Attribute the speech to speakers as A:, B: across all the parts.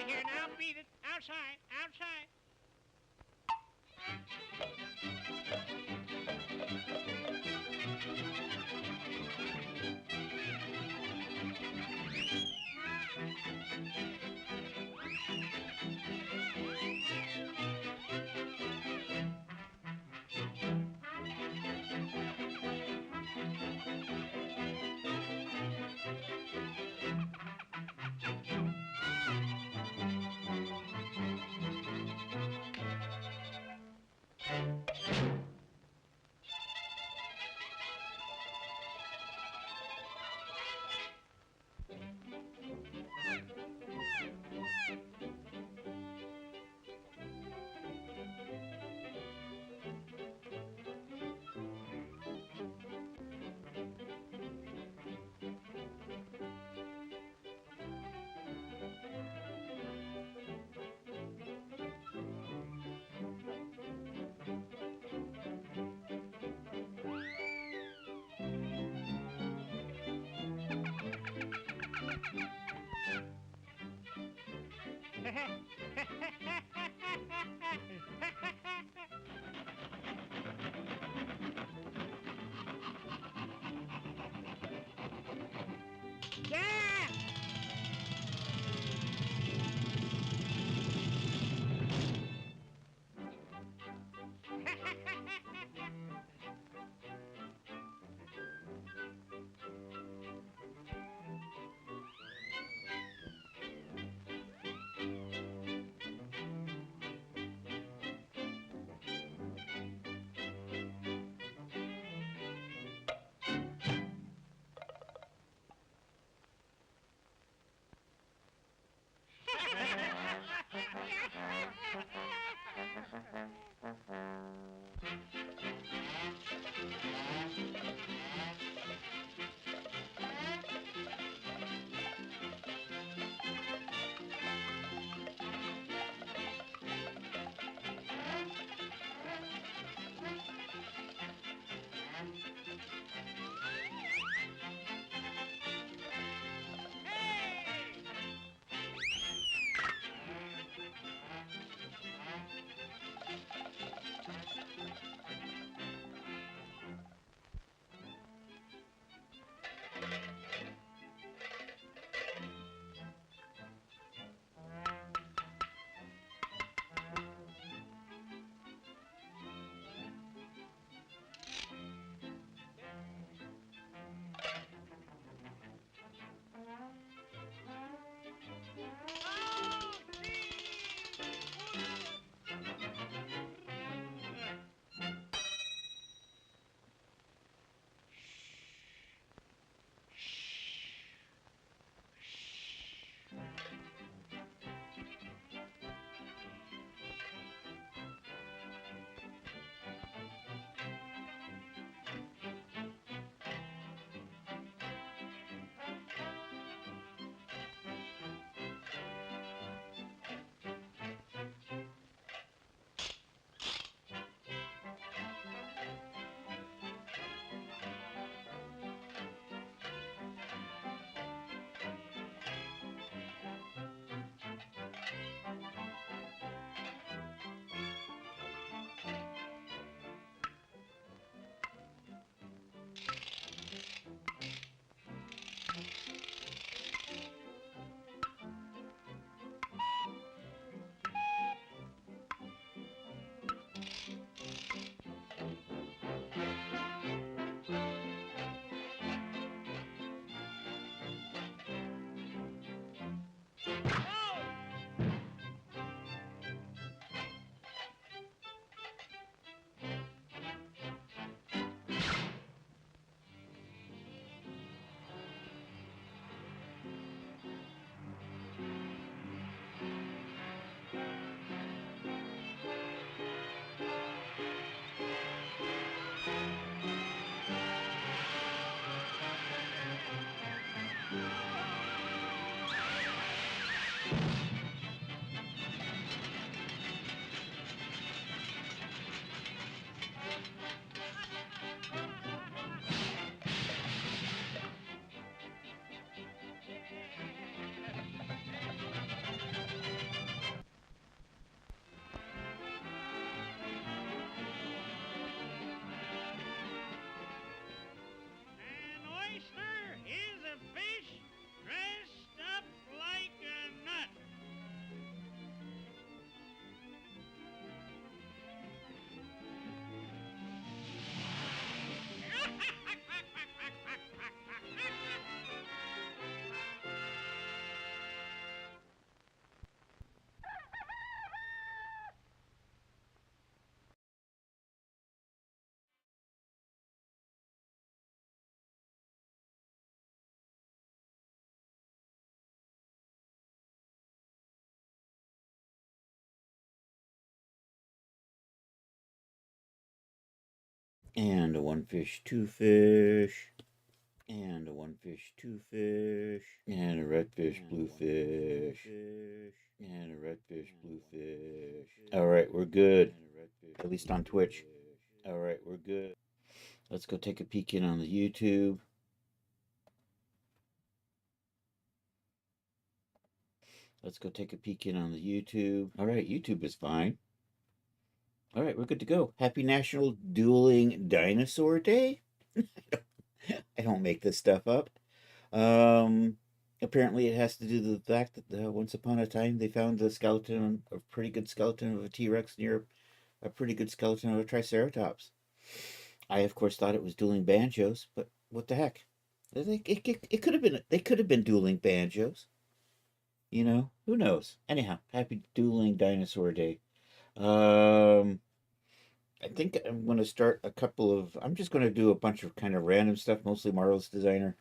A: here now. Beat it. Outside. Outside. Yeah!
B: And a one fish, two fish. And a one fish, two fish. And a red fish, blue fish. And a red fish, blue fish. All right, we're good. At least on Twitch. All right, we're good. Let's go take a peek in on the YouTube. Let's go take a peek in on the YouTube. All right, YouTube is fine. All right, we're good to go. Happy National Dueling Dinosaur Day. I don't make this stuff up. Apparently, it has to do with the fact that once upon a time they found a skeleton, a pretty good skeleton of a T Rex near a pretty good skeleton of a Triceratops. I, of course, thought it was dueling banjos, but what the heck? It could have been. They could have been dueling banjos. You know, who knows? Anyhow, happy dueling dinosaur day. Um, I think I'm going to start a couple of. I'm just going to do a bunch of kind of random stuff, mostly Marvel's Designer.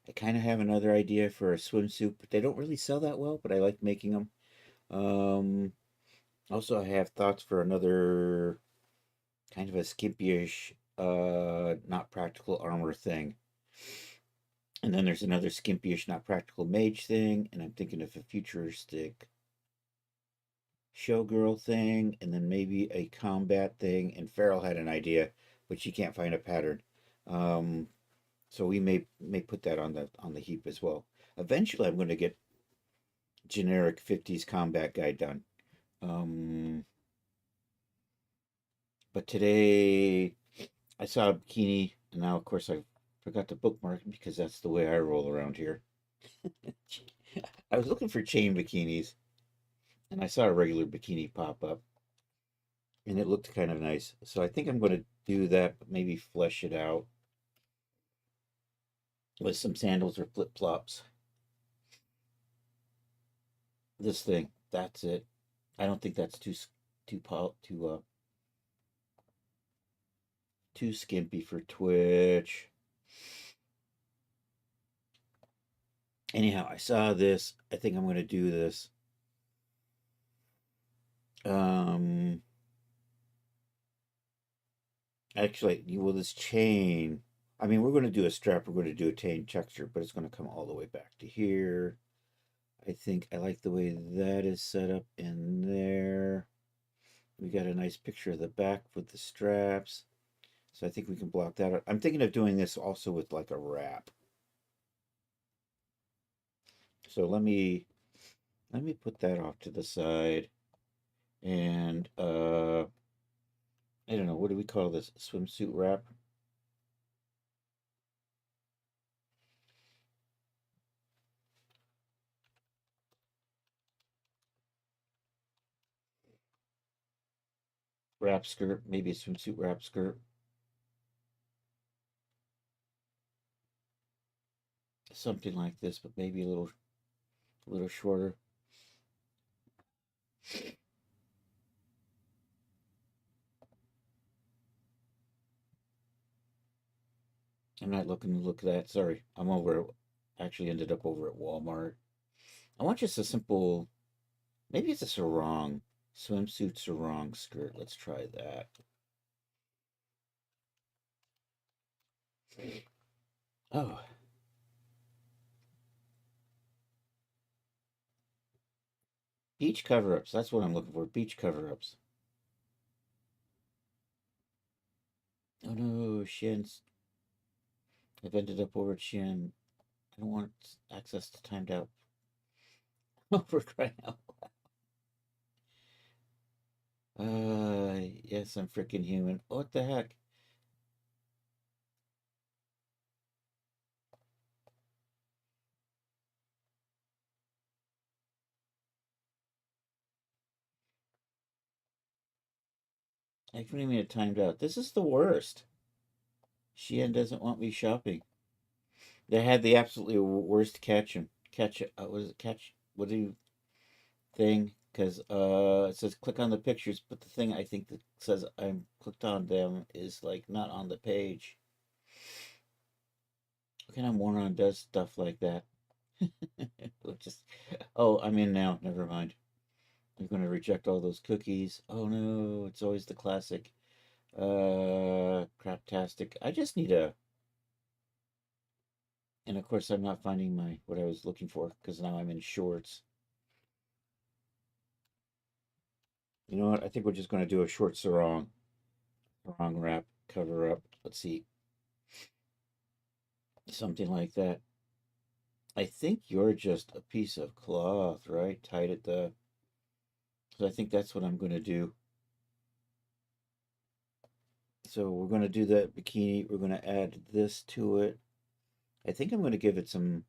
B: I kind of have another idea for a swimsuit, but they don't really sell that well, but I like making them. Um, Also, I have thoughts for another kind of a skimpyish, not practical armor thing. And then there's another skimpyish, not practical mage thing, and I'm thinking of a futuristic showgirl thing, and then maybe a combat thing. And Farrell had an idea, but she can't find a pattern. Um, so we may put that on the heap as well. Eventually, I'm going to get generic 50s combat guy done. Um, but today I saw a bikini, and now of course I forgot to bookmark it because that's the way I roll around here. I was looking for chain bikinis, and I saw a regular bikini pop up, and it looked kind of nice. So I think I'm going to do that, but maybe flesh it out with some sandals or flip flops. This thing, that's it. I don't think that's too skimpy for Twitch. Anyhow, I saw this. I think I'm going to do this. Um, Actually, well, this chain. I mean, we're going to do a strap. We're going to do a chain texture, but it's going to come all the way back to here. I think I like the way that is set up in there. We got a nice picture of the back with the straps. So I think we can block that out. I'm thinking of doing this also with like a wrap. So let me put that off to the side. And I don't know, what do we call this? Swimsuit wrap? Wrap skirt, maybe a swimsuit wrap skirt. Something like this, but maybe a little shorter. I'm not looking to look at that. Sorry. Actually ended up over at Walmart. I want just a simple, maybe it's a sarong, swimsuit sarong skirt. Let's try that. Oh, beach cover-ups. That's what I'm looking for. Beach cover-ups. Oh no, Shin's. I've ended up over at Shin. I don't want access to timed out. For crying out yes, I'm freaking human. What the heck? I couldn't even get timed out. This is the worst. Shein doesn't want me shopping. They had the absolutely worst was it catch? What do you thing? Because it says click on the pictures, but the thing I think that says I'm clicked on them is like not on the page. What kind of moron does stuff like that? Just oh, I'm in now. Never mind. I'm going to reject all those cookies. Oh no, it's always the classic. Craptastic. I just need a... And of course, I'm not finding what I was looking for because now I'm in shorts. You know what? I think we're just going to do a short sarong wrap cover up. Let's see. Something like that. I think you're just a piece of cloth, right? Tied at the... So I think that's what I'm going to do. So we're going to do that bikini. We're going to add this to it. I think I'm going to give it some...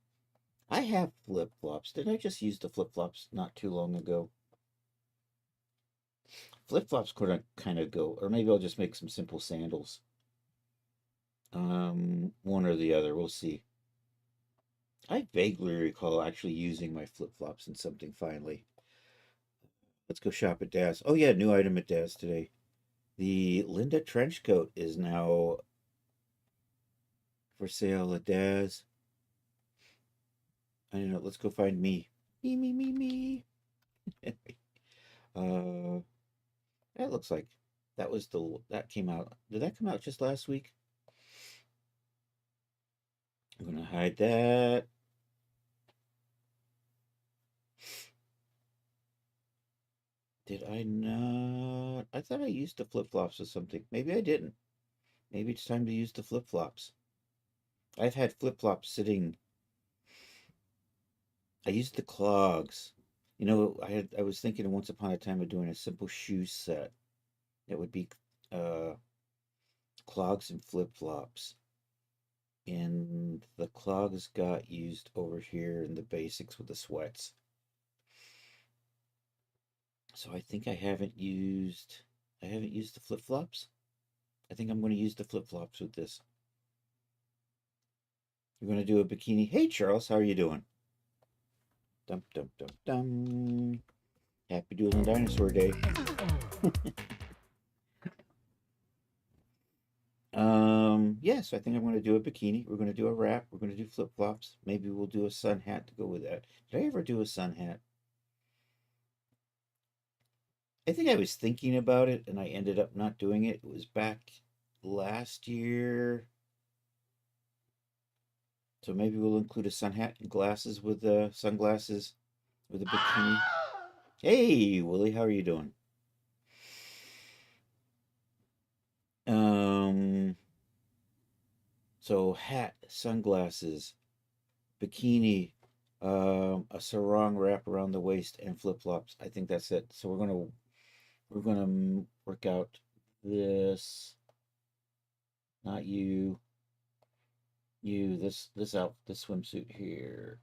B: I have flip-flops. Did I just use the flip-flops not too long ago? Flip-flops could kind of go, or maybe I'll just make some simple sandals. One or the other, we'll see. I vaguely recall actually using my flip-flops in something finally. Let's go shop at Daz. Oh yeah, new item at Daz today. The Linda trench coat is now for sale at Daz. I don't know, let's go find me. Me. That looks like that came out. Did that come out just last week? I'm gonna hide that. Did I not? I thought I used the flip-flops or something. Maybe I didn't. Maybe it's time to use the flip-flops. I've had flip-flops sitting. I used the clogs. You know, I was thinking once upon a time of doing a simple shoe set. It would be clogs and flip-flops. And the clogs got used over here in the basics with the sweats. So I think I haven't used the flip-flops. I think I'm going to use the flip-flops with this. We're going to do a bikini. Hey, Charles, how are you doing? Dum, dum, dum, dum. Happy Dueling Dinosaur Day. Yes, I think I'm going to do a bikini. We're going to do a wrap. We're going to do flip-flops. Maybe we'll do a sun hat to go with that. Did I ever do a sun hat? I think I was thinking about it and I ended up not doing it. It was back last year. So maybe we'll include a sun hat and glasses with sunglasses with a bikini. Hey, Willie, how are you doing? So hat, sunglasses, bikini, a sarong wrap around the waist, and flip-flops. I think that's it. So we're gonna work out this. Not you. This swimsuit here.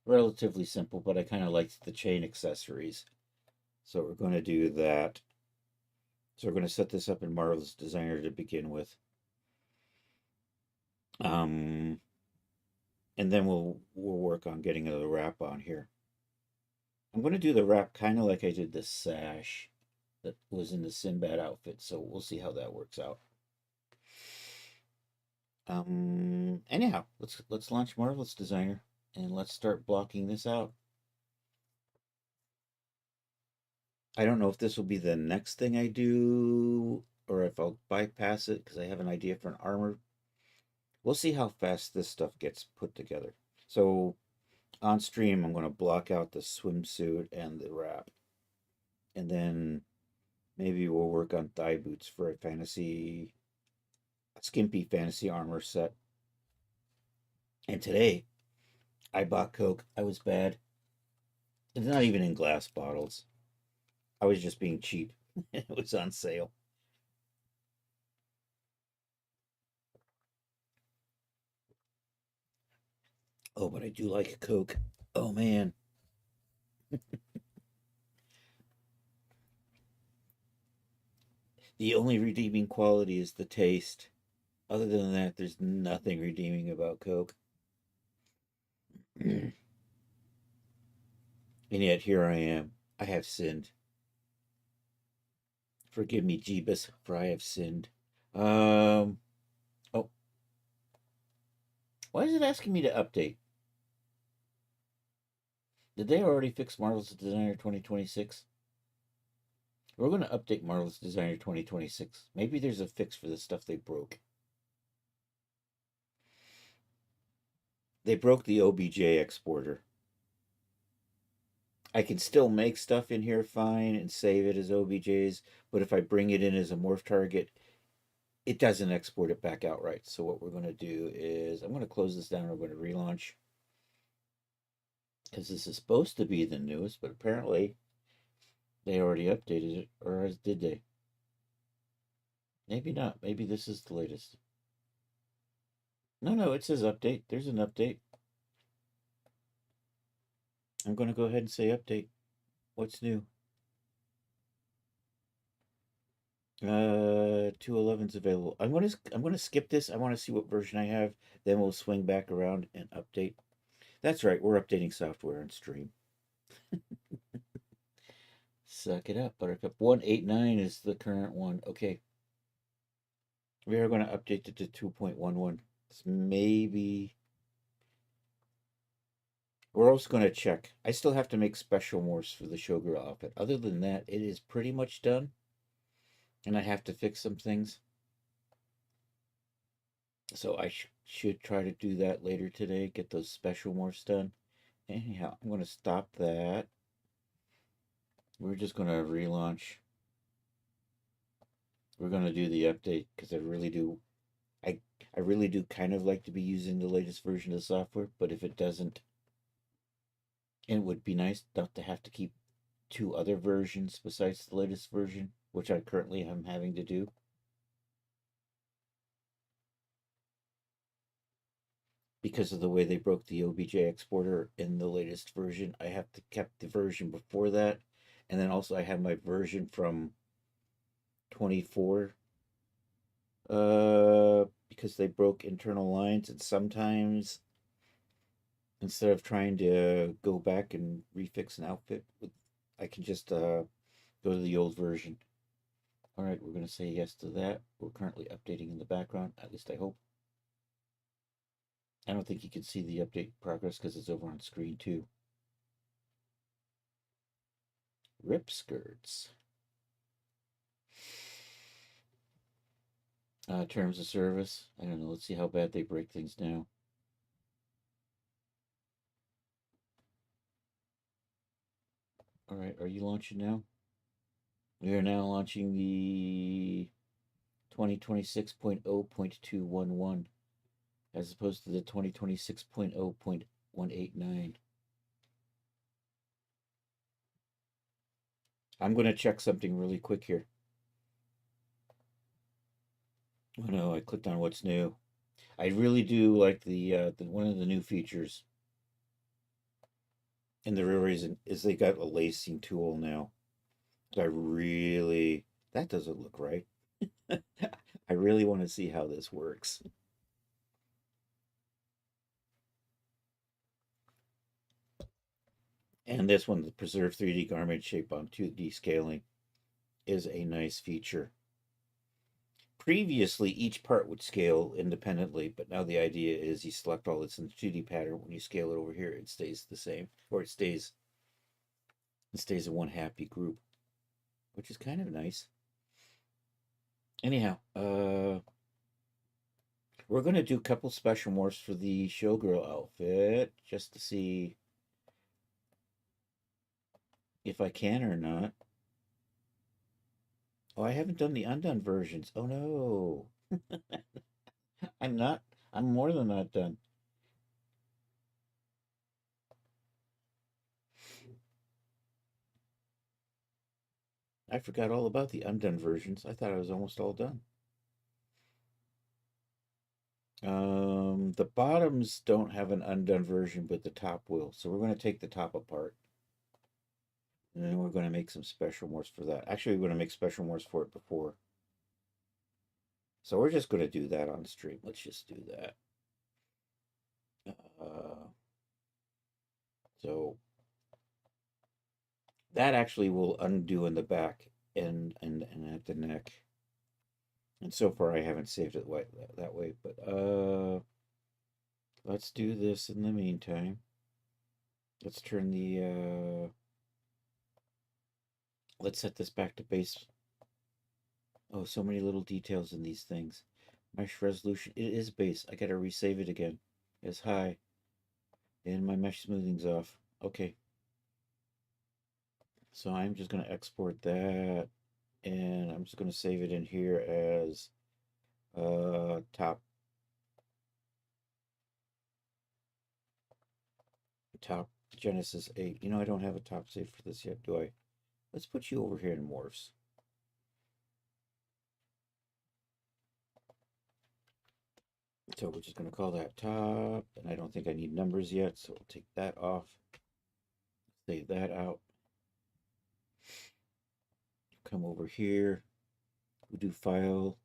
B: Relatively simple, but I kind of liked the chain accessories. So we're going to do that. So we're going to set this up in Marvelous Designer to begin with. And then we'll work on getting the wrap on here. I'm going to do the wrap kind of like I did the sash that was in the Sinbad outfit. So we'll see how that works out. Anyhow, let's launch Marvelous Designer and let's start blocking this out. I don't know if this will be the next thing I do or if I'll bypass it because I have an idea for an armor. We'll see how fast this stuff gets put together. So on stream, I'm going to block out the swimsuit and the wrap. And then maybe we'll work on thigh boots for a skimpy fantasy armor set. And today, I bought Coke. I was bad. It's not even in glass bottles. I was just being cheap. It was on sale. Oh, but I do like Coke. Oh, man. The only redeeming quality is the taste. Other than that, there's nothing redeeming about Coke. And yet here I am. I have sinned. Forgive me, Jeebus, for I have sinned. Oh. Why is it asking me to update? Did they already fix Marvel's Designer 2026? We're going to update Marvelous Designer 2026. Maybe there's a fix for the stuff they broke. They broke the OBJ exporter. I can still make stuff in here fine and save it as OBJs, but if I bring it in as a morph target, it doesn't export it back outright. So what we're going to do is I'm going to close this down. We're going to relaunch because this is supposed to be the newest, but apparently they already updated it, or did they? Maybe not. Maybe this is the latest. No, it says update. There's an update. I'm going to go ahead and say update. What's new? 211's available. I'm gonna skip this. I want to see what version I have. Then we'll swing back around and update. That's right. We're updating software on stream. Suck it up, Buttercup. 189 is the current one. Okay. We are going to update it to 2.11. Maybe. We're also going to check. I still have to make special morphs for the Showgirl outfit. Other than that, it is pretty much done. And I have to fix some things. So I should try to do that later today. Get those special morphs done. Anyhow, I'm going to stop that. We're just going to relaunch. We're going to do the update because I really do. I really do kind of like to be using the latest version of the software, but if it doesn't, and it would be nice not to have to keep 2 other versions besides the latest version, which I currently am having to do. Because of the way they broke the OBJ exporter in the latest version, I have to keep the version before that, and then also I have my version from 24. Because they broke internal lines, and sometimes instead of trying to go back and refix an outfit, I can just go to the old version. All right, we're going to say yes to that. We're currently updating in the background, at least I hope. I don't think you can see the update progress because it's over on screen too. Rip skirts. Terms of service. I don't know. Let's see how bad they break things now. All right, are you launching now? We are now launching the 2026.0.211 as opposed to the 2026.0.189. I'm going to check something really quick here. Oh no, I clicked on what's new. I really do like the one of the new features. And the real reason is they got a lacing tool now. That doesn't look right. I really want to see how this works. And this one, the preserve 3D garment shape on 2D scaling, is a nice feature. Previously, each part would scale independently, but now the idea is you select all this in the 2D pattern. When you scale it over here, it stays the same, or it stays in one happy group, which is kind of nice. Anyhow, we're going to do a couple special morphs for the Showgirl outfit, just to see if I can or not. Oh, I haven't done the undone versions. Oh no. I'm more than not done. I forgot all about the undone versions. I thought I was almost all done. The bottoms don't have an undone version, but the top will. So we're going to take the top apart. And then we're going to make some special morphs for that. Actually, we're going to make special morphs for it before. So we're just going to do that on stream. Let's just do that. So that actually will undo in the back and at the neck. And so far I haven't saved it that way, but let's do this in the meantime. Let's turn the Let's set this back to base. Oh, so many little details in these things. Mesh resolution, it is base. I gotta resave it again as high. And my mesh smoothing's off. Okay. So I'm just gonna export that, and I'm just gonna save it in here as top Genesis 8. You know, I don't have a top save for this yet, do I? Let's put you over here in morphs. So we're just going to call that top, and I don't think I need numbers yet, so we'll take that off. Save that out. Come over here. We'll do file,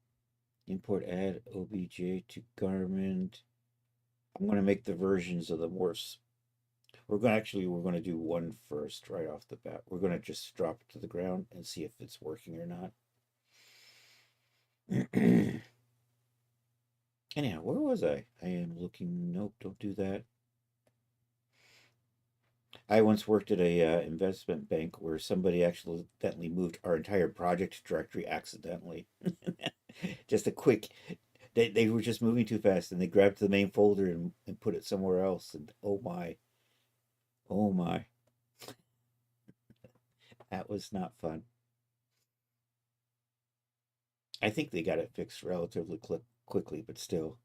B: import add obj to garment. I'm going to make the versions of the morphs. We're going to do one first right off the bat. We're going to just drop it to the ground and see if it's working or not. Anyhow, where was I? I am looking. Nope, don't do that. I once worked at a investment bank where somebody accidentally moved our entire project directory accidentally. Just a quick, they were just moving too fast and they grabbed the main folder and put it somewhere else. And oh my, that was not fun. I think they got it fixed relatively quickly, but still.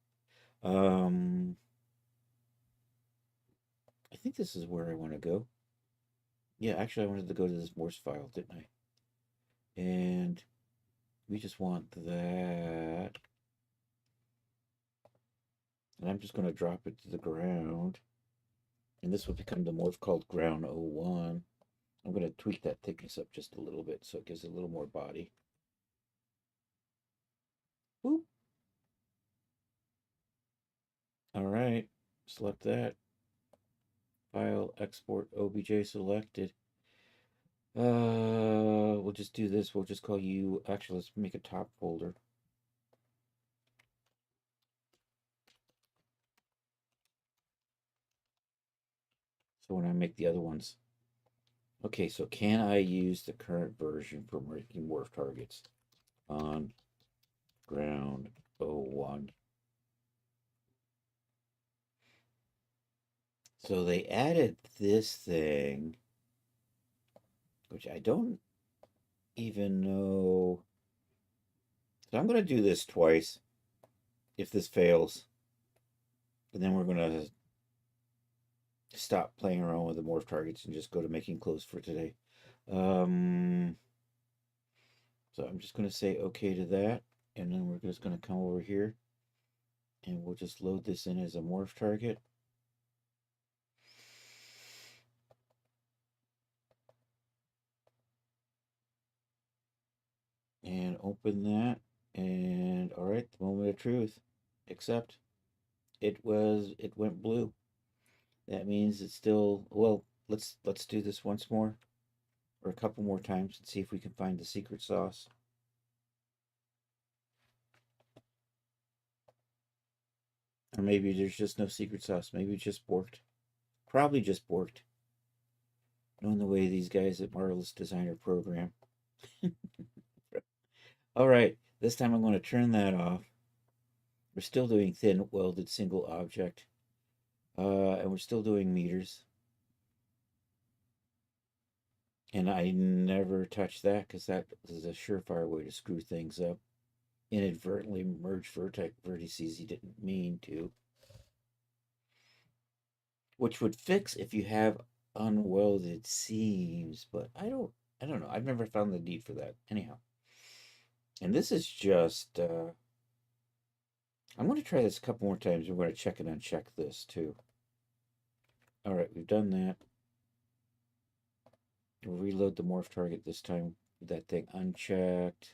B: I think this is where I want to go. Yeah, actually, I wanted to go to this Morse file, didn't I? And we just want that. And I'm just going to drop it to the ground. And this will become the morph called ground 01. I'm going to tweak that thickness up just a little bit so it gives it a little more body. Boop. All right, select that. File, export, OBJ selected. We'll just do this. We'll just call you, actually, let's make a top folder. So when I make the other ones. Okay, so can I use the current version for making morph targets on ground 01? So they added this thing, which I don't even know. So I'm going to do this twice if this fails. And then we're going to stop playing around with the morph targets and just go to making clothes for today. So I'm just going to say okay to that. And then we're just going to come over here and we'll just load this in as a morph target. And open that. And all right, the moment of truth. Except it went blue. That means it's still, well, let's do this once more or a couple more times and see if we can find the secret sauce. Or maybe there's just no secret sauce. Maybe it just borked. Probably just borked. Knowing the way these guys at Marvelous Designer program. All right, this time I'm going to turn that off. We're still doing thin welded single object. And we're still doing meters. And I never touch that because that is a surefire way to screw things up. Inadvertently merge vertices you didn't mean to. Which would fix if you have unwelded seams, but I don't know. I've never found the need for that. Anyhow. And this is just I'm going to try this a couple more times. We're going to check and uncheck this too. All right, we've done that. We'll reload the morph target this time with that thing unchecked.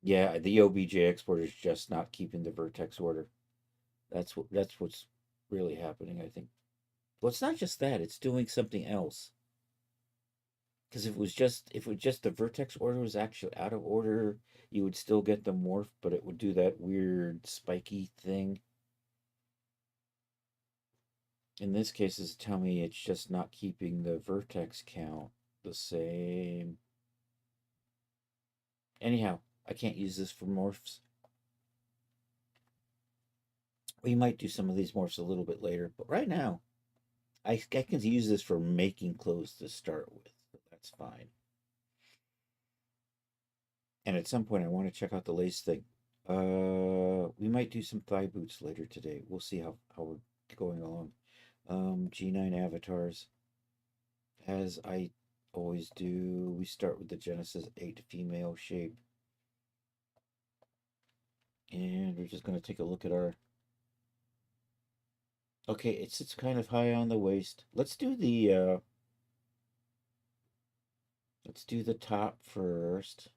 B: Yeah, the OBJ exporter is just not keeping the vertex order. That's what's really happening, I think. Well, it's not just that; it's doing something else. Because if it was just the vertex order was actually out of order, you would still get the morph, but it would do that weird spiky thing. In this case, it's tell me it's just not keeping the vertex count the same. Anyhow, I can't use this for morphs. We might do some of these morphs a little bit later, but right now, I can use this for making clothes to start with. So that's fine. And at some point, I want to check out the lace thing. We might do some thigh boots later today. We'll see how we're going along. G9 avatars. As I always do, we start with the Genesis 8 female shape. And we're just going to take a look at our... Okay, it sits kind of high on the waist. Let's do the top first.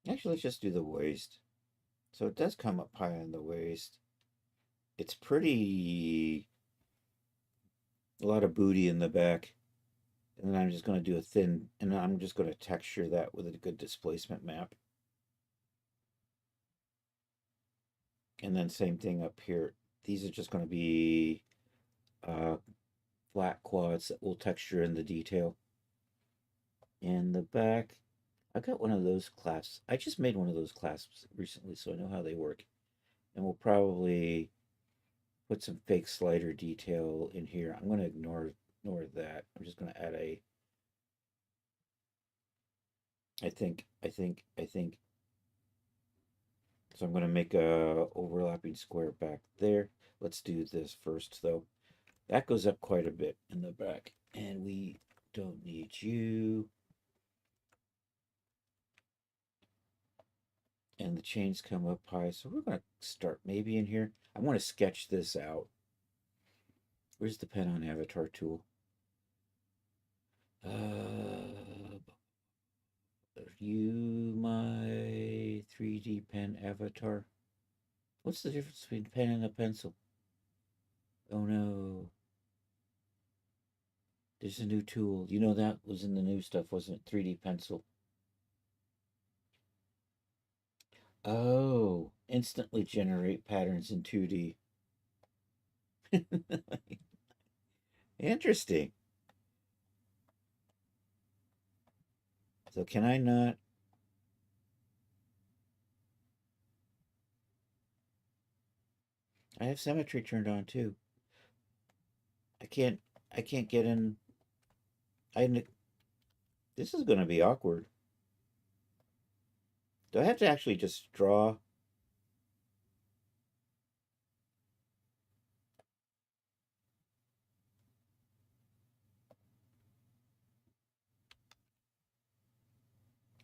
B: Actually, let's just do the waist. So it does come up high on the waist. It's pretty... a lot of booty in the back. And then I'm just going to do a thin... and I'm just going to texture that with a good displacement map. And then same thing up here. These are just going to be flat quads that will texture in the detail. In the back, I got one of those clasps. I just made one of those clasps recently, so I know how they work. And we'll probably put some fake slider detail in here. I'm going to ignore that. I'm just going to add a... I think. So I'm going to make a overlapping square back there. Let's do this first, though. That goes up quite a bit in the back. And we don't need you. And the chains come up high. So we're going to start maybe in here. I want to sketch this out. Where's the pen on avatar tool? Are you my 3D pen avatar? What's the difference between pen and a pencil? Oh no. There's a new tool. You know that was in the new stuff, wasn't it? 3D pencil. Oh, instantly generate patterns in 2D. Interesting. So can I not? I have symmetry turned on too. I can't get in. This is going to be awkward. Do I have to actually just draw?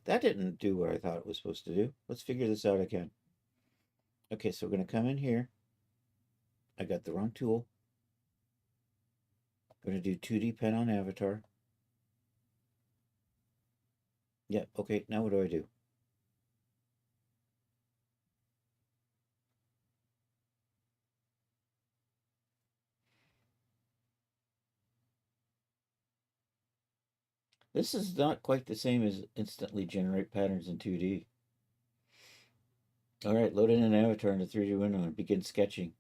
B: That didn't do what I thought it was supposed to do. Let's figure this out again. Okay, so we're going to come in here. I got the wrong tool. I'm going to do 2D pen on avatar. Yeah, okay, now what do I do? This is not quite the same as instantly generate patterns in 2D. All right, load in an avatar in the 3D window and begin sketching.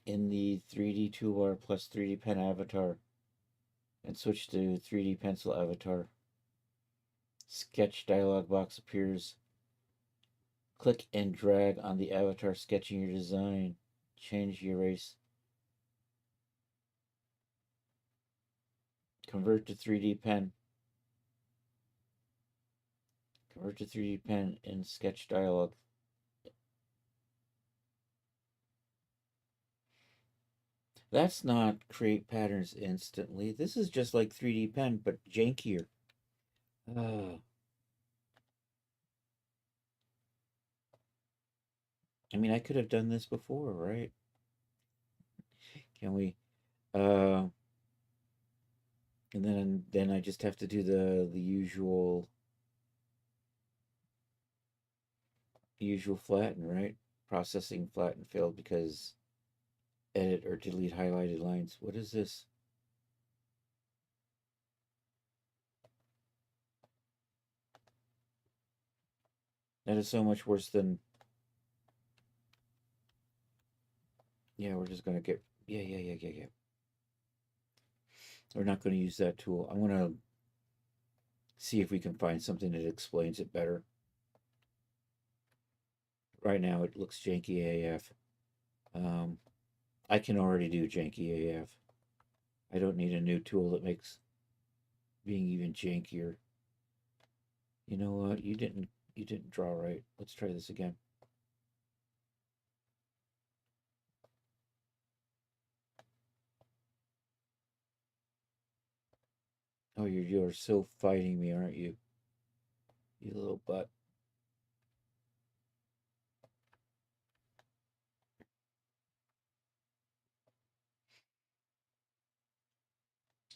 B: In the 3D toolbar plus 3D pen avatar and switch to 3D pencil avatar. Sketch dialog box appears. Click and drag on the avatar sketching your design. Change erase. Convert to 3D pen. Convert to 3D pen in sketch dialog. That's not create patterns instantly. This is just like 3D pen, but jankier. I mean, I could have done this before, right? Can we? And then I just have to do the usual flatten, right? Processing flatten failed because edit or delete highlighted lines. What is this? That is so much worse than... Yeah, we're just gonna get, yeah. We're not gonna use that tool. I'm gonna see if we can find something that explains it better. Right now it looks janky AF. I can already do janky AF. I don't need a new tool that makes being even jankier. You know what? You didn't draw right. Let's try this again. Oh, you're so fighting me, aren't you? You little butt.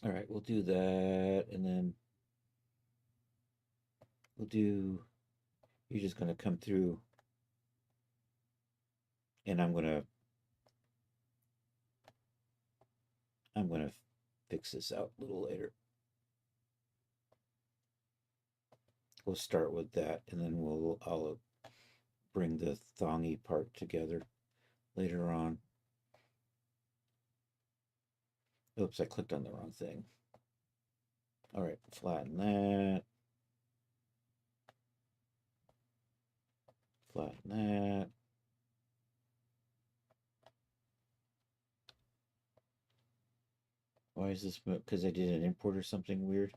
B: All right, we'll do that, and then we'll do. You're just gonna come through, and I'm gonna fix this out a little later. We'll start with that, and then I'll bring the thongy part together later on. Oops, I clicked on the wrong thing. All right, flatten that. Flatten that. Why is this? Because I did an import or something weird?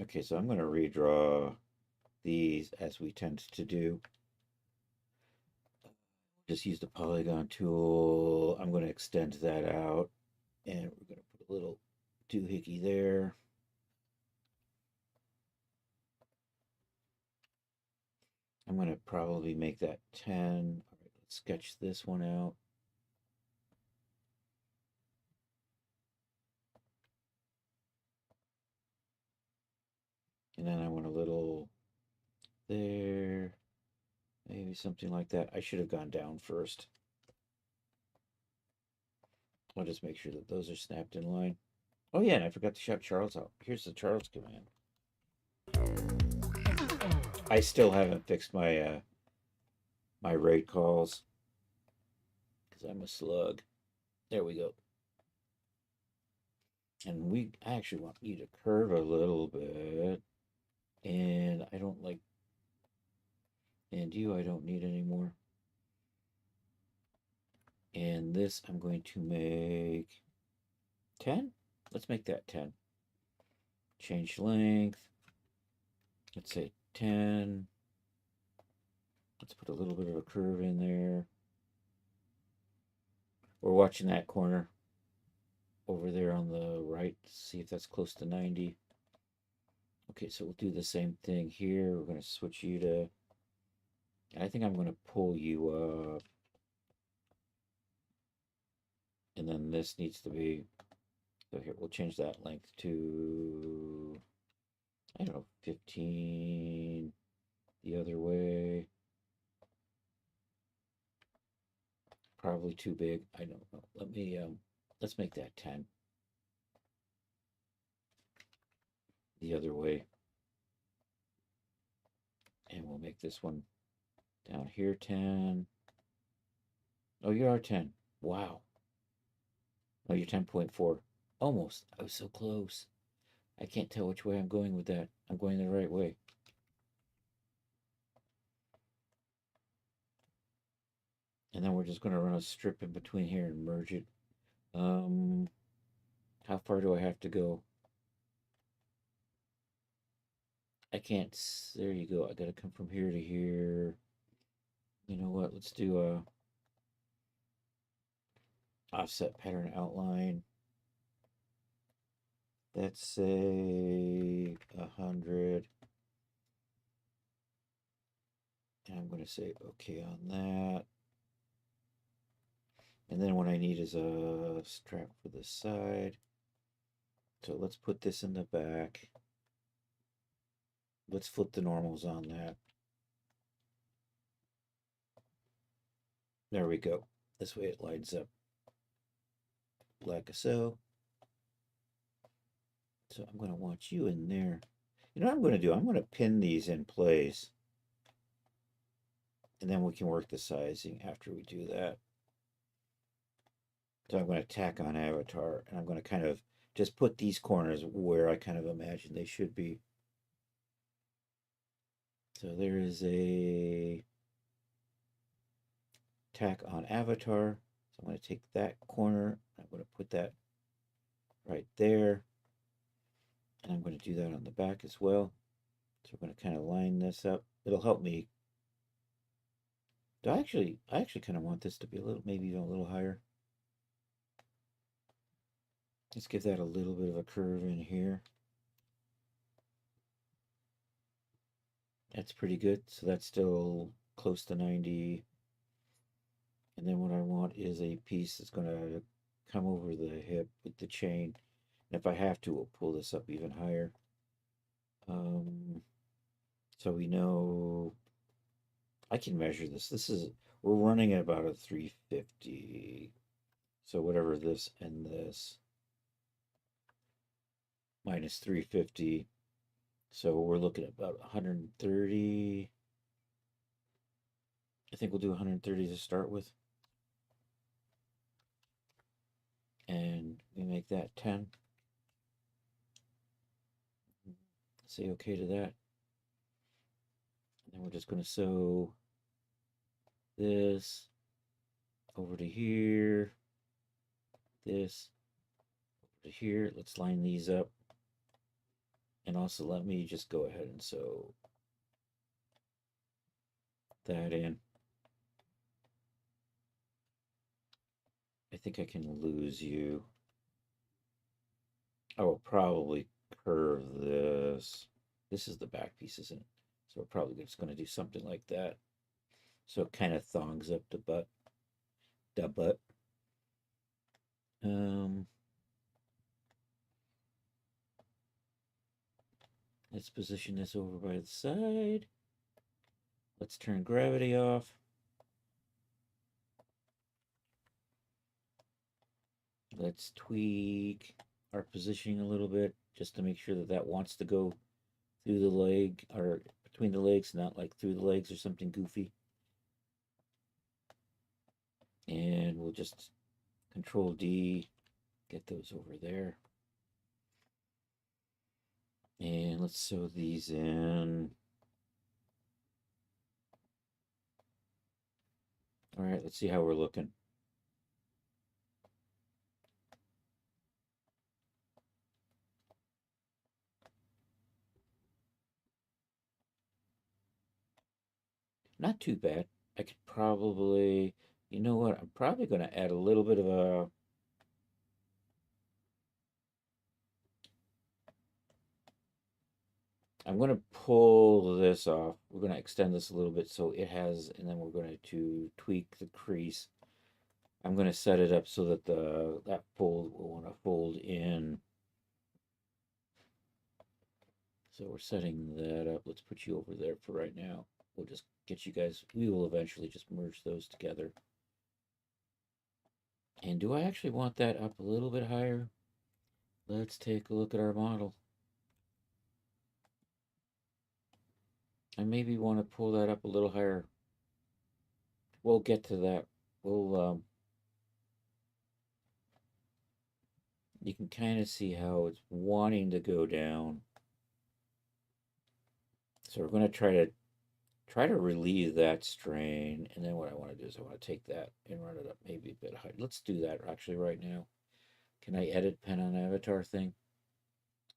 B: Okay, so I'm going to redraw these as we tend to do. Just use the polygon tool. I'm going to extend that out, and we're going to put a little doohickey there. I'm going to probably make that 10. All right, let's sketch this one out. And then I want a little there, maybe something like that. I should have gone down first. I'll just make sure that those are snapped in line. Oh yeah, and I forgot to shout Charles out. Here's the Charles command. I still haven't fixed my my raid calls because I'm a slug. There we go. And I actually want you to curve a little bit. And I don't like, and you I don't need anymore. And this I'm going to make 10. Let's make that 10. Change length. Let's say 10. Let's put a little bit of a curve in there. We're watching that corner over there on the right. See if that's close to 90. Okay, so we'll do the same thing here. We're going to switch you to, I think I'm going to pull you up. And then this needs to be, so here, we'll change that length to, I don't know, 15 the other way. Probably too big. I don't know. Let's make that 10 the other way. And we'll make this one down here 10. Oh, you are 10. Wow. Oh, you're 10.4. Almost. I was so close. I can't tell which way I'm going with that. I'm going the right way. And then we're just going to run a strip in between here and merge it. How far do I have to go? I can't. There you go. I got to come from here to here. You know what? Let's do a offset pattern outline. Let's say 100. And I'm going to say okay on that. And then what I need is a strap for the side. So let's put this in the back. Let's flip the normals on that. There we go. This way it lines up like so. So I'm going to want you in there. You know what I'm going to do? I'm going to pin these in place. And then we can work the sizing after we do that. So I'm going to tack on avatar, and I'm going to kind of just put these corners where I kind of imagine they should be. So there is a tack on avatar. So I'm going to take that corner, I'm going to put that right there. And I'm going to do that on the back as well. So we're going to kind of line this up. It'll help me. I actually kind of want this to be a little, maybe even a little higher. Let's give that a little bit of a curve in here. That's pretty good. So that's still close to 90. And then what I want is a piece that's going to come over the hip with the chain. And if I have to, we'll pull this up even higher. So we know I can measure this. We're running at about a 350. So whatever this and this minus 350. So we're looking at about 130. I think we'll do 130 to start with. And we make that 10. Say okay to that. And then we're just going to sew this over to here, this over to here. Let's line these up. And also let me just go ahead and sew that in. I think I can lose you. I will probably curve this. This is the back piece, isn't it? So we're probably just going to do something like that. So it kind of thongs up the butt. Let's position this over by the side. Let's turn gravity off. Let's tweak our positioning a little bit just to make sure that that wants to go through the leg or between the legs, not like through the legs or something goofy. And we'll just Control D, get those over there. And let's sew these in. All right, let's see how we're looking. Not too bad. I could probably, you know what? I'm probably going to add a little bit of a, I'm going to pull this off. We're going to extend this a little bit so it has, and then we're going to tweak the crease. I'm going to set it up so that that fold will want to fold in. So we're setting that up. Let's put you over there for right now. We'll just get you guys, we will eventually just merge those together. And do I actually want that up a little bit higher? Let's take a look at our model. I maybe want to pull that up a little higher. We'll get to that. You can kind of see how it's wanting to go down. So we're going to try to relieve that strain. And then what I want to do is I want to take that and run it up maybe a bit higher. Let's do that actually right now. Can I edit pen on avatar thing?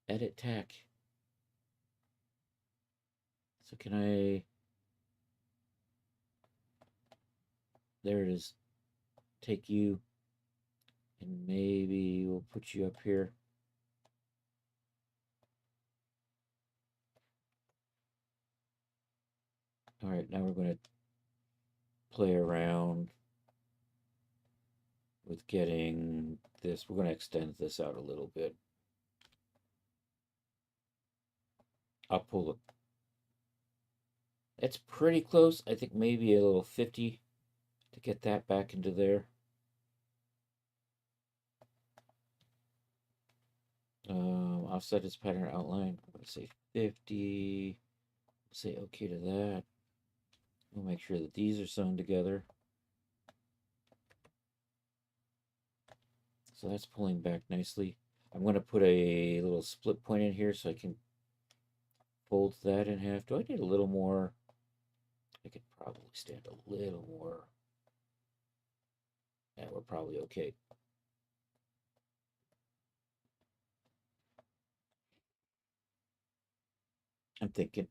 B: Edit tack. So can I, there it is. Take you and maybe we'll put you up here. All right, now we're going to play around with getting this. We're going to extend this out a little bit. I'll pull it. It's pretty close. I think maybe a little 50 to get that back into there. offset its pattern outline. I'm going to say 50. Say okay to that. We'll make sure that these are sewn together. So that's pulling back nicely. I'm going to put a little split point in here so I can fold that in half. Do I need a little more? I could probably stand a little more. Yeah, we're probably okay. I'm thinking.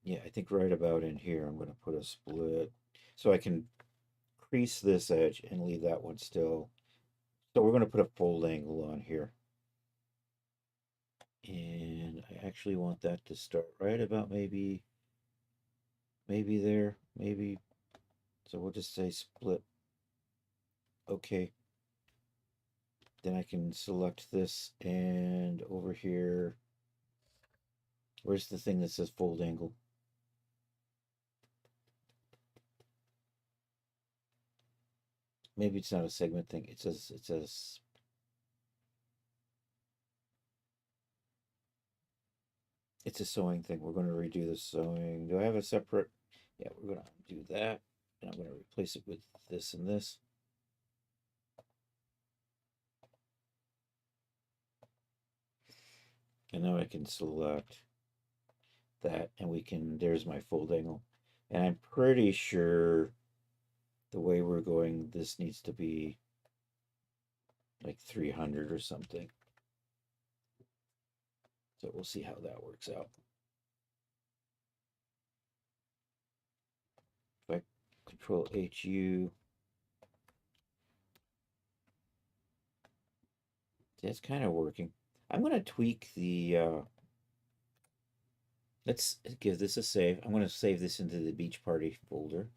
B: Yeah, I think right about in here, I'm going to put a split so I can crease this edge and leave that one still. So we're going to put a fold angle on here. And I actually want that to start right about maybe there, maybe. So we'll just say split. Okay. Then I can select this, and over here, where's the thing that says fold angle? Maybe it's not a segment thing. It says it's a sewing thing. We're going to redo the sewing. Do I have a separate? Yeah, we're going to do that. And I'm going to replace it with this and this. And now I can select that, and we can, there's my fold angle. And I'm pretty sure the way we're going, this needs to be like 300 or something. So we'll see how that works out. If I control HU, that's kind of working. I'm going to tweak the, let's give this a save. I'm going to save this into the Beach Party folder.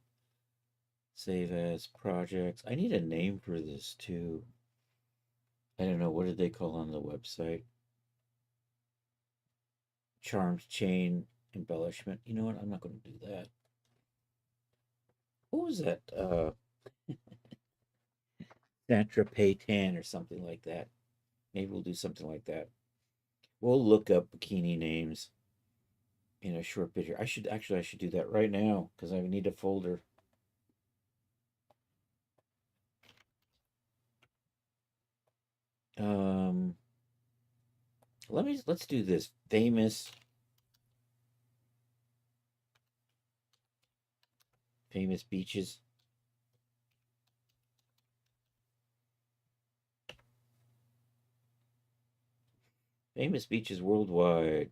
B: Save as projects. I need a name for this too. I don't know. What did they call on the website? Charmed chain embellishment. You know what? I'm not going to do that. What was that? Santra Paytan or something like that. Maybe we'll do something like that. We'll look up bikini names in a short bit here. I should do that right now because I need a folder. Let's do this. Famous beaches. Famous beaches worldwide.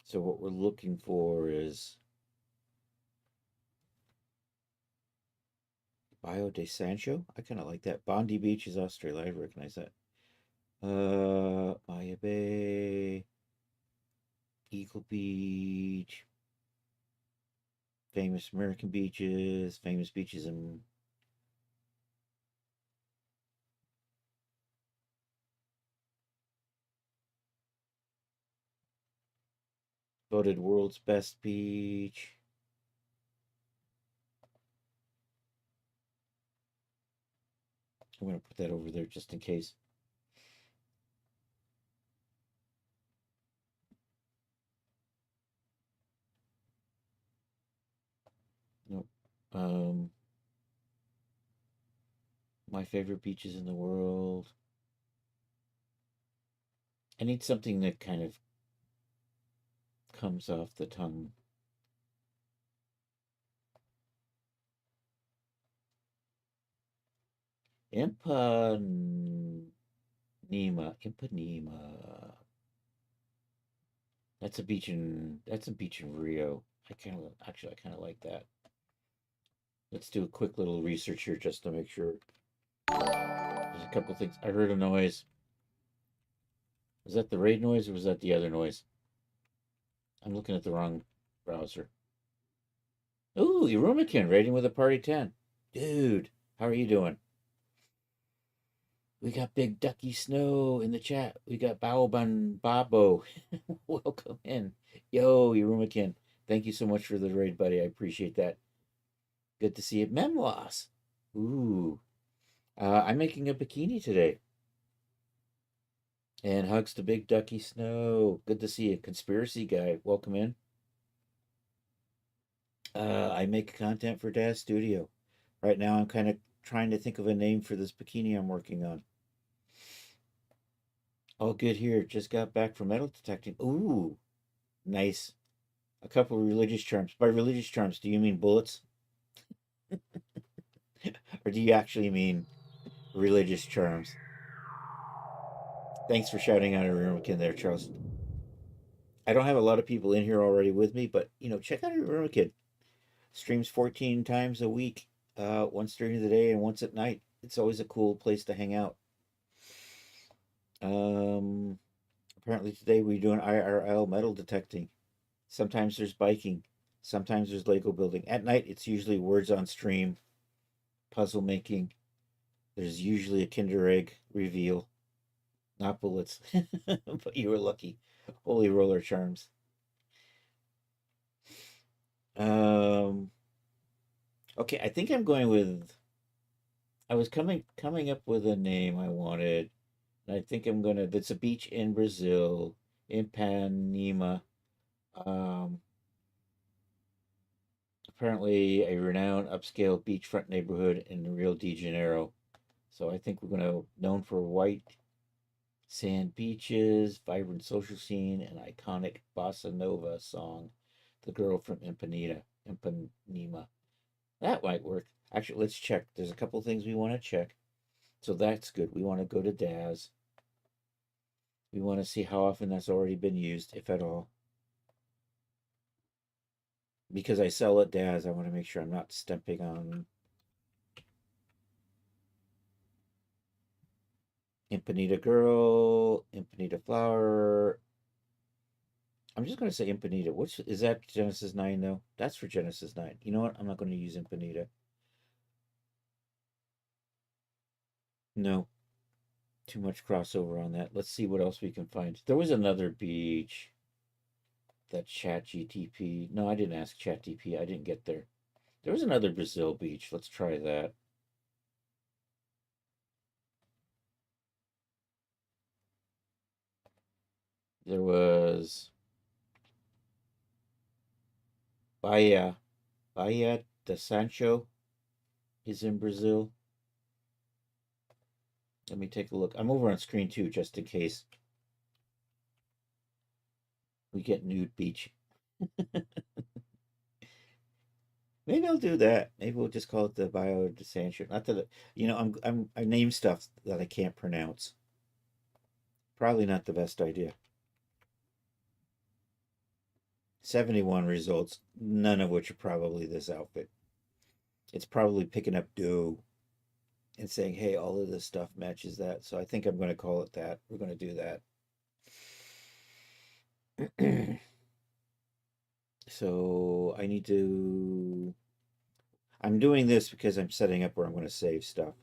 B: So what we're looking for is Baio de Sancho. I kind of like that. Bondi Beach is Australia. I recognize that. Maya Bay, Eagle Beach, famous American beaches, famous beaches in voted world's best beach. I'm going to put that over there just in case. Nope. My favorite beaches in the world. I need something that kind of comes off the tongue. Ipanema. That's a beach in Rio. I kind of like that. Let's do a quick little research here just to make sure. There's a couple things. I heard a noise. Was that the raid noise or was that the other noise? I'm looking at the wrong browser. Ooh, Irumikin raiding with a party 10. Dude, how are you doing? We got Big Ducky Snow in the chat. We got Baoban Babo. Welcome in. Yo, Irumikin. Thank you so much for the raid, buddy. I appreciate that. Good to see you. Memoirs. Ooh. I'm making a bikini today. And hugs to Big Ducky Snow. Good to see you. Conspiracy guy, welcome in. I make content for Daz Studio. Right now, I'm kind of trying to think of a name for this bikini I'm working on. All good here. Just got back from metal detecting. Ooh, nice. A couple of religious charms. By religious charms, do you mean bullets? Or do you actually mean religious charms? Thanks for shouting out a Rumikin there, Charles. I don't have a lot of people in here already with me, but check out Rumikin. Streams 14 times a week, once during the day and once at night. It's always a cool place to hang out. Um, Apparently today we're doing IRL metal detecting. Sometimes there's biking. Sometimes there's Lego building. At night, it's usually words on stream, puzzle making. There's usually a Kinder Egg reveal. Not bullets, but you were lucky. Holy roller charms. Um, okay, I think I'm going with. I was coming up with a name I wanted, and I think I'm gonna. That's a beach in Brazil, in Ipanema. Um, Apparently a renowned upscale beachfront neighborhood in Rio de Janeiro. So I think we're gonna known for white sand beaches, vibrant social scene, and iconic bossa nova song, "The Girl from Ipanema." That might work. Actually, let's check. There's a couple things we want to check. So that's good. We want to go to Daz. We want to see how often that's already been used, if at all. Because I sell at Daz, I want to make sure I'm not stepping on Impanita Girl, Impanita Flower. I'm just going to say Impanita. Which is that Genesis 9 though? That's for Genesis 9. You know what? I'm not going to use Impanita. No, too much crossover on that. Let's see what else we can find. There was another beach that ChatGTP. No, I didn't ask ChatGTP. I didn't get there. There was another Brazil beach. Let's try that. There was Bahia. Bahia de Sancho is in Brazil. Let me take a look. I'm over on screen too, just in case we get nude beach. Maybe I'll do that. Maybe we'll just call it the Bio de Sancho. Not that I name stuff that I can't pronounce. Probably not the best idea. 71 results, none of which are probably this outfit. It's probably picking up dough and saying, hey, all of this stuff matches that. So I think I'm going to call it that. We're going to do that. So I need to. I'm doing this because I'm setting up where I'm going to save stuff.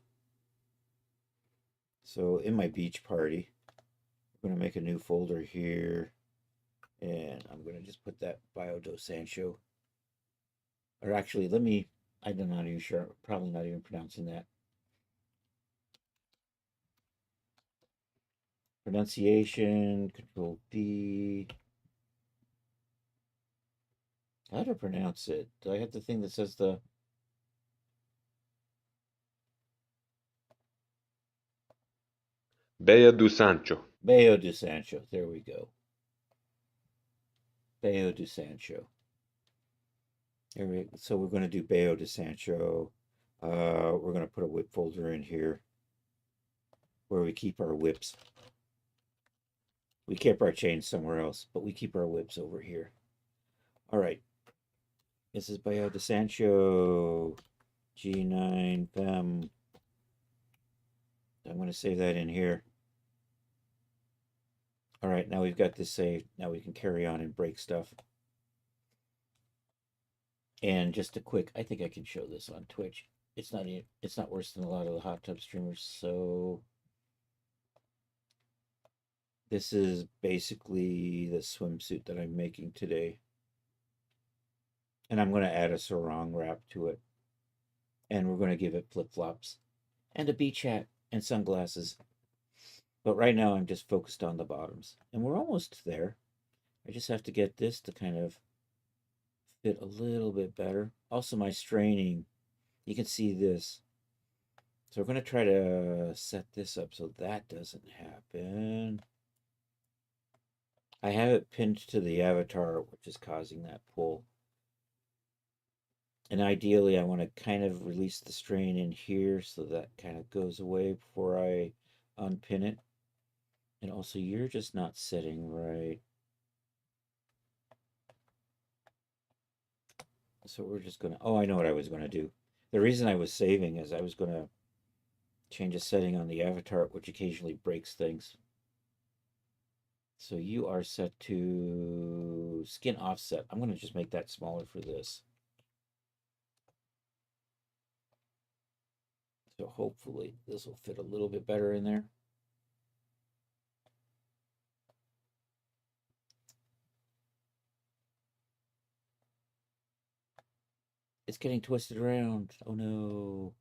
B: So in my beach party, I'm going to make a new folder here. And I'm going to just put that Bio do Sancho. Or actually, I'm not even sure. Probably not even pronouncing that. Pronunciation, Control D. How to pronounce it? Do I have the thing that says the.
C: Baía do Sancho.
B: Baio de Sancho. There we go. Baio de Sancho. So we're going to do Baio de Sancho. We're going to put a whip folder in here where we keep our whips. We keep our chains somewhere else, but we keep our whips over here. All right. This is Baio de Sancho. G9 Fem. I'm going to save that in here. All right, now we've got this saved. Now we can carry on and break stuff. And just a quick, I think I can show this on Twitch. It's not worse than a lot of the hot tub streamers. So this is basically the swimsuit that I'm making today. And I'm going to add a sarong wrap to it. And we're going to give it flip-flops and a beach hat and sunglasses. But right now I'm just focused on the bottoms. And we're almost there. I just have to get this to kind of fit a little bit better. Also my straining, you can see this. So we're going to try to set this up so that doesn't happen. I have it pinned to the avatar, which is causing that pull. And ideally, I want to kind of release the strain in here so that kind of goes away before I unpin it. And also, you're just not sitting right. So we're just going to, oh, I know what I was going to do. The reason I was saving is I was going to change a setting on the avatar, which occasionally breaks things. So you are set to skin offset. I'm going to just make that smaller for this. So hopefully this will fit a little bit better in there. It's getting twisted around. Oh no.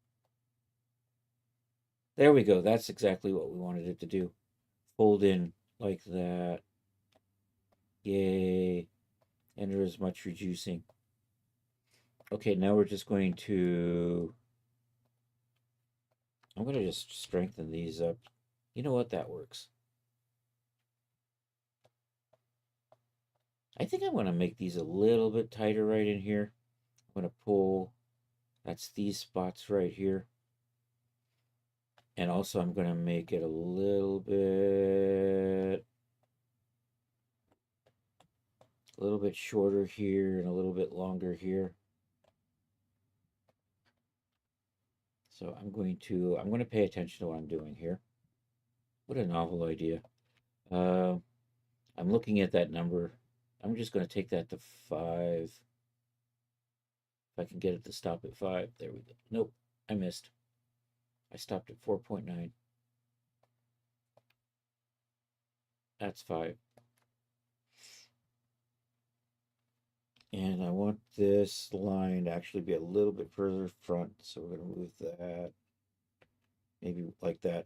B: There we go. That's exactly what we wanted it to do. Fold in like that. Yay. And there is much reducing. Okay, now we're just going to... I'm going to just strengthen these up. You know what? That works. I think I'm going to make these a little bit tighter right in here. I'm going to pull... That's these spots right here. And also I'm going to make it a little bit shorter here and a little bit longer here. So I'm going to pay attention to what I'm doing here. What a novel idea. I'm looking at that number. I'm just going to take that to 5. If I can get it to stop at 5. There we go. Nope, I missed. I stopped at 4.9. That's 5. And I want this line to actually be a little bit further front. So we're going to move that. Maybe like that.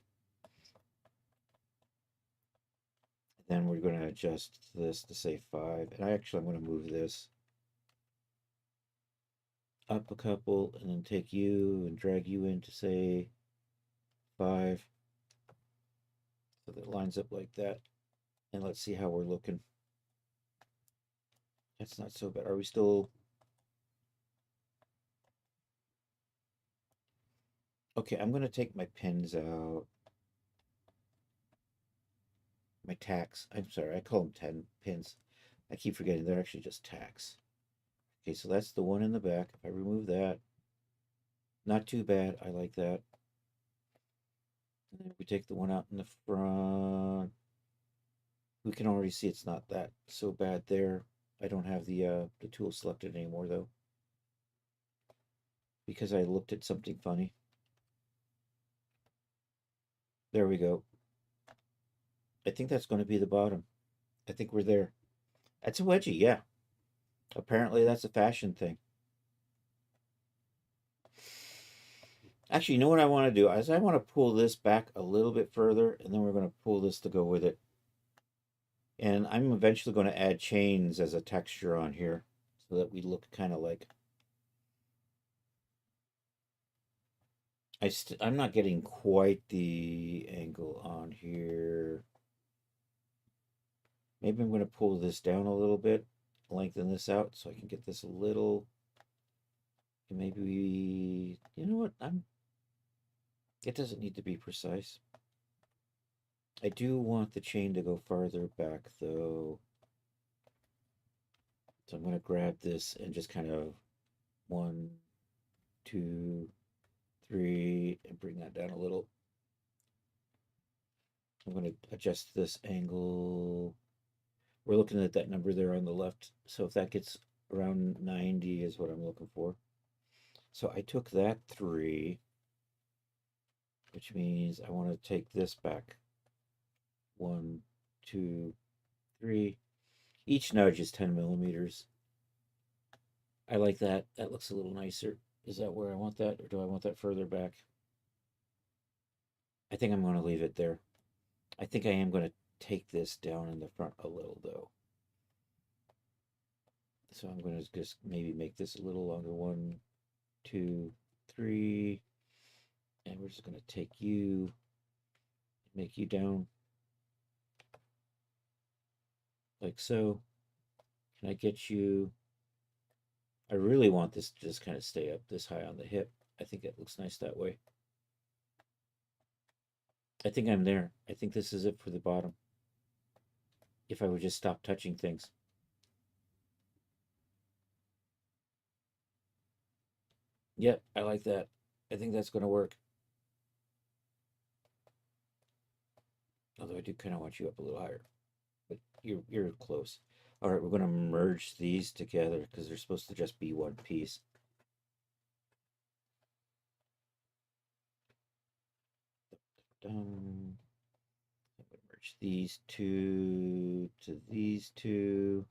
B: Then we're going to adjust this to say 5. And I'm going to move this up a couple and then take you and drag you in to say 5. So that lines up like that. And let's see how we're looking. That's not so bad. Are we still... Okay, I'm going to take my pins out. My tacks. I'm sorry, I call them 10 pins. I keep forgetting they're actually just tacks. Okay, so that's the one in the back. If I remove that, not too bad. I like that. And then we take the one out in the front. We can already see it's not that so bad there. I don't have the tool selected anymore though, because I looked at something funny. There we go. I think that's going to be the bottom. I think we're there. That's a wedgie, yeah. Apparently that's a fashion thing. Actually, you know what I want to do? Is I want to pull this back a little bit further, and then we're going to pull this to go with it. And I'm eventually going to add chains as a texture on here so that we look kind of like... I'm not getting quite the angle on here. Maybe I'm going to pull this down a little bit, lengthen this out so I can get this a little... And maybe we... You know what? It doesn't need to be precise. I do want the chain to go farther back, though. So I'm going to grab this and just kind of 1, 2, 3, and bring that down a little. I'm going to adjust this angle. We're looking at that number there on the left. So if that gets around 90 is what I'm looking for. So I took that 3, which means I want to take this back. 1, 2, 3. Each nudge is 10 millimeters. I like that. That looks a little nicer. Is that where I want that, or do I want that further back? I think I'm going to leave it there. I think I am going to take this down in the front a little though. So I'm going to just maybe make this a little longer. 1, 2, 3. And we're just going to take you, make you down like so. Can I get you? I really want this to just kind of stay up this high on the hip. I think it looks nice that way. I think I'm there. I think this is it for the bottom. If I would just stop touching things. Yep, I like that. I think that's going to work. Although I do kind of want you up a little higher. But you're close. All right, we're going to merge these together because they're supposed to just be one piece. I'm going to merge these two to these two.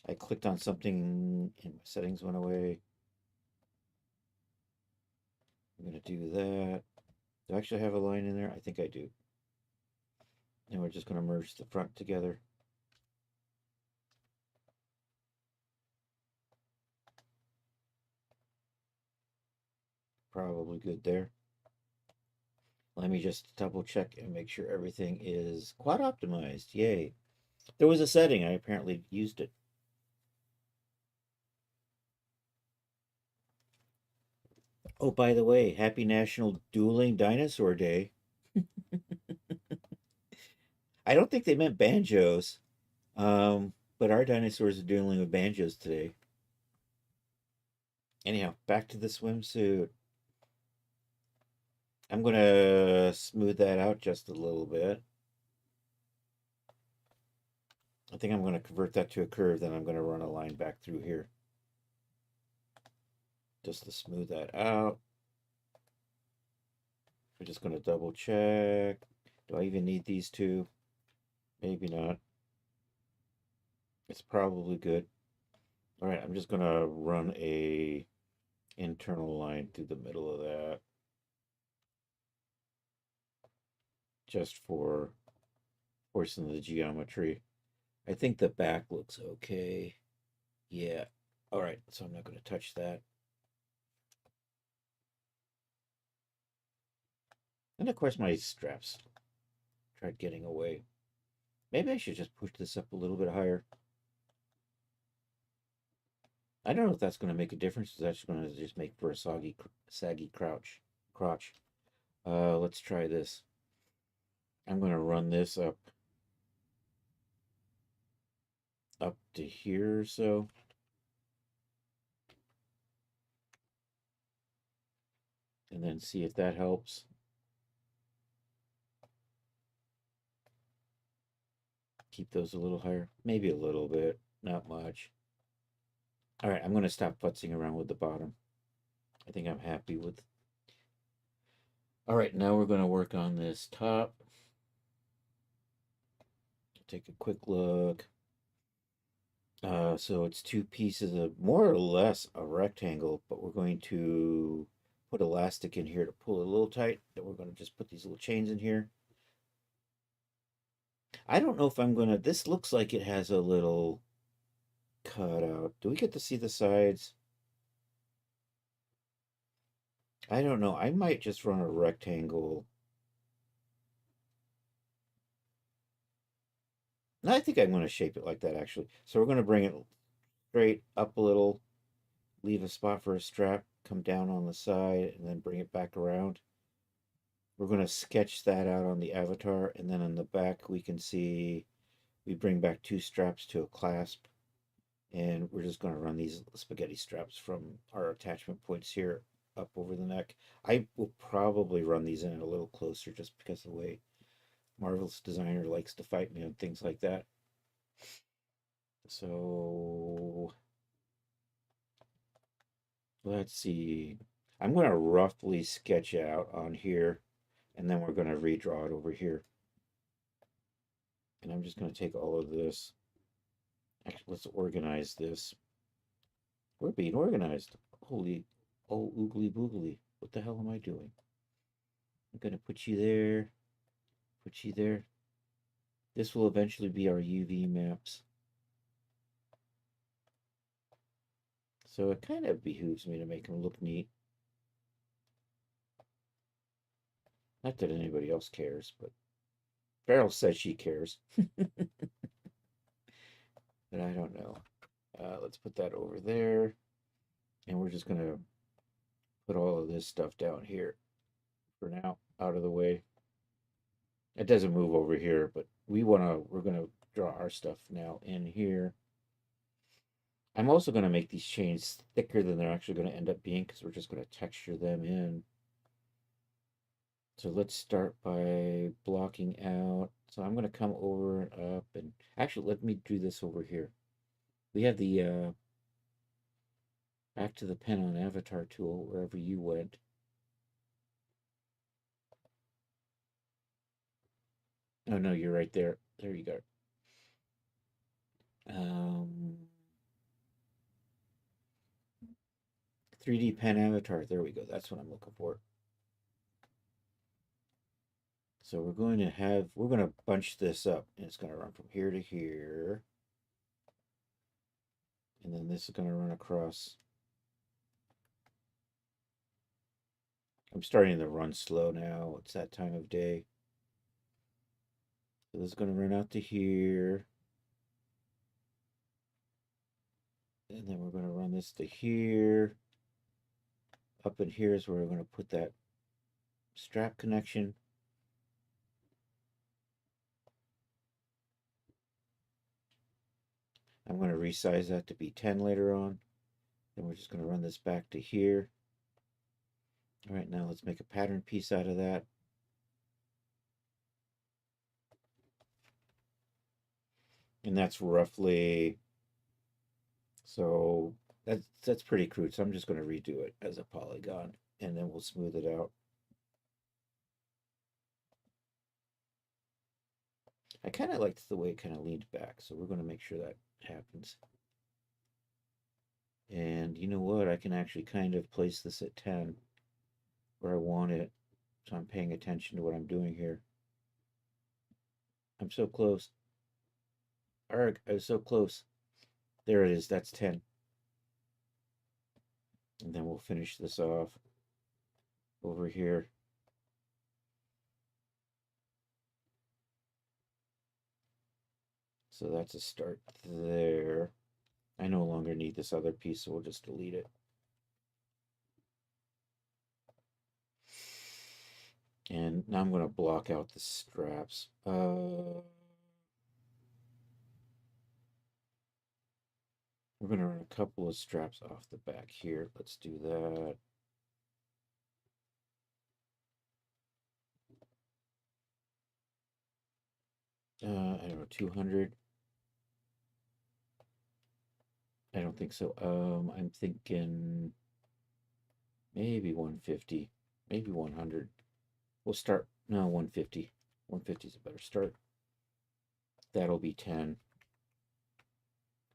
B: I clicked on something and my settings went away. I'm going to do that. Do I actually have a line in there? I think I do. And we're just going to merge the front together. Probably good there. Let me just double check and make sure everything is quad optimized. Yay. There was a setting, I apparently used it. Oh, by the way, happy National Dueling Dinosaur Day. I don't think they meant banjos. But our dinosaurs are dealing with banjos today. Anyhow, back to the swimsuit. I'm going to smooth that out just a little bit. I think I'm going to convert that to a curve, then I'm going to run a line back through here. Just to smooth that out. We're just going to double check. Do I even need these two? Maybe not. It's probably good. All right, I'm just going to run a internal line through the middle of that. Just for forcing the geometry. I think the back looks okay. Yeah. All right, so I'm not going to touch that. And of course my straps tried getting away. Maybe I should just push this up a little bit higher. I don't know if that's going to make a difference. It's actually going to just make for a saggy crotch. Let's try this. I'm going to run this up to here or so. And then see if that helps. Keep those a little higher. Maybe a little bit. Not much. All right, I'm going to stop futzing around with the bottom. I think I'm happy with. All right, now we're going to work on this top. Take a quick look. So it's two pieces of more or less a rectangle, but we're going to put elastic in here to pull it a little tight. Then we're going to just put these little chains in here. I don't know if I'm going to, this looks like it has a little cutout. Do we get to see the sides? I don't know. I might just run a rectangle. No, I think I'm going to shape it like that actually. So we're going to bring it straight up a little, leave a spot for a strap, come down on the side, and then bring it back around. We're going to sketch that out on the avatar, and then on the back we can see we bring back two straps to a clasp, and we're just going to run these spaghetti straps from our attachment points here up over the neck. I will probably run these in a little closer just because of the way Marvel's designer likes to fight me on things like that. So let's see. I'm going to roughly sketch out on here, and then we're going to redraw it over here. And I'm just going to take all of this. Actually, let's organize this. We're being organized. Holy, oh, oogly boogly. What the hell am I doing? I'm going to put you there, put you there. This will eventually be our UV maps. So it kind of behooves me to make them look neat. Not that anybody else cares, but Farrell says she cares. But I don't know. Let's put that over there. And we're just going to put all of this stuff down here for now, out of the way. It doesn't move over here, but we're going to draw our stuff now in here. I'm also going to make these chains thicker than they're actually going to end up being because we're just going to texture them in. So let's start by blocking out. So I'm going to come over and up, and actually let me do this over here. We have the back to the pen on avatar tool wherever you went. Oh no, you're right there. There you go. 3D pen avatar. There we go. That's what I'm looking for. So we're going to bunch this up, and it's going to run from here to here. And then this is going to run across. I'm starting to run slow now. It's that time of day. So this is going to run out to here. And then we're going to run this to here. Up in here is where we're going to put that strap connection. I'm going to resize that to be 10 later on. Then we're just going to run this back to here. All right, now let's make a pattern piece out of that. And that's roughly, so that's pretty crude. So I'm just going to redo it as a polygon, and then we'll smooth it out. I kind of liked the way it kind of leaned back, so we're going to make sure that happens. And you know what? I can actually kind of place this at 10 where I want it. So I'm paying attention to what I'm doing here. I'm so close. Arg, I was so close. There it is. That's 10. And then we'll finish this off over here. So that's a start there. I no longer need this other piece, so we'll just delete it. And now I'm going to block out the straps. We're going to run a couple of straps off the back here. Let's do that. I don't know, 200. I don't think so. I'm thinking maybe 150, maybe 100. We'll start, no, 150. 150 is a better start. That'll be 10.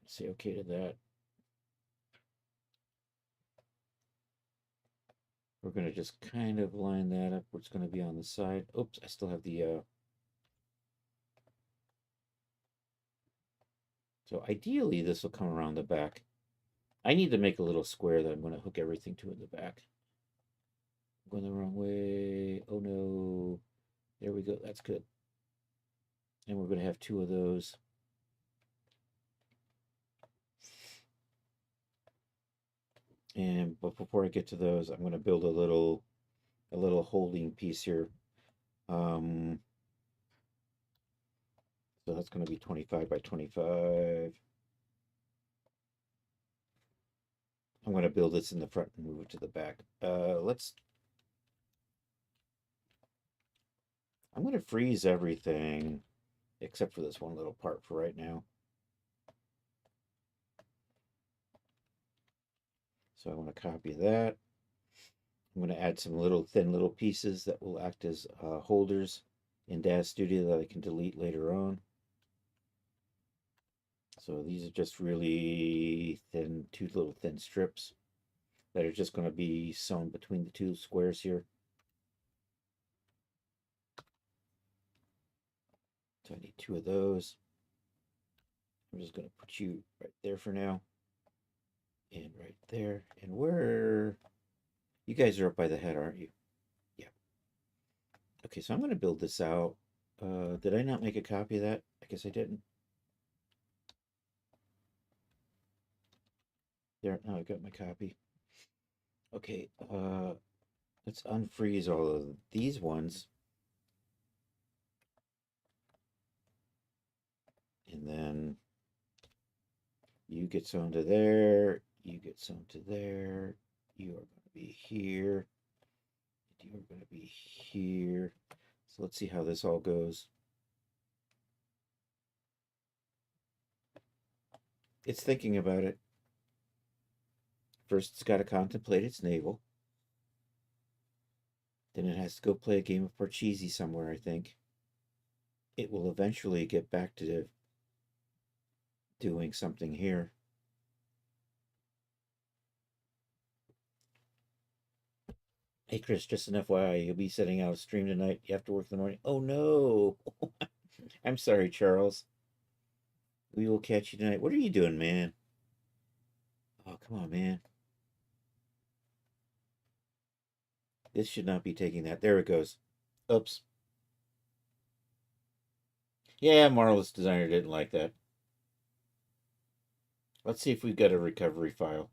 B: Say okay to that. We're going to just kind of line that up where it's going to be on the side. Oops, I still have the, so ideally this will come around the back. I need to make a little square that I'm going to hook everything to in the back. I'm going the wrong way. Oh no. There we go. That's good. And we're going to have 2 of those. But before I get to those, I'm going to build a little holding piece here. So that's going to be 25 by 25. I'm going to build this in the front and move it to the back. I'm going to freeze everything except for this one little part for right now. So I want to copy that. I'm going to add some thin little pieces that will act as holders in DAZ Studio that I can delete later on. So these are just really thin, 2 little thin strips that are just going to be sewn between the 2 squares here. So I need 2 of those. I'm just going to put you right there for now. And right there. And where... You guys are up by the head, aren't you? Yeah. Okay, so I'm going to build this out. Did I not make a copy of that? I guess I didn't. There, now I've got my copy. Okay, let's unfreeze all of these ones. And then you get some to there, you get some to there, you are going to be here, you are going to be here. So let's see how this all goes. It's thinking about it. First, it's got to contemplate its navel. Then it has to go play a game of Parcheesi somewhere, I think. It will eventually get back to doing something here. Hey, Chris, just an FYI, you'll be setting out a stream tonight. You have to work in the morning. Oh, no. I'm sorry, Charles. We will catch you tonight. What are you doing, man? Oh, come on, man. This should not be taking that. There it goes. Oops. Yeah, Marvelous Designer didn't like that. Let's see if we've got a recovery file.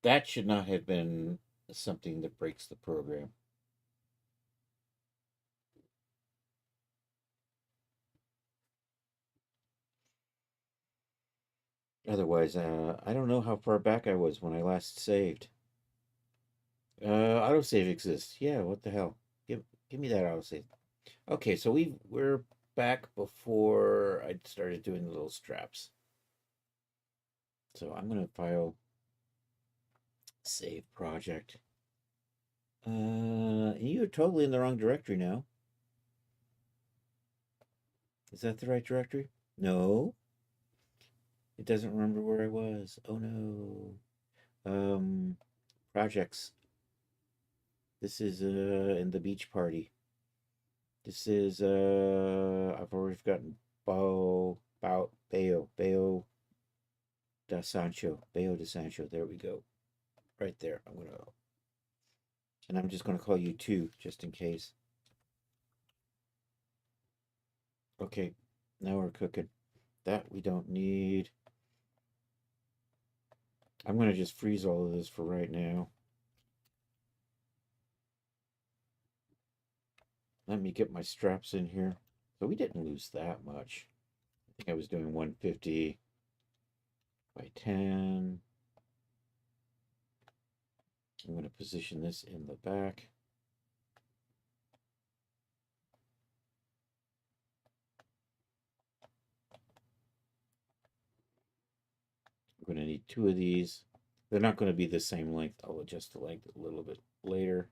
B: That should not have been something that breaks the program. Otherwise, I don't know how far back I was when I last saved. Autosave exists. Yeah, what the hell? Give me that autosave. Okay, so we're back before I started doing the little straps. So I'm gonna file save project. You're totally in the wrong directory now. Is that the right directory? No. It doesn't remember where I was. Oh no. Projects. This is in the beach party. This is I've already forgotten. Bayo da Sancho. Bayo de Sancho. There we go. Right there. I'm just gonna call you 2 just in case. Okay, now we're cooking. That we don't need. I'm gonna just freeze all of this for right now. Let me get my straps in here. So we didn't lose that much. I think I was doing 150 by 10. I'm going to position this in the back. I'm going to need 2 of these. They're not going to be the same length. I'll adjust the length a little bit later.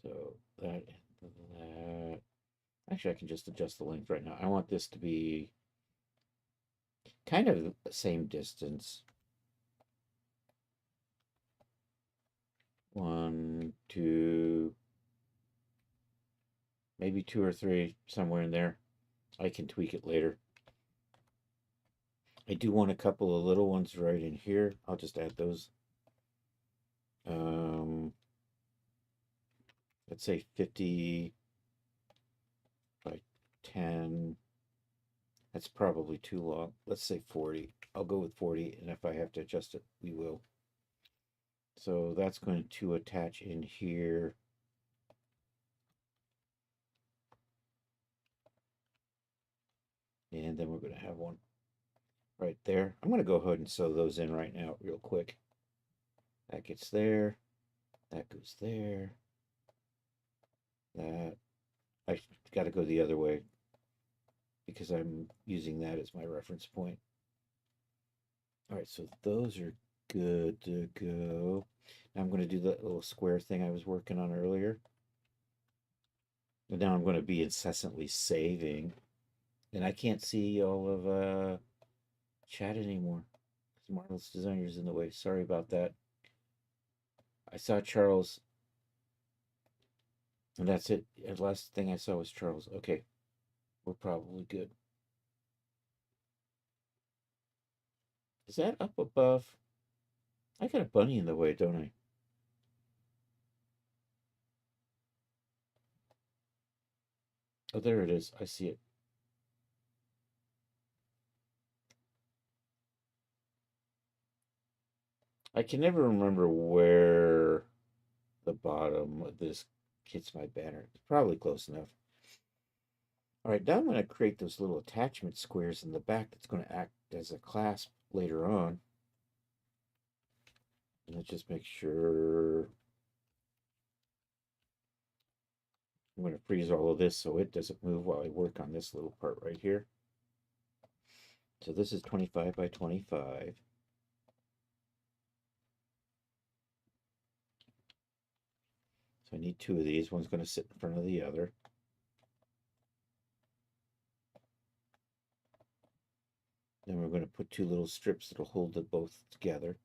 B: So that and that. Actually, I can just adjust the length right now. I want this to be kind of the same distance. 1, 2, maybe 2 or 3, somewhere in there. I can tweak it later. I do want a couple of little ones right in here. I'll just add those. Let's say 50 by 10. That's probably too long. Let's say 40. I'll go with 40, and if I have to adjust it, we will. So that's going to attach in here. And then we're going to have one right there. I'm going to go ahead and sew those in right now real quick. That gets there. That goes there. That. I got to go the other way because I'm using that as my reference point. All right, so those are good to go. Now I'm going to do that little square thing I was working on earlier. And now I'm going to be incessantly saving. And I can't see all of chat anymore. Marvelous Designers in the way. Sorry about that. I saw Charles, and that's it. The last thing I saw was Charles. Okay, we're probably good. Is that up above? I got a bunny in the way, don't I? Oh, there it is. I see it. I can never remember where the bottom of this hits my banner. It's probably close enough. All right, now I'm going to create those little attachment squares in the back that's going to act as a clasp later on. And let's just make sure. I'm going to freeze all of this so it doesn't move while I work on this little part right here. So this is 25 by 25. So I need two of these. One's going to sit in front of the other. Then we're going to put two little strips that'll hold it both together.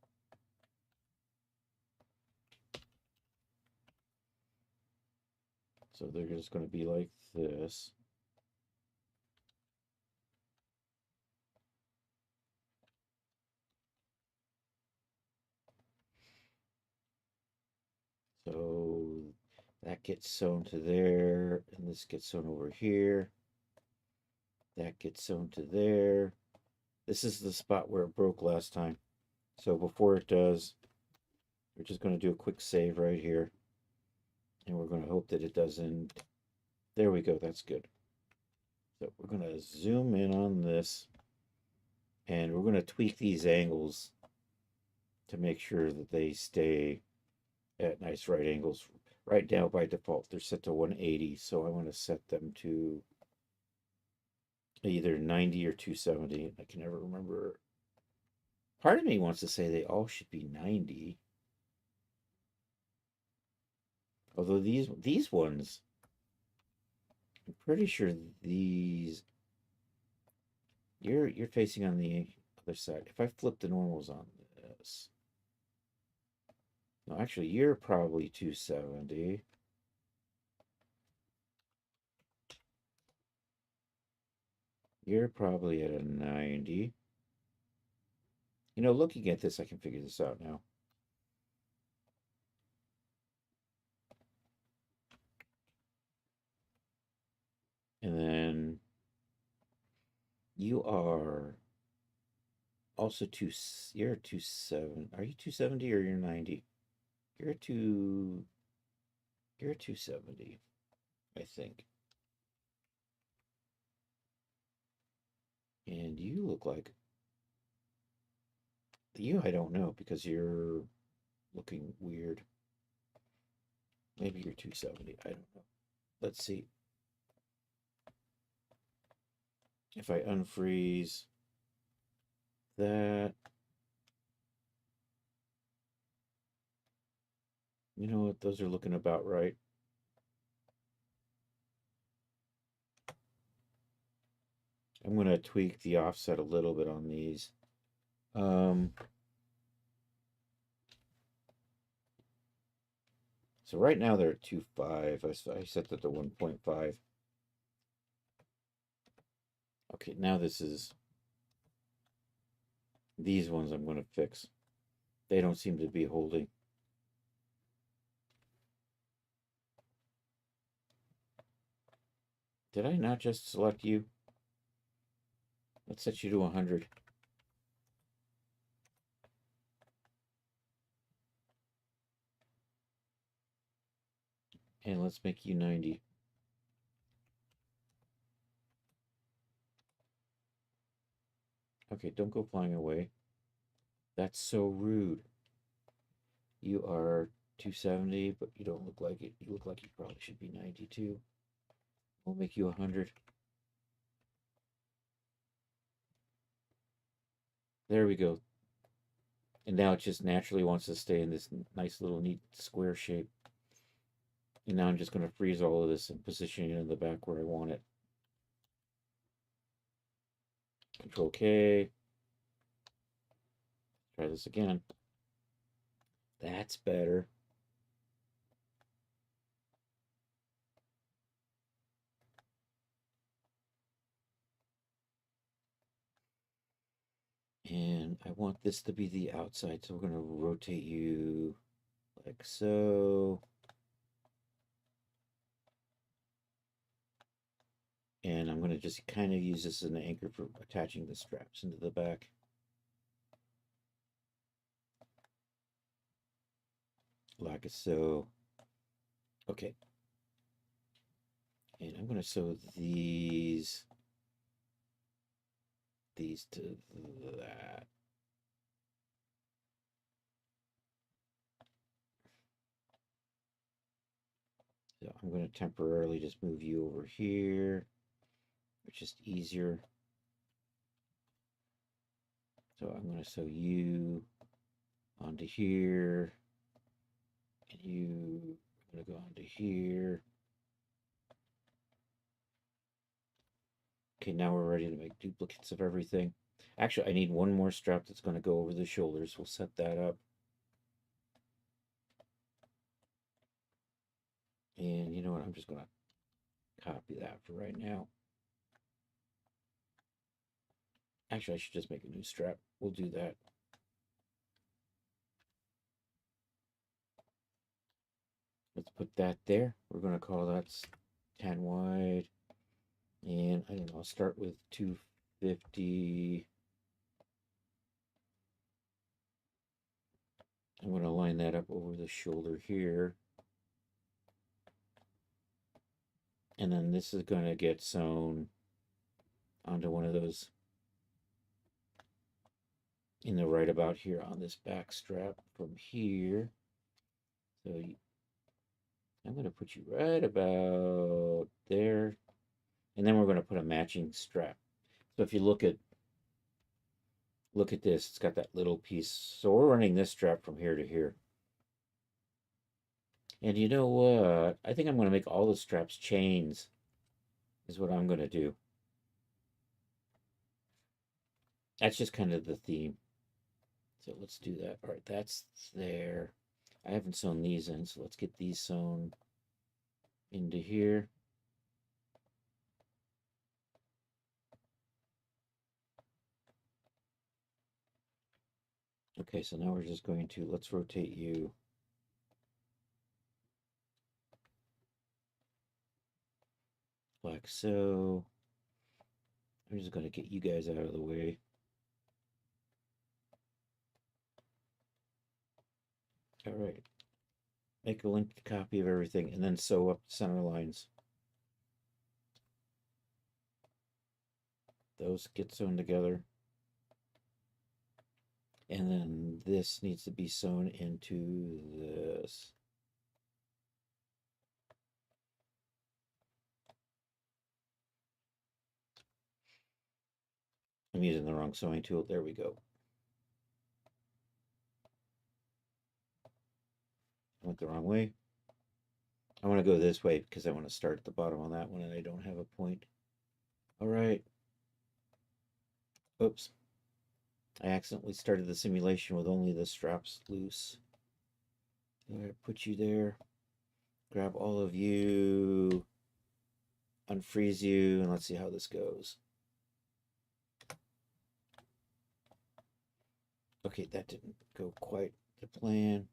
B: So they're just going to be like this. So that gets sewn to there, and this gets sewn over here. That gets sewn to there. This is the spot where it broke last time. So before it does, we're just going to do a quick save right here. And we're going to hope that it doesn't. There we go. That's good. So we're going to zoom in on this. And we're going to tweak these angles to make sure that they stay at nice right angles. Right now, by default, they're set to 180. So I want to set them to either 90 or 270. I can never remember. Part of me wants to say they all should be 90. Although these ones, I'm pretty sure these you're facing on the other side. If I flip the normals on this. No, actually you're probably 270. You're probably at a 90. You know, looking at this, I can figure this out now. And then you are also you're 270. Are you 270 or you're 90? You're 270, I think. And you look like I don't know because you're looking weird. Maybe you're 270. I don't know. Let's see. If I unfreeze that, you know what? Those are looking about right. I'm going to tweak the offset a little bit on these. So right now they're at 2.5. I set that to 1.5. Okay, now these ones I'm going to fix. They don't seem to be holding. Did I not just select you? Let's set you to 100. And let's make you 90. Okay, don't go flying away. That's so rude. You are 270, but you don't look like it. You look like you probably should be 92. We'll make you 100. There we go. And now it just naturally wants to stay in this nice little neat square shape. And now I'm just going to freeze all of this and position it in the back where I want it. Control K. Try this again. That's better. And I want this to be the outside, so we're going to rotate you like so. And I'm going to just kind of use this as an anchor for attaching the straps into the back. Like so. Okay. And I'm going to sew these to that. So I'm going to temporarily just move you over here. It's just easier. So I'm going to sew you onto here. And you are going to go onto here. Okay, now we're ready to make duplicates of everything. Actually, I need one more strap that's going to go over the shoulders. We'll set that up. And you know what? I'm just going to copy that for right now. Actually, I should just make a new strap. We'll do that. Let's put that there. We're going to call that 10 wide. And I don't know, I'll start with 250. I'm going to line that up over the shoulder here. And then this is going to get sewn onto one of those in the right about here on this back strap from here. So I'm going to put you right about there. And then we're going to put a matching strap. So if you look at this, it's got that little piece. So we're running this strap from here to here. And you know what? I think I'm going to make all the straps chains is what I'm going to do. That's just kind of the theme. So let's do that. All right, that's there. I haven't sewn these in, so let's get these sewn into here. Okay, so now we're just going to, let's rotate you. Like so. I'm just going to get you guys out of the way. All right. Make a linked copy of everything and then sew up the center lines. Those get sewn together. And then this needs to be sewn into this. I'm using the wrong sewing tool. There we go. I went the wrong way. I want to go this way because I want to start at the bottom on that one and I don't have a point. All right. Oops. I accidentally started the simulation with only the straps loose. All right, put you there. Grab all of you. Unfreeze you, and let's see how this goes. Okay, that didn't go quite to plan.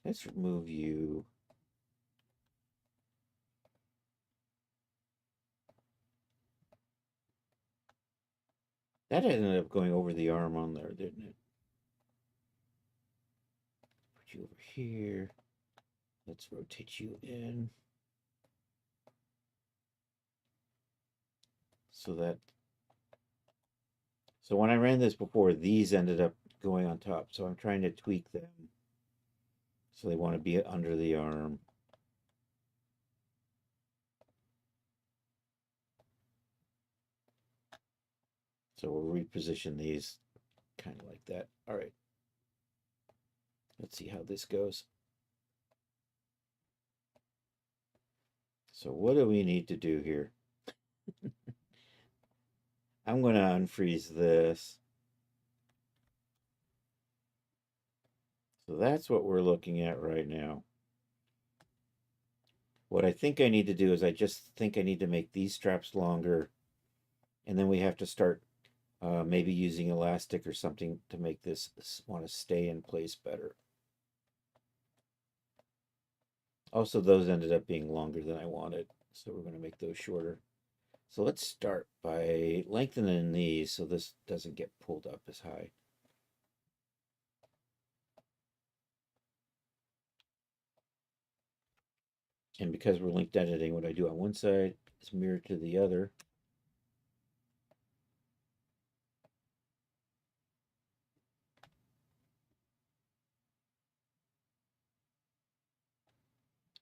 B: Let's remove you. That ended up going over the arm on there, didn't it? Put you over here. Let's rotate you in. So when I ran this before, these ended up going on top. So I'm trying to tweak them. So they want to be under the arm. So we'll reposition these kind of like that. All right. Let's see how this goes. So what do we need to do here? I'm going to unfreeze this. So that's what we're looking at right now. What I think I need to do is I just think I need to make these straps longer, and then we have to start maybe using elastic or something to make this want to stay in place better. Also, those ended up being longer than I wanted, so we're going to make those shorter. So let's start by lengthening these so this doesn't get pulled up as high. And because we're linked editing, what I do on one side is mirror to the other.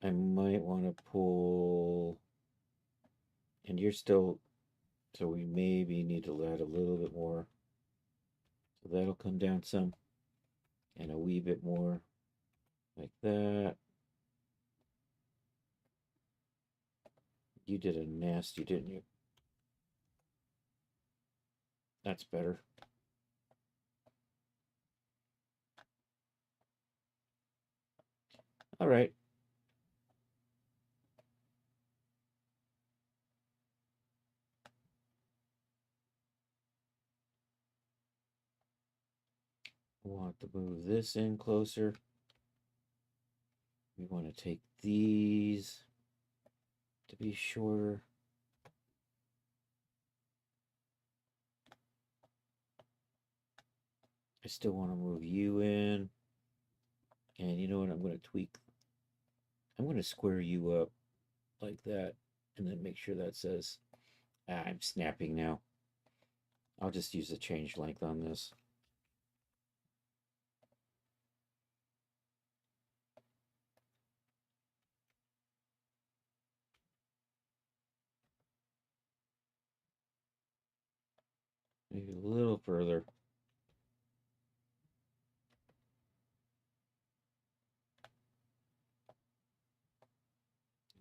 B: I might want to pull, and you're still, so we maybe need to add a little bit more. So that'll come down some, and a wee bit more like that. You did a nasty, didn't you? That's better. All right. We want to move this in closer. We want to take these to be shorter. I still want to move you in. And you know what? I'm going to tweak. I'm going to square you up like that. And then make sure that says, I'm snapping now. I'll just use the change length on this. Maybe a little further.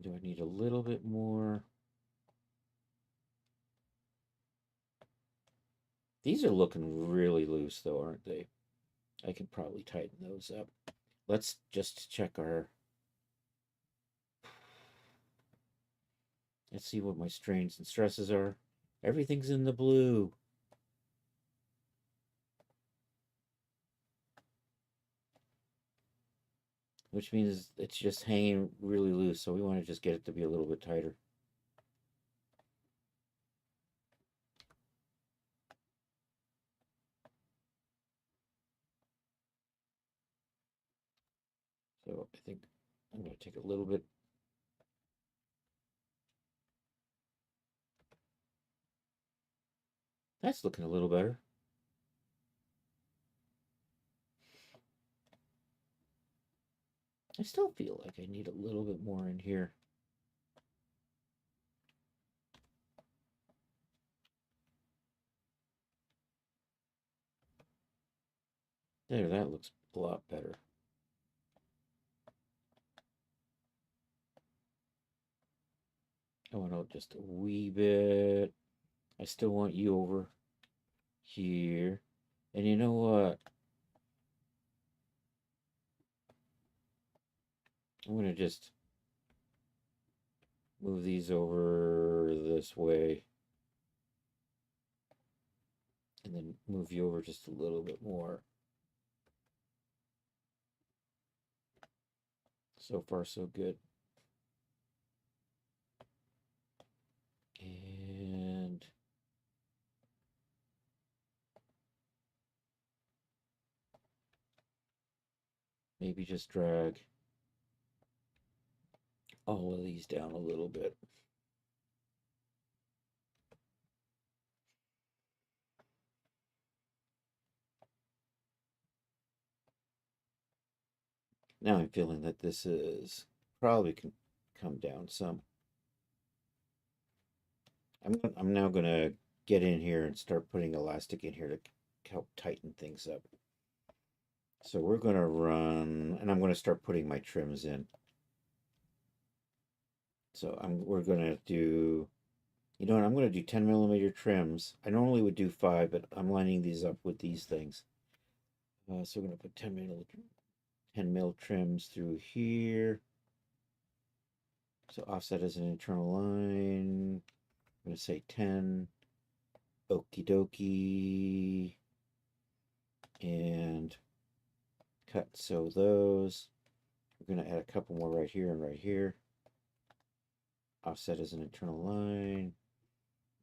B: Do I need a little bit more? These are looking really loose though, aren't they? I can probably tighten those up. Let's just check our... Let's see what my strains and stresses are. Everything's in the blue. Which means it's just hanging really loose, so we want to just get it to be a little bit tighter. So I think I'm going to take a little bit. That's looking a little better. I still feel like I need a little bit more in here. There, that looks a lot better. I want to just a wee bit. I still want you over here. And you know what? I'm going to just move these over this way. And then move you over just a little bit more. So far, so good. And maybe just drag all of these down a little bit. Now I'm feeling that this is probably can come down some. I'm now going to get in here and start putting elastic in here to help tighten things up. So we're going to run, and I'm going to start putting my trims in. So we're going to do You know what? I'm going to do 10 millimeter trims. I normally would do 5, but I'm lining these up with these things. So we're going to put 10 mil trims through here. So offset is an internal line. I'm going to say 10. Okie dokie. And cut so those. We're going to add a couple more right here and right here. Offset is an internal line.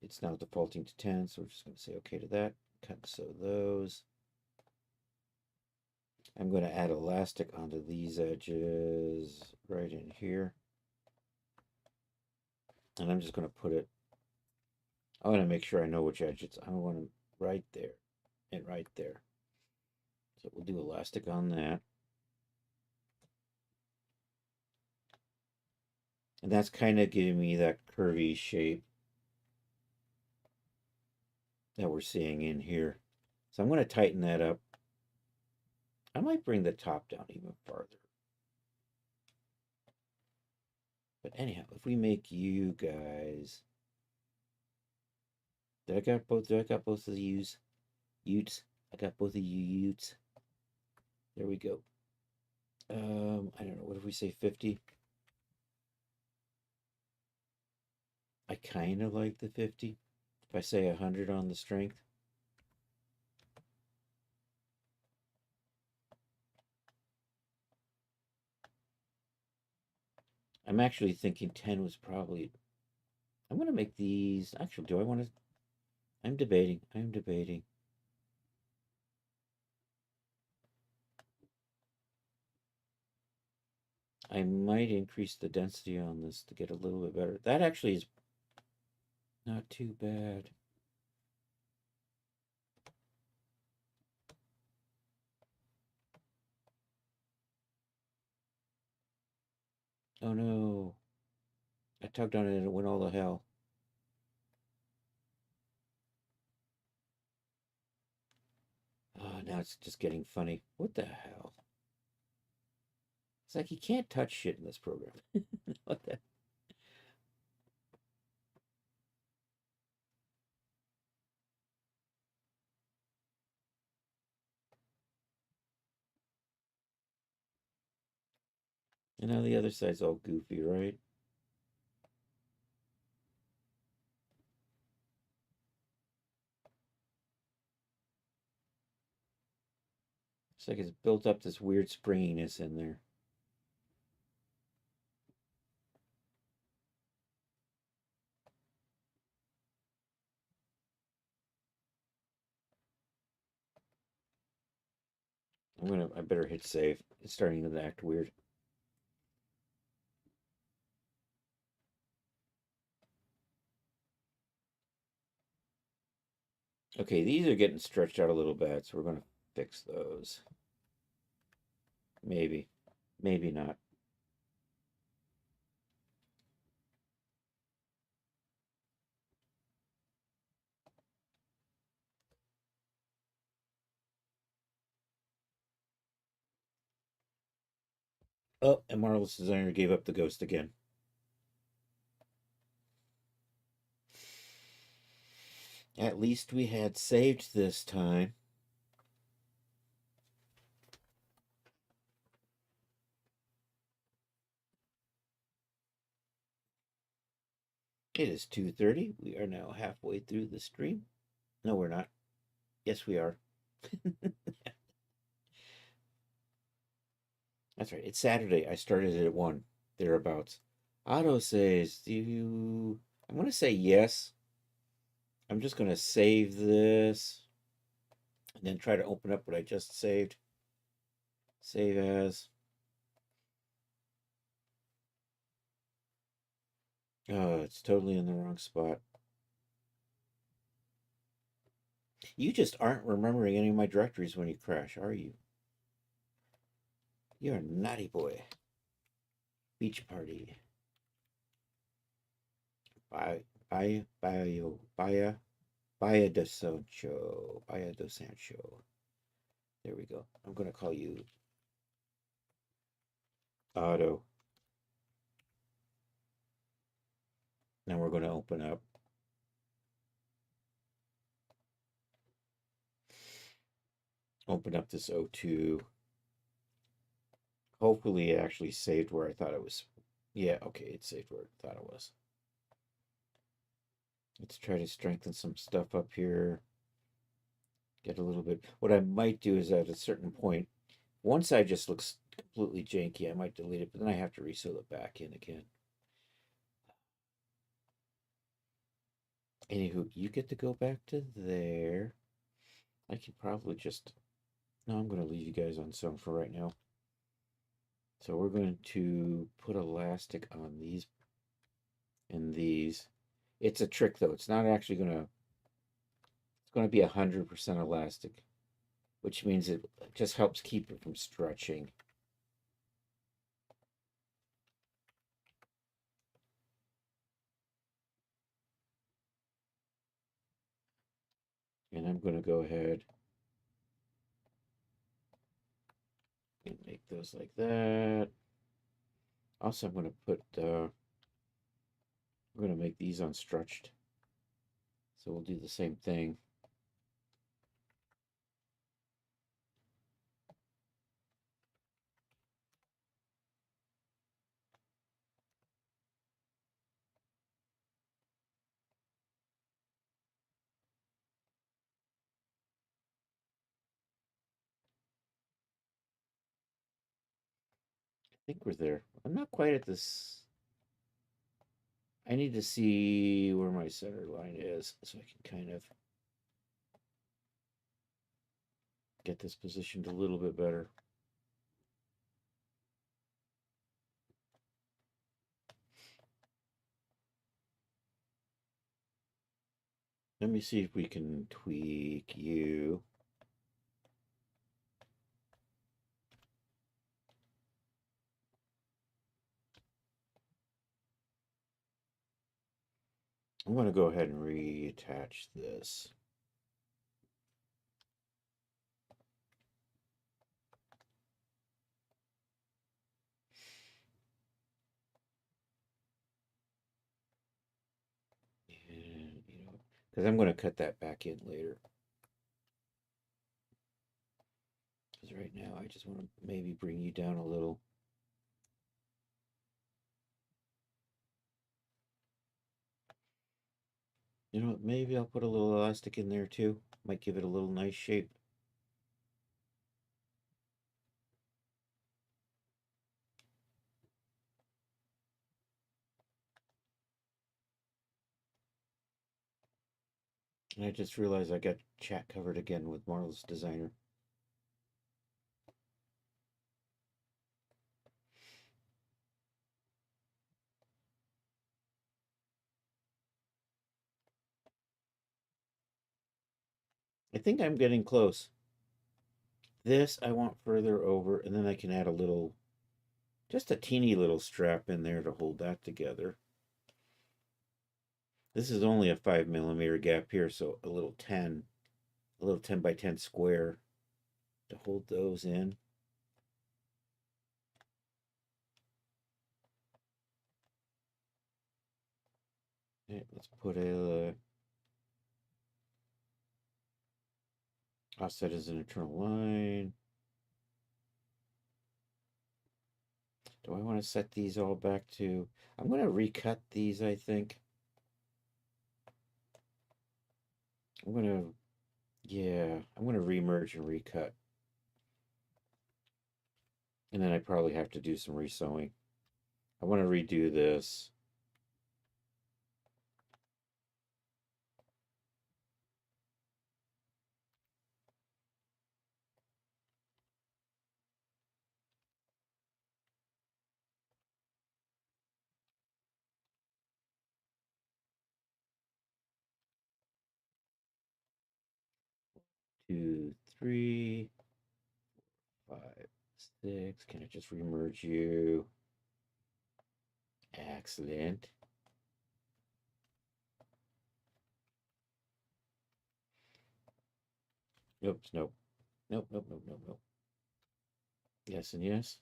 B: It's now defaulting to 10, so we're just going to say okay to that. Cut so those. I'm going to add elastic onto these edges right in here. And I'm just going to put it, I want to make sure I know which edge it's, I want to right there and right there. So we'll do elastic on that. And that's kind of giving me that curvy shape that we're seeing in here. So I'm going to tighten that up. I might bring the top down even farther. But anyhow, if we make you guys, did I got both of the utes? I got both of you utes. There we go. I don't know. What if we say 50? I kind of like the 50. If I say 100 on the strength. I'm actually thinking 10 was probably. I'm going to make these. Actually, do I want to? I'm debating. I might increase the density on this to get a little bit better. That actually is not too bad. Oh no. I tugged on it and it went all to hell. Oh, now it's just getting funny. What the hell? It's like you can't touch shit in this program. What the? And now the other side's all goofy, right? It's like it's built up this weird springiness in there. I better hit save. It's starting to act weird. Okay, these are getting stretched out a little bit, so we're going to fix those. Maybe. Maybe not. Oh, and Marvelous Designer gave up the ghost again. At least we had saved this time. It is 2:30. We are now halfway through the stream. No, we're not. Yes, we are. That's right. It's Saturday. I started it at 1, thereabouts. Otto says, do you... I'm going to say yes. I'm just going to save this. And then try to open up what I just saved. Save as. Oh, it's totally in the wrong spot. You just aren't remembering any of my directories when you crash, are you? You're a naughty boy. Beach party. Baya de Sancho. Baya de Sancho. There we go. I'm going to call you Otto. Now we're going to open up open up this O2. Hopefully it actually saved where I thought it was. Yeah, okay, it saved where I thought it was. Let's try to strengthen some stuff up here. Get a little bit. What I might do is at a certain point, one side just looks completely janky. I might delete it, but then I have to reseal it back in again. Anywho, you get to go back to there. I can probably just. No, I'm going to leave you guys on some for right now. So we're going to put elastic on these and these. It's a trick though. It's not actually going to. It's going to be 100% elastic, which means it just helps keep it from stretching. And I'm going to go ahead and make those like that. Also, I'm going to put, I'm going to make these unstretched. So we'll do the same thing. I think we're there. I'm not quite at this. I need to see where my center line is so I can kind of get this positioned a little bit better. Let me see if we can tweak you. I'm going to go ahead and reattach this. And, because I'm going to cut that back in later. Because right now I just want to maybe bring you down a little. You know what? Maybe I'll put a little elastic in there too. Might give it a little nice shape. And I just realized I got chat covered again with Marvelous Designer. I think I'm getting close. This I want further over, and then I can add a little, just a teeny little strap in there to hold that together. This is only a 5mm gap here, so a little 10 by 10 square to hold those in. Okay, let's put a offset as an internal line. Do I want to set these all back to? I'm going to recut these, I think. I'm going to, yeah, I'm going to remerge and recut. And then I probably have to do some resewing. I want to redo this. Two, three, 5, 6. Can I just remerge you? Excellent. Oops, nope. Nope, nope, nope, nope, nope. Yes and yes.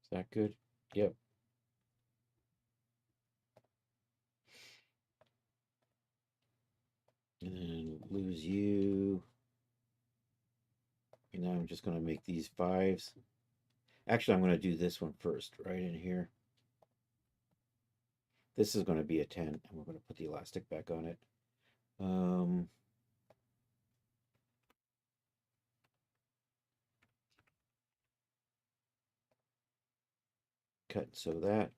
B: Is that good? Yep. And then lose you. And now I'm just going to make these 5s. Actually, I'm going to do this one first, right in here. This is going to be a 10, and we're going to put the elastic back on it. Cut and sew that.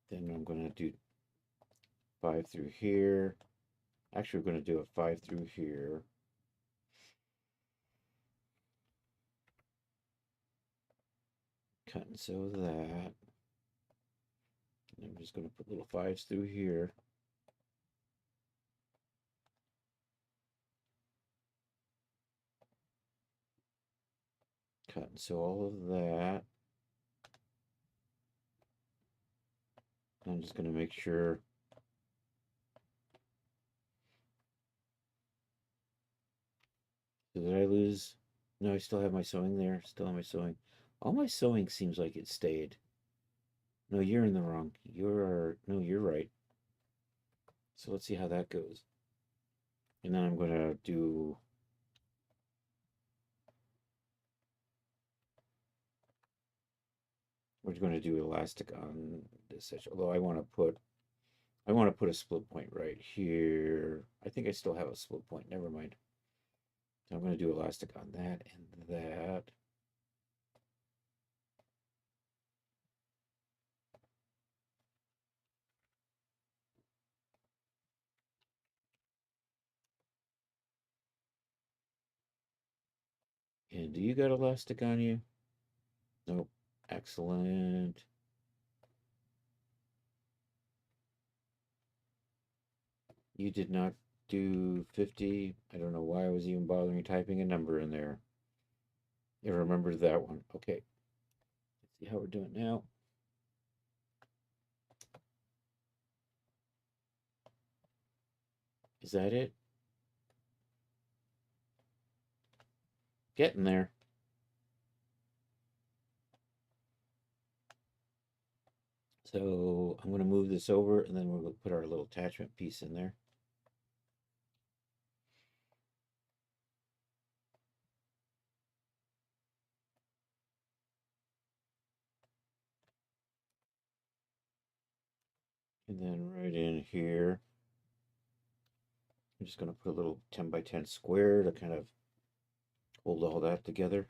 B: Then I'm going to do 5 through here. Actually, we're going to do a 5 through here. Cut and sew that. And I'm just going to put little 5s through here. Cut and sew all of that. I'm just going to make sure did I lose? No, I still have my sewing there. Still have my sewing. All my sewing seems like it stayed. No, you're in the wrong. No, you're right. So let's see how that goes. And then I'm going to do we're going to do elastic on this edge. Although I want to put a split point right here. I think I still have a split point. Never mind. So I'm going to do elastic on that and that. And do you got elastic on you? Nope. Excellent. You did not do 50. I don't know why I was even bothering typing a number in there. I remember that one. Okay. Let's see how we're doing now. Is that it? Getting there. So I'm going to move this over and then we'll put our little attachment piece in there. And then right in here, I'm just going to put a little 10 by 10 square to kind of hold all that together.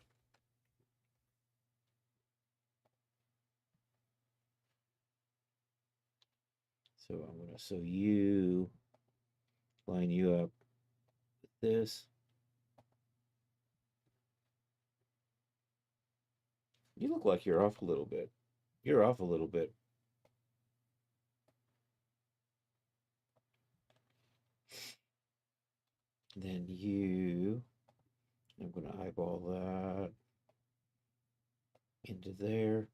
B: So I'm going to sew you, line you up with this. You look like you're off a little bit. You're off a little bit. Then you, I'm going to eyeball that into there.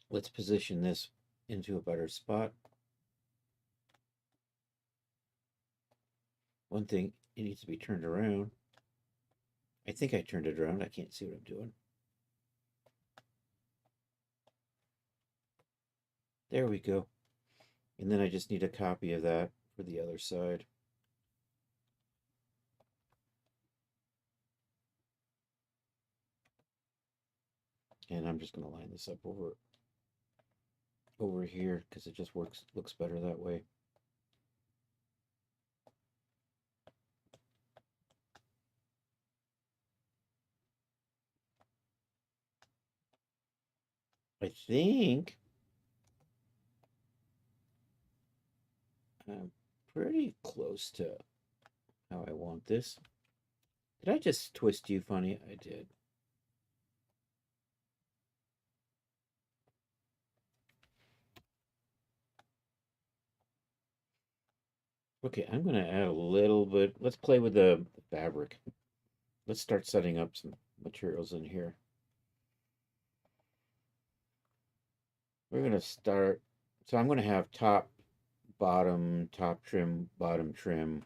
B: Let's position this into a better spot. One thing, it needs to be turned around. I think I turned it around. I can't see what I'm doing. There we go. And then I just need a copy of that for the other side. And I'm just going to line this up over here because it just looks better that way. I think I'm pretty close to how I want this. Did I just twist you funny? I did. Okay, I'm going to add a little bit. Let's play with the fabric. Let's start setting up some materials in here. We're going to start. So I'm going to have top, bottom, top trim, bottom trim,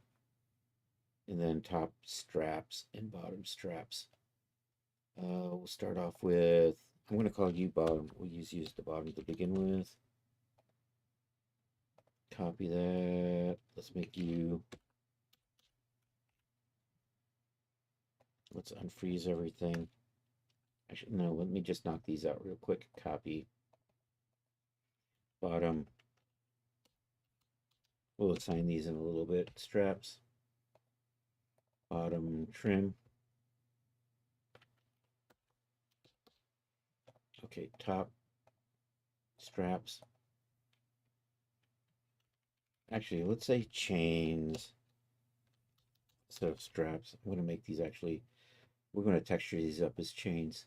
B: and then top straps and bottom straps. We'll start off with, I'm going to call you bottom. We'll use you as the bottom to begin with. Copy that. Let's make you Let's unfreeze everything. Actually, no, let me just knock these out real quick. Copy. Bottom. We'll assign these in a little bit. Straps. Bottom trim. Okay, top. Straps. Actually, let's say chains instead of straps. I'm going to make these actually, we're going to texture these up as chains.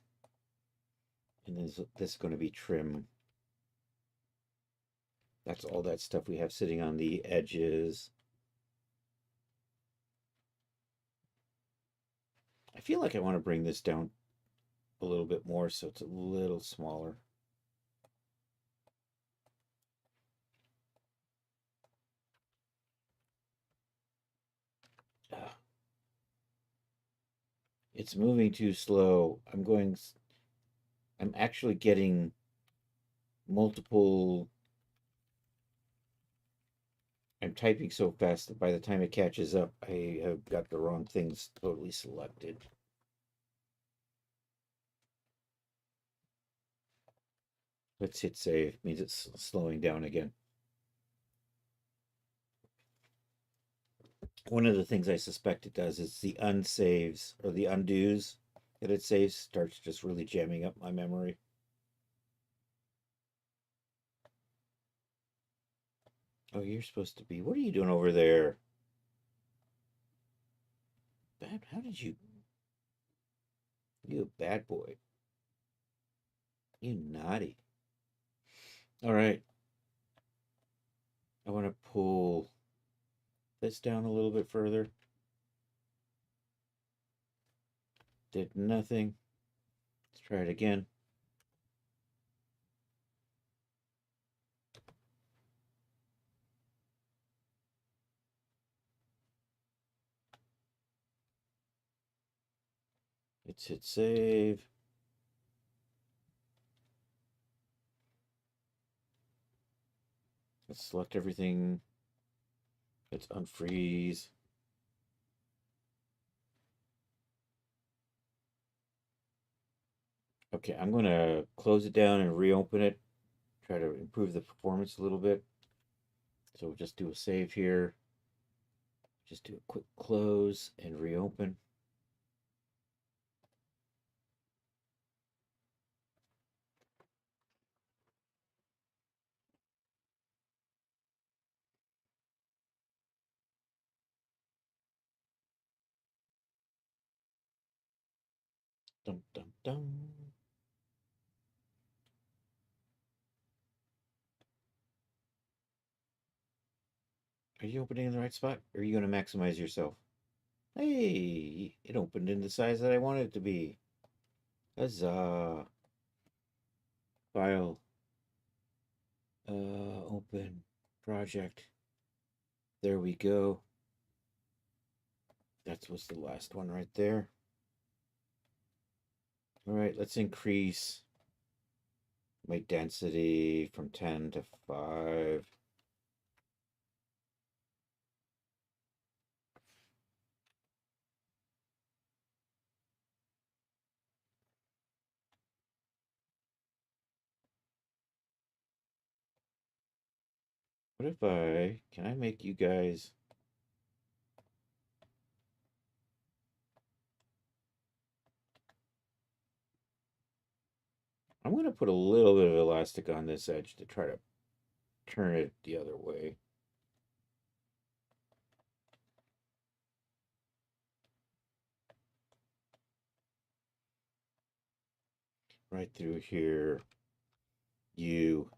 B: And this is going to be trim. That's all that stuff we have sitting on the edges. I feel like I want to bring this down a little bit more so it's a little smaller. Ah, it's moving too slow. I'm actually getting multiple. I'm typing so fast that by the time it catches up, I have got the wrong things totally selected. Let's hit save. Means it's slowing down again. One of the things I suspect it does is the unsaves or the undos that it saves starts just really jamming up my memory. Oh, you're supposed to be. What are you doing over there? Bad. How did you? You a bad boy. You naughty. All right. I want to pull this down a little bit further. Did nothing. Let's try it again. Let's hit save. Let's select everything. Let's unfreeze. Okay, I'm going to close it down and reopen it. Try to improve the performance a little bit. So we'll just do a save here. Just do a quick close and reopen. Dum dum dum. Are you opening in the right spot? Or are you going to maximize yourself? Hey, it opened in the size that I wanted it to be. Huzzah. File. Open. Project. There we go. That was the last one right there. All right, let's increase my density from 10 to 5. What if can I make you guys, I'm going to put a little bit of elastic on this edge to try to turn it the other way. Right through here, you,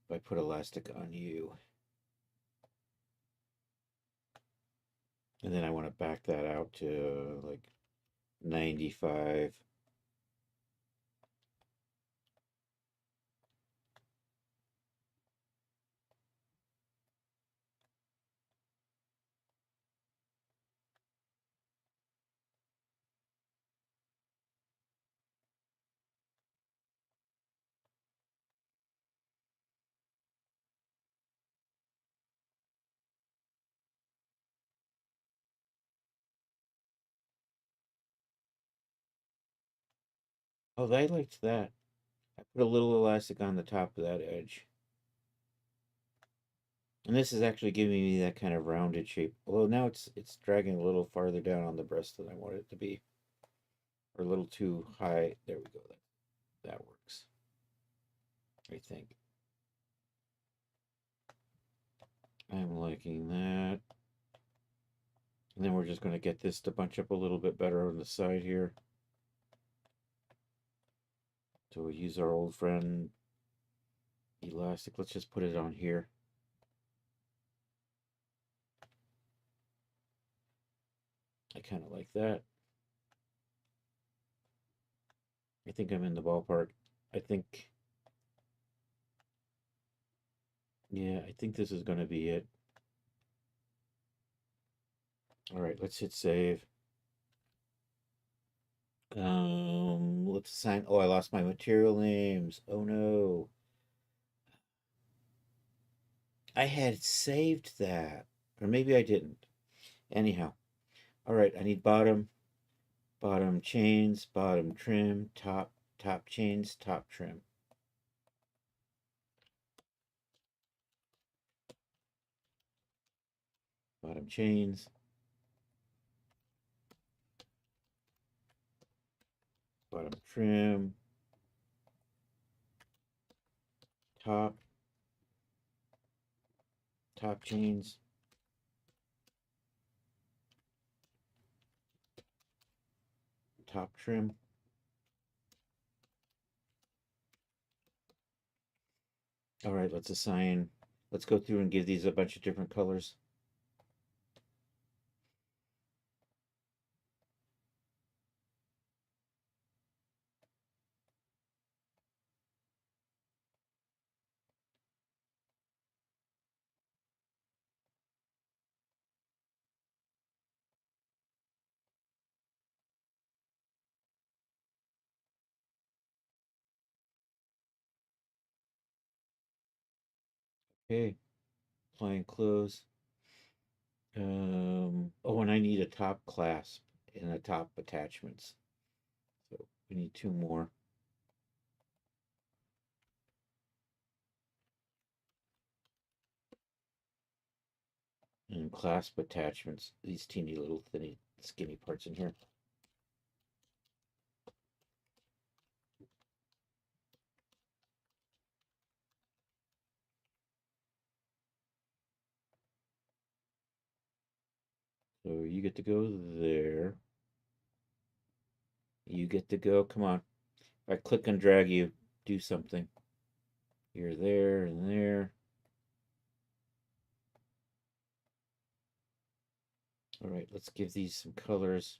B: if I put elastic on you. And then I want to back that out to like 95. Oh, I liked that. I put a little elastic on the top of that edge. And this is actually giving me that kind of rounded shape. Although now it's dragging a little farther down on the breast than I want it to be. Or a little too high. There we go. That works. I think. I'm liking that. And then we're just going to get this to bunch up a little bit better on the side here. So we'll use our old friend elastic. Let's just put it on here. I kind of like that. I think I'm in the ballpark. I think, yeah, I think this is going to be it. All right, let's hit save. Let's assign. Oh, I lost my material names. Oh no. I had saved that. Or maybe I didn't. Anyhow. All right, I need bottom, bottom chains, bottom trim, top chains, top trim. Bottom chains. Bottom trim. Top chains. Top trim. All right, let's assign. Let's go through and give these a bunch of different colors. Okay, apply and close. Oh, and I need a top clasp and a top attachments. So we need two more. And clasp attachments, these teeny little thinny skinny parts in here. So you get to go there. You get to go. Come on. If I click and drag you, do something. You're there and there. All right, let's give these some colors.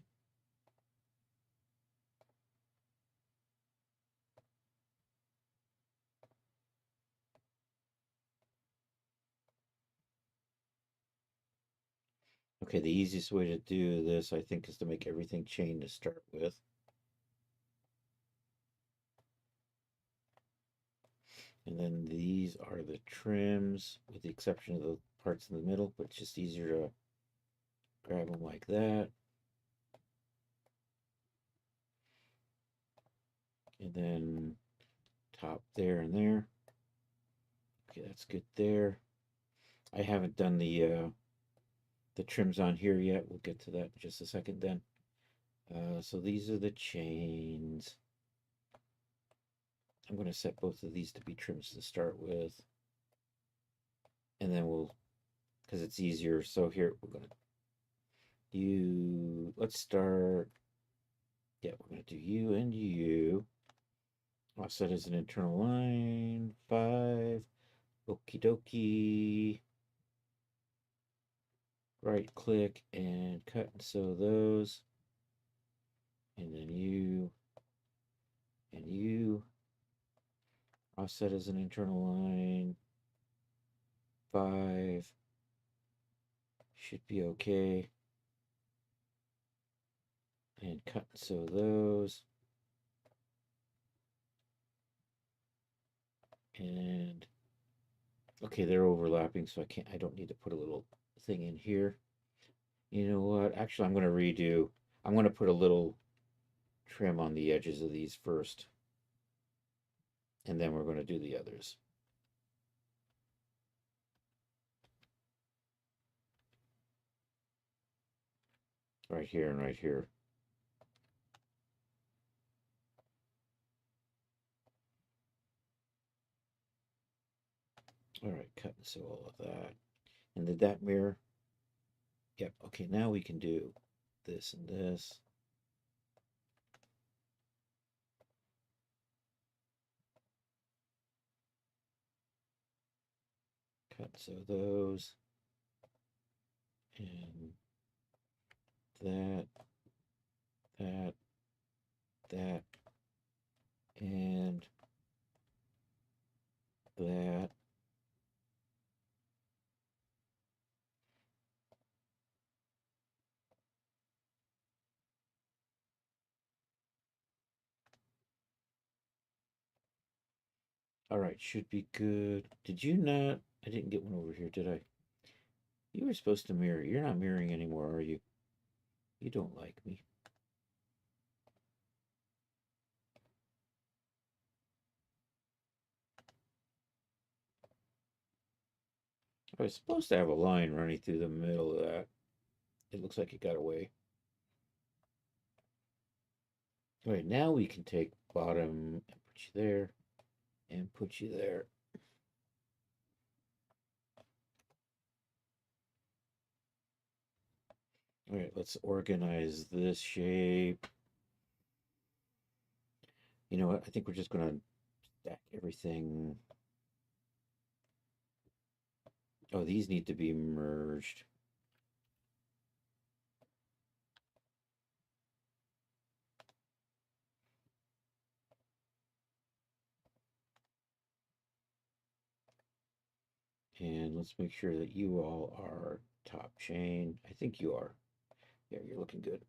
B: Okay, the easiest way to do this, I think, is to make everything chain to start with. And then these are the trims, with the exception of the parts in the middle, but it's just easier to grab them like that. And then top there and there. Okay, that's good there. I haven't done the trims on here yet. We'll get to that in just a second then. So these are the chains. I'm going to set both of these to be trims to start with. And then we'll, because it's easier. So here we're going to do, let's start. Yeah, we're going to do you and you. Offset as an internal line. 5. Okie dokie. Right click and cut and sew those. And then you and you. Offset as an internal line. 5. Should be okay. And cut and sew those. And okay, they're overlapping, so I don't need to put a little thing in here. You know what? Actually, I'm going to redo. I'm going to put a little trim on the edges of these first, and then we're going to do the others. Right here and right here. All right, cut and sew all of that. And did that mirror? Yep. Okay, now we can do this and this. Cut and sew those. And that, that, and that. All right, should be good. Did you not? I didn't get one over here, did I? You were supposed to mirror. You're not mirroring anymore, are you? You don't like me. I was supposed to have a line running through the middle of that. It looks like it got away. All right, now we can take bottom and put you there and put you there. All right, let's organize this shape. You know what? I think we're just going to stack everything. Oh, these need to be merged. And let's make sure that you all are top chain. I think you are. Yeah, you're looking good.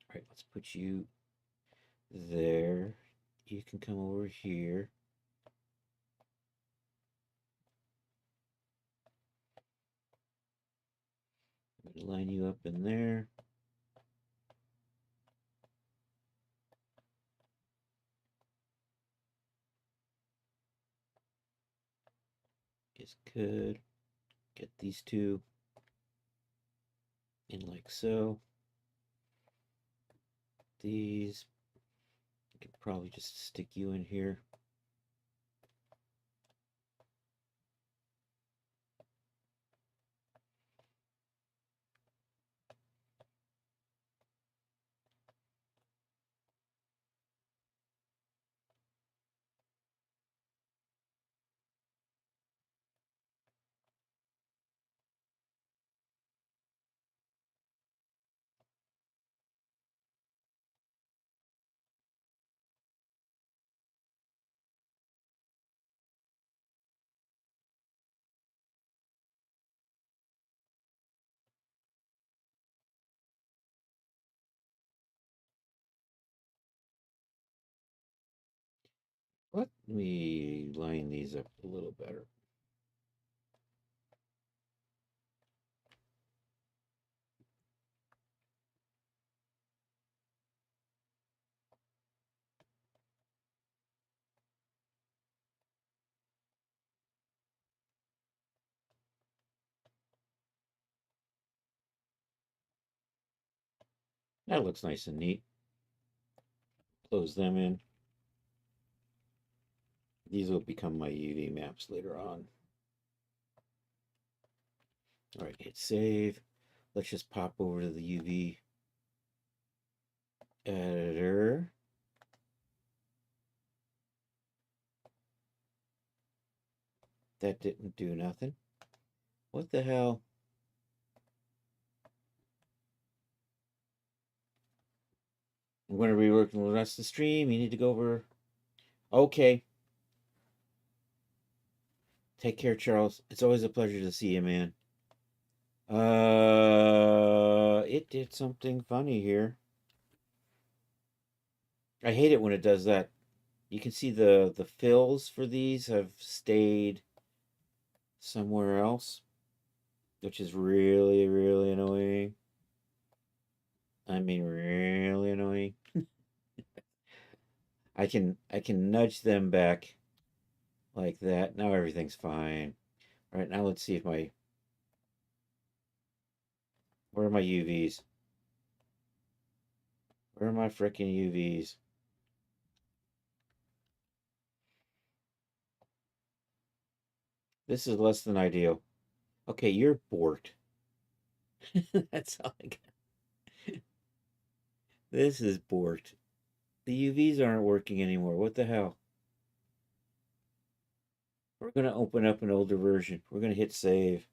B: All right, let's put you there. You can come over here. I'm going to line you up in there. Is good. Get these two in like so. These, I could probably just stick you in here. Let me line these up a little better. That looks nice and neat. Close them in. These will become my UV maps later on. All right, hit save. Let's just pop over to the UV editor. That didn't do nothing. What the hell? I'm going to rework the rest of the stream. You need to go over. Okay. Take care, Charles. It's always a pleasure to see you, man. It did something funny here. I hate it when it does that. You can see the fills for these have stayed somewhere else, which is really, really annoying. I mean, really annoying. I can nudge them back like that. Now everything's fine. All right, now let's see if where are my UVs? Where are my frickin' UVs? This is less than ideal. Okay, you're borked. That's all I got. This is borked. The UVs aren't working anymore. What the hell? We're gonna open up an older version. We're gonna hit save.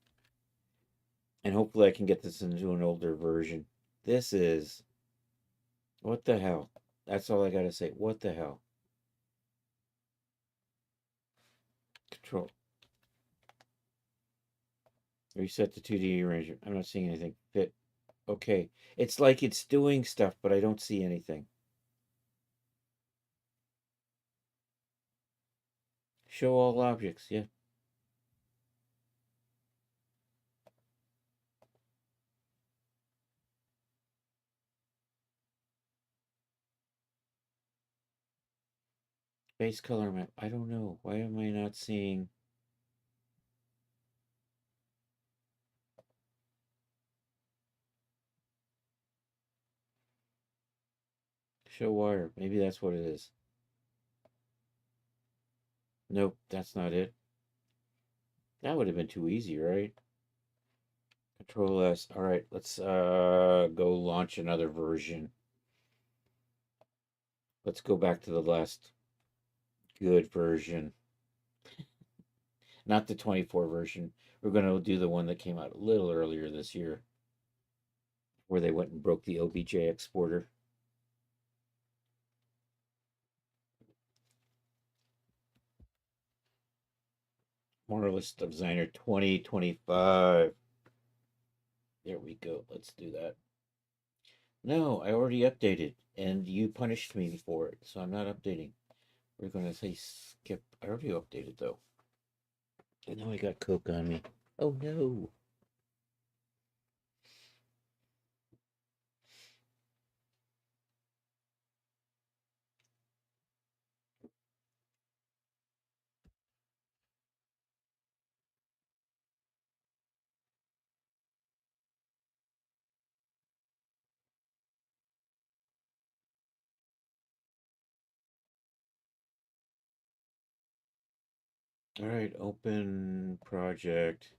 B: And hopefully I can get this into an older version. This is... What the hell? That's all I gotta say. What the hell? Control. Reset the 2D arrangement. I'm not seeing anything. Fit. Okay. It's like it's doing stuff, but I don't see anything. Show all objects. Yeah. Base color map. I don't know. Why am I not seeing... Show wire. Maybe that's what it is. Nope, that's not it. That would have been too easy, right? Control S. All right, let's go launch another version. Let's go back to the last good version. Not the 24 version. We're going to do the one that came out a little earlier this year, where they went and broke the OBJ exporter. Marvelous Designer 2025. There we go. Let's do that. No, I already updated, and you punished me for it, so I'm not updating. We're going to say skip. I already updated, though. And now I got Coke on me. Oh, no. All right, open project.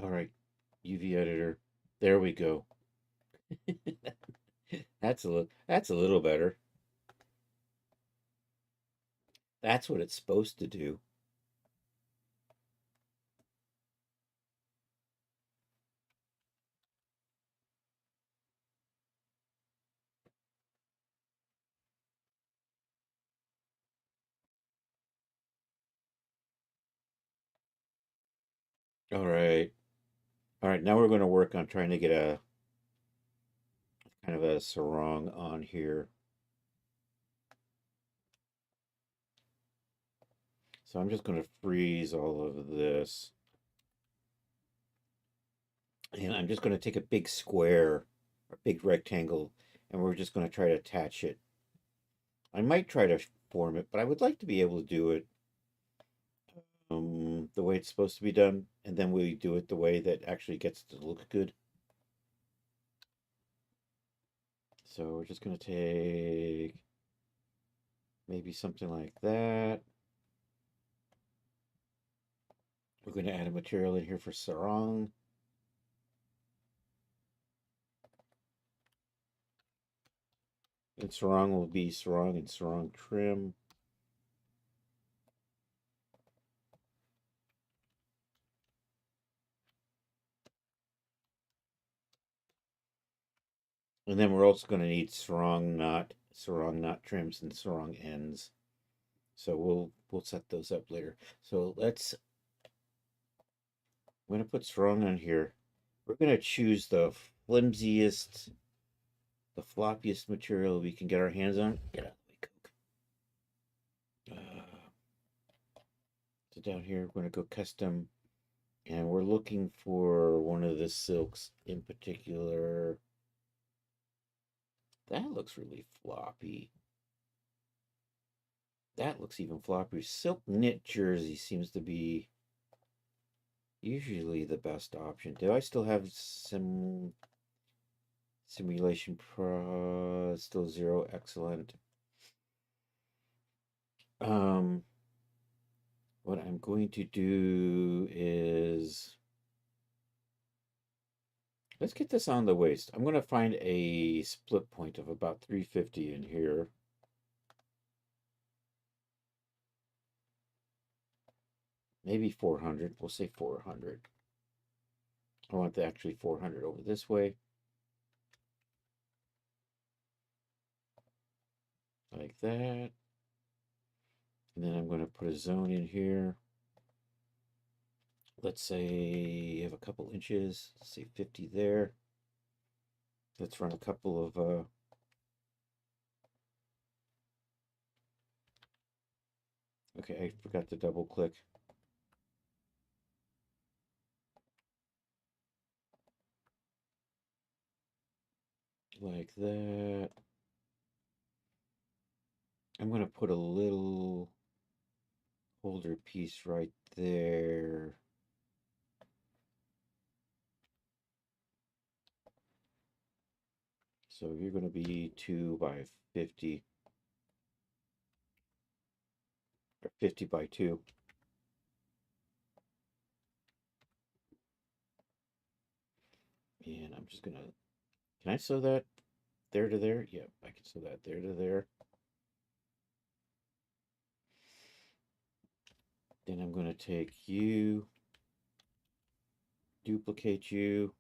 B: All right, UV editor. There we go. That's a little better. That's what it's supposed to do. All right. All right, now we're going to work on trying to get a kind of a sarong on here. So I'm just going to freeze all of this. And I'm just going to take a big square, a big rectangle, and we're just going to try to attach it. I might try to form it, but I would like to be able to do it the way it's supposed to be done, and then we do it the way that actually gets to look good. So we're just going to take maybe something like that. We're going to add a material in here for sarong. And sarong will be sarong and sarong trim. And then we're also going to need sarong knot trims, and sarong ends. So we'll set those up later. So I'm going to put sarong on here. We're going to choose the flimsiest, the floppiest material we can get our hands on. Get out of the way, Coke. down here. We're going to go custom, and we're looking for one of the silks in particular. That looks really floppy. That looks even floppier. Silk knit jersey seems to be usually the best option. Do I still have some simulation pro? Still 0, excellent. What I'm going to do is let's get this on the waist. I'm going to find a split point of about 350 in here. Maybe 400. We'll say 400. I want actually 400 over this way. Like that. And then I'm going to put a zone in here. Let's say you have a couple inches. Let's say 50 there. Let's run a couple of okay, I forgot to double click. Like that. I'm going to put a little holder piece right there. So you're going to be 2 by 50 or 50 by 2. And I'm just going to, can I sew that there to there? Yep, I can sew that there to there. Then I'm going to take you, duplicate you.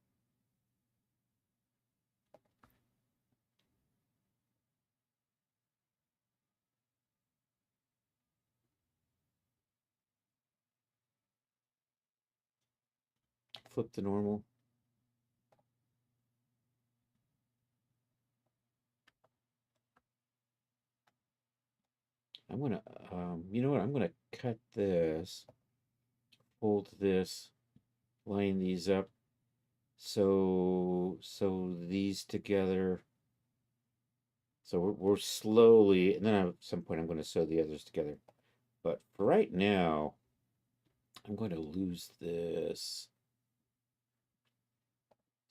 B: Flip the normal. I'm going to, you know what? I'm going to cut this, fold this, line these up. So these together. So we're slowly, and then at some point I'm going to sew the others together. But for right now, I'm going to lose this.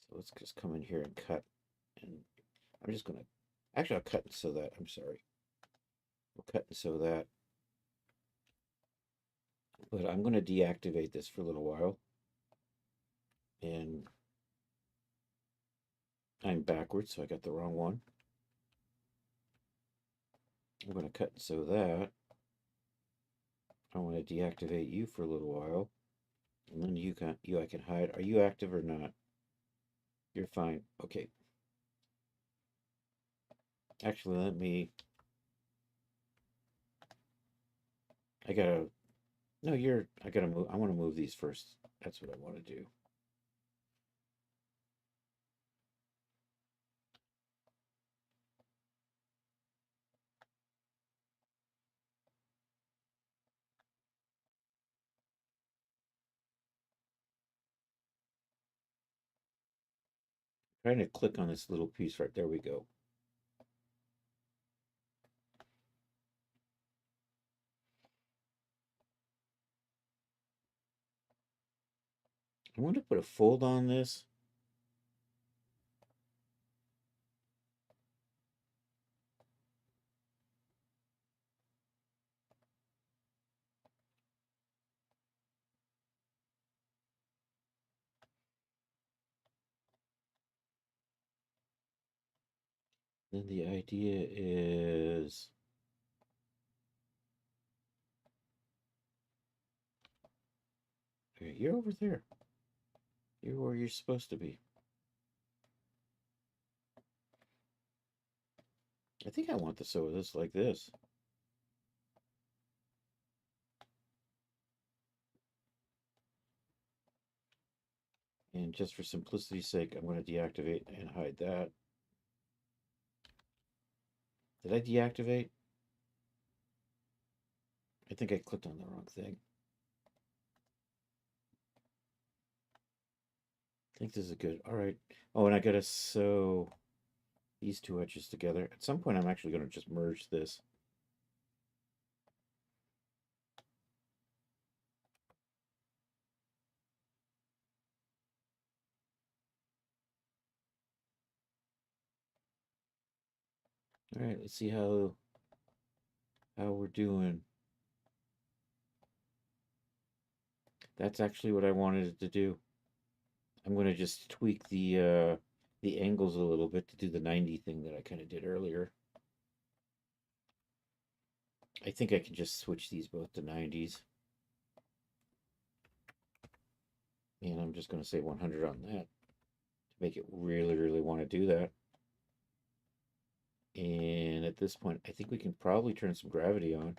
B: So let's just come in here and cut. And I'm just going to, actually I'll cut and sew that. I'm sorry. We'll cut and sew that. But I'm going to deactivate this for a little while. And I'm backwards, so I got the wrong one. I'm going to cut and sew that. I want to deactivate you for a little while. And then I can hide. Are you active or not? You're fine. Okay. Actually, I gotta, no, I gotta move, I want to move these first. That's what I want to do. Trying to click on this little piece right there. We go. I want to put a fold on this. Then the idea is okay, you're over there. You're where you're supposed to be. I think I want to sew this like this. And just for simplicity's sake, I'm going to deactivate and hide that. Did I deactivate? I think I clicked on the wrong thing. I think this is good. All right. Oh, and I gotta sew these two edges together. At some point, I'm actually gonna just merge this. All right, let's see how we're doing. That's actually what I wanted it to do. I'm gonna just tweak the angles a little bit to do the 90 thing that I kind of did earlier. I think I can just switch these both to 90s. And I'm just gonna say 100 on that to make it really, really want to do that. And at this point, I think we can probably turn some gravity on.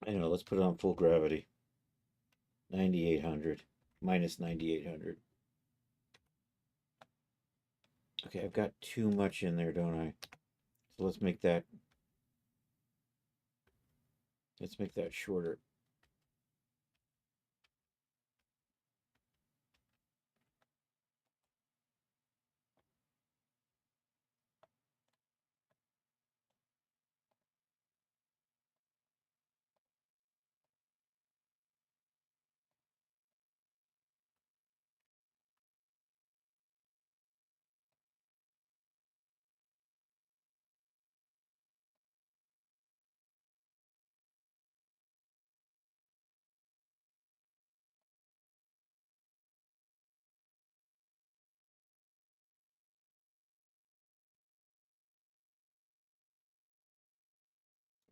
B: I don't know, let's put it on full gravity. 9800 minus 9800. Okay, I've got too much in there, don't I? So let's make that shorter.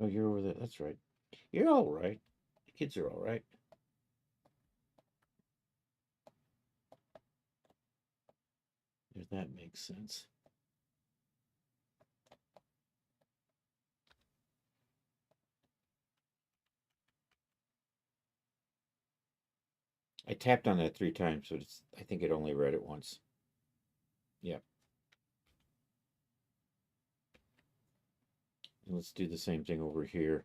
B: Oh, you're over there. That's right. You're all right. The kids are all right. If that makes sense. I tapped on that 3 times, so I think it only read it once. Yeah. And let's do the same thing over here.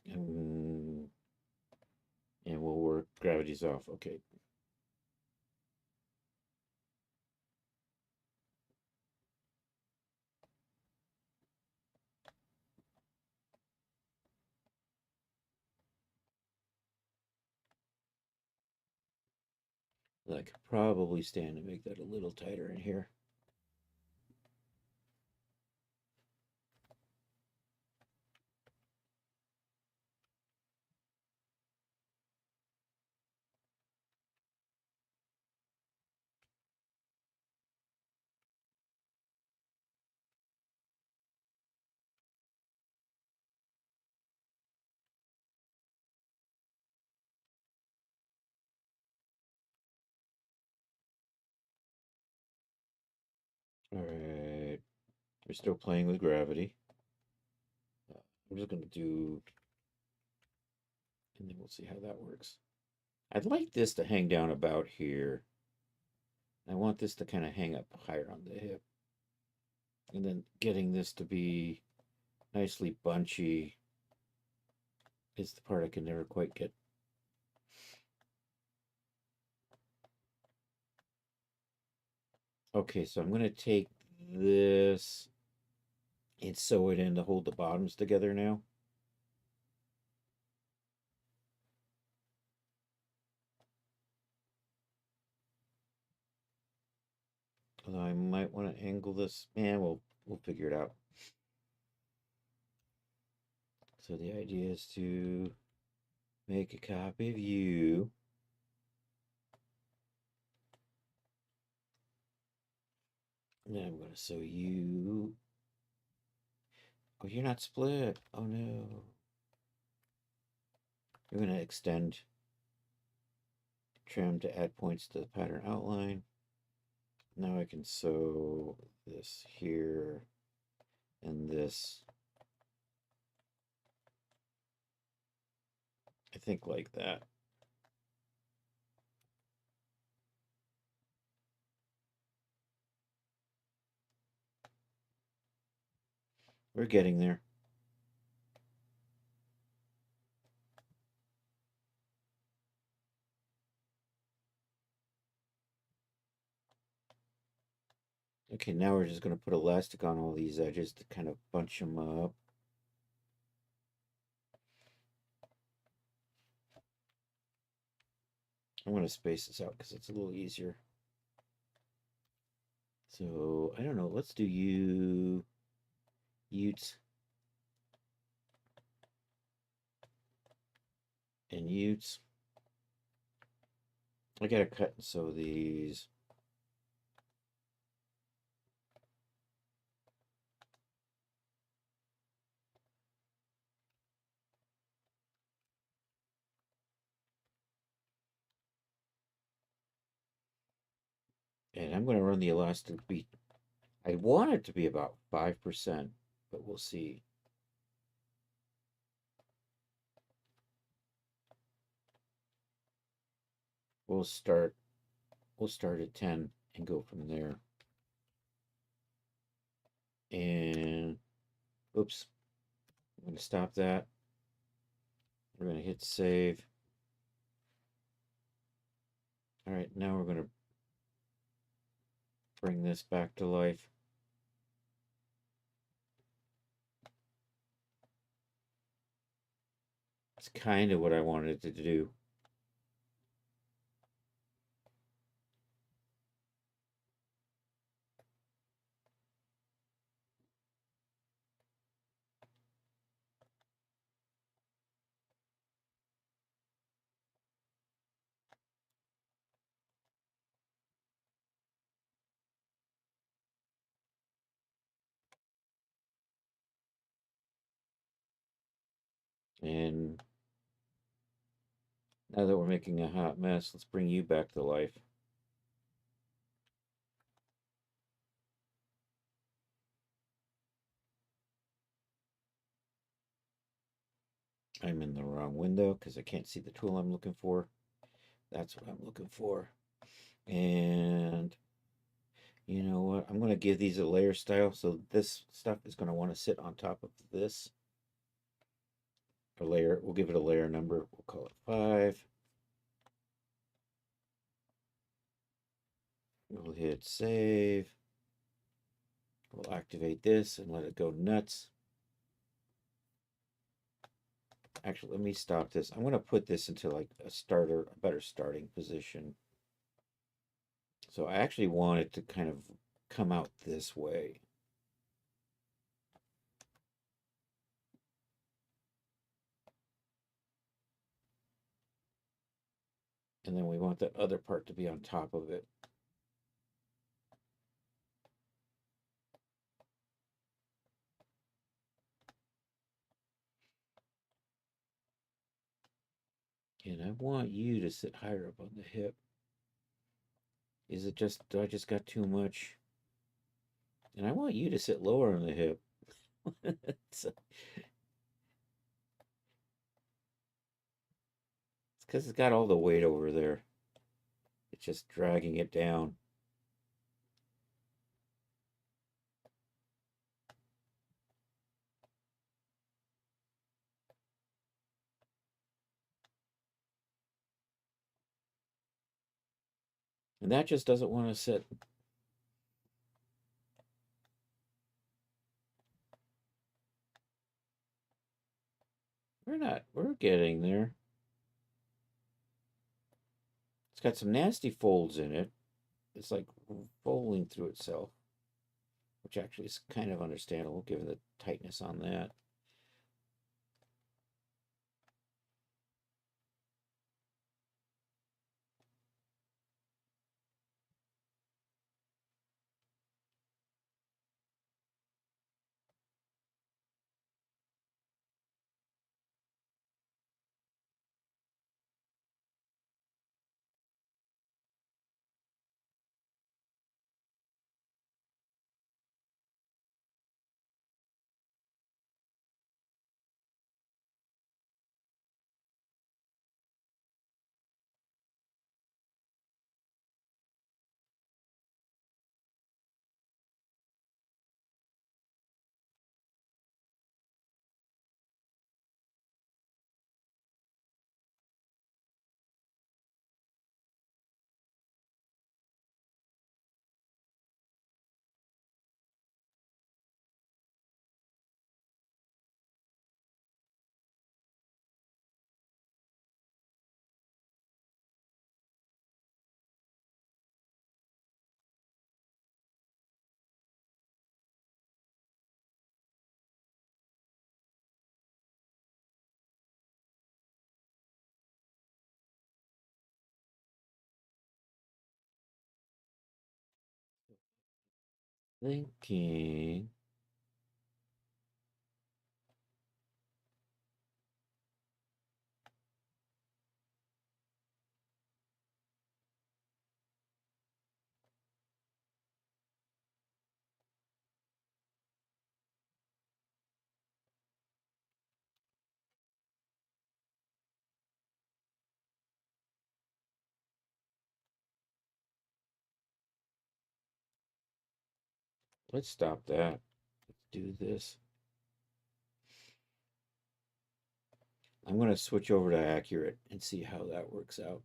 B: And we'll work gravity's off. Okay. I could probably stand to make that a little tighter in here. All right. We're still playing with gravity. I'm just going to do, and then we'll see how that works. I'd like this to hang down about here. I want this to kind of hang up higher on the hip. And then getting this to be nicely bunchy is the part I can never quite get. Okay, so I'm going to take this and sew it in to hold the bottoms together now. Although I might want to angle this. Man, we'll figure it out. So the idea is to make a copy of you. And then I'm going to sew you. Oh, you're not split. Oh no. You're going to extend trim to add points to the pattern outline. Now I can sew this here and this. I think like that. We're getting there. Okay, now we're just going to put elastic on all these edges to kind of bunch them up. I'm going to space this out because it's a little easier. So, I don't know. Let's do Utes and Utes. I got to cut and sew these. And I'm going to run the elastic bead. I want it to be about 5%, but we'll see. We'll start at 10 and go from there. And oops, I'm going to stop that. We're going to hit save. All right, now we're going to bring this back to life. It's kind of what I wanted to do. And now that we're making a hot mess, let's bring you back to life. I'm in the wrong window because I can't see the tool I'm looking for. That's what I'm looking for. And you know what? I'm going to give these a layer style. So this stuff is going to want to sit on top of this. A layer, we'll give it a layer number. We'll call it 5. We'll hit save. We'll activate this and let it go nuts. Actually, let me stop this. I'm going to put this into like a better starting position. So I actually want it to kind of come out this way. And then we want that other part to be on top of it. And I want you to sit higher up on the hip. Is it just, do I just got too much? And I want you to sit lower on the hip. It's because it's got all the weight over there. It's just dragging it down. And that just doesn't want to sit. We're getting there. It's got some nasty folds in it. It's like folding through itself, which actually is kind of understandable given the tightness on that. Thinking. Let's stop that. Let's do this. I'm going to switch over to accurate and see how that works out.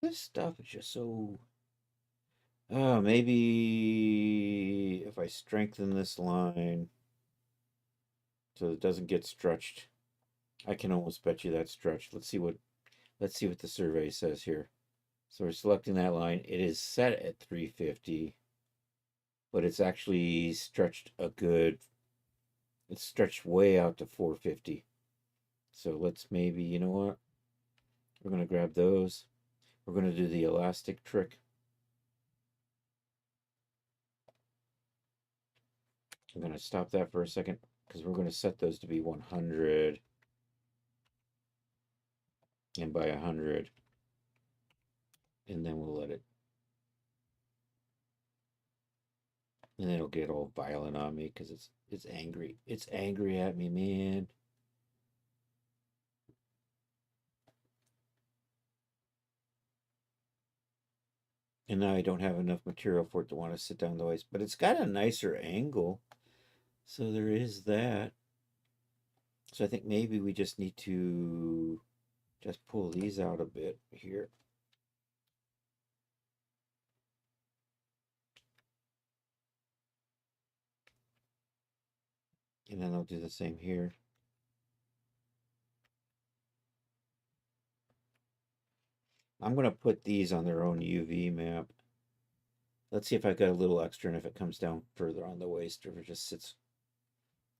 B: This stuff is just so. Oh, maybe if I strengthen this line so it doesn't get stretched, I can almost bet you that's stretched. Let's see what the survey says here. So we're selecting that line. It is set at 350, but it's actually stretched a good. It's stretched way out to 450. So let's maybe, you know what? We're going to grab those. We're going to do the elastic trick. I'm going to stop that for a second because we're going to set those to be 100 and by 100. And then we'll let it. And then it'll get all violent on me because it's angry. It's angry at me, man. And now I don't have enough material for it to want to sit down the waist. But it's got a nicer angle. So there is that. So I think maybe we just need to just pull these out a bit here. And then I'll do the same here. I'm going to put these on their own UV map. Let's see if I've got a little extra and if it comes down further on the waist or if it just sits,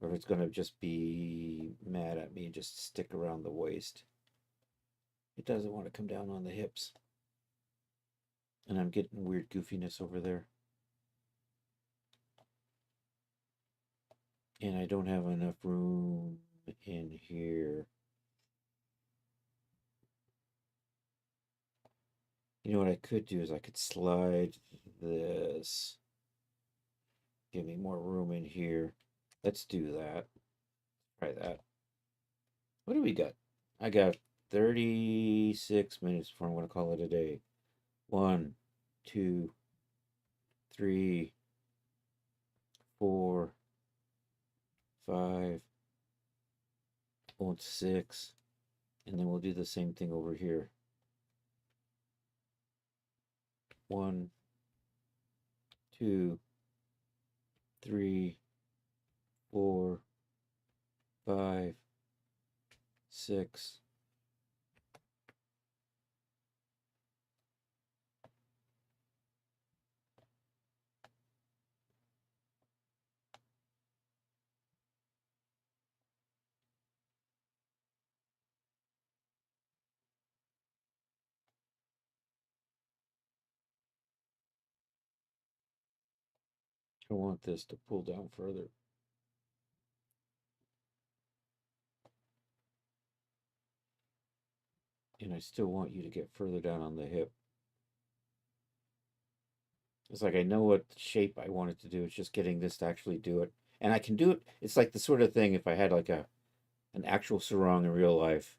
B: or if it's going to just be mad at me and just stick around the waist. It doesn't want to come down on the hips. And I'm getting weird goofiness over there. And I don't have enough room in here. You know what I could do is I could slide this. Give me more room in here. Let's do that. Try that. What do we got? I got 36 minutes before I'm going to call it a day. 1, 2, 3, 4, 5, 6. And then we'll do the same thing over here. 1, 2, 3, 4, 5, 6. I want this to pull down further. And I still want you to get further down on the hip. It's like I know what shape I want it to do. It's just getting this to actually do it. And I can do it. It's like the sort of thing if I had like an actual sarong in real life,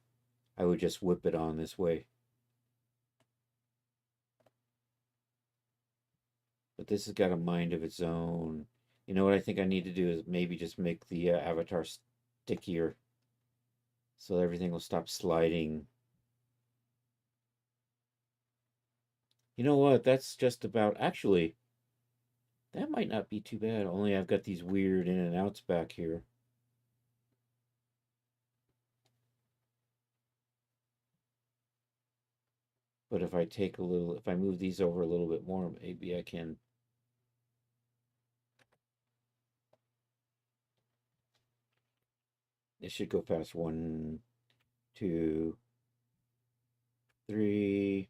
B: I would just whip it on this way. But this has got a mind of its own. You know what I think I need to do is maybe just make the avatar stickier so everything will stop sliding. You know what? That's just about, actually, that might not be too bad. Only I've got these weird in and outs back here. But if I take a little, if I move these over a little bit more, maybe I can. It should go past 1, 2, 3.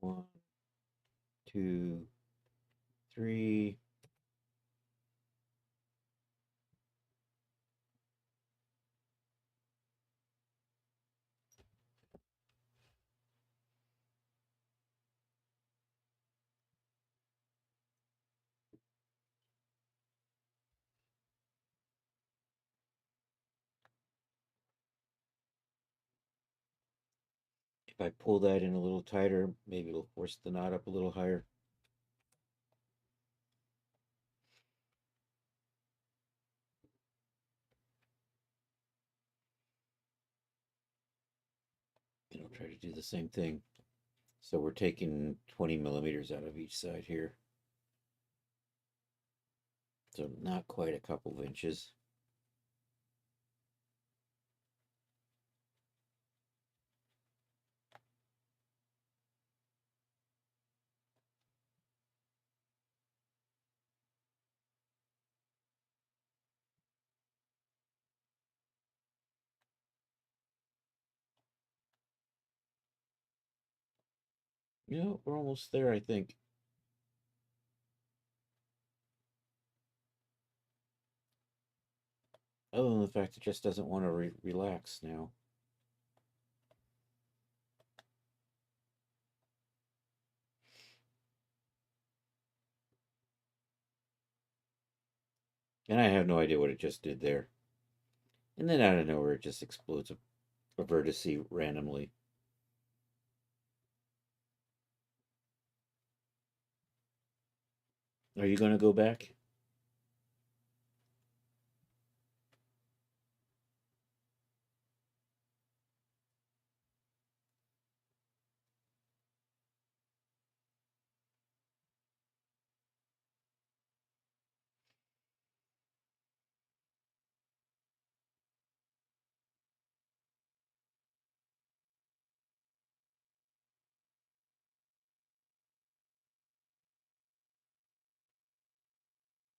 B: 1, 2, 3. If I pull that in a little tighter, maybe it'll force the knot up a little higher. And I'll try to do the same thing. So we're taking 20 millimeters out of each side here. So not quite a couple of inches. You know, we're almost there, I think. Other than the fact it just doesn't want to relax now. And I have no idea what it just did there. And then out of nowhere, it just explodes a vertice randomly. Are you going to go back?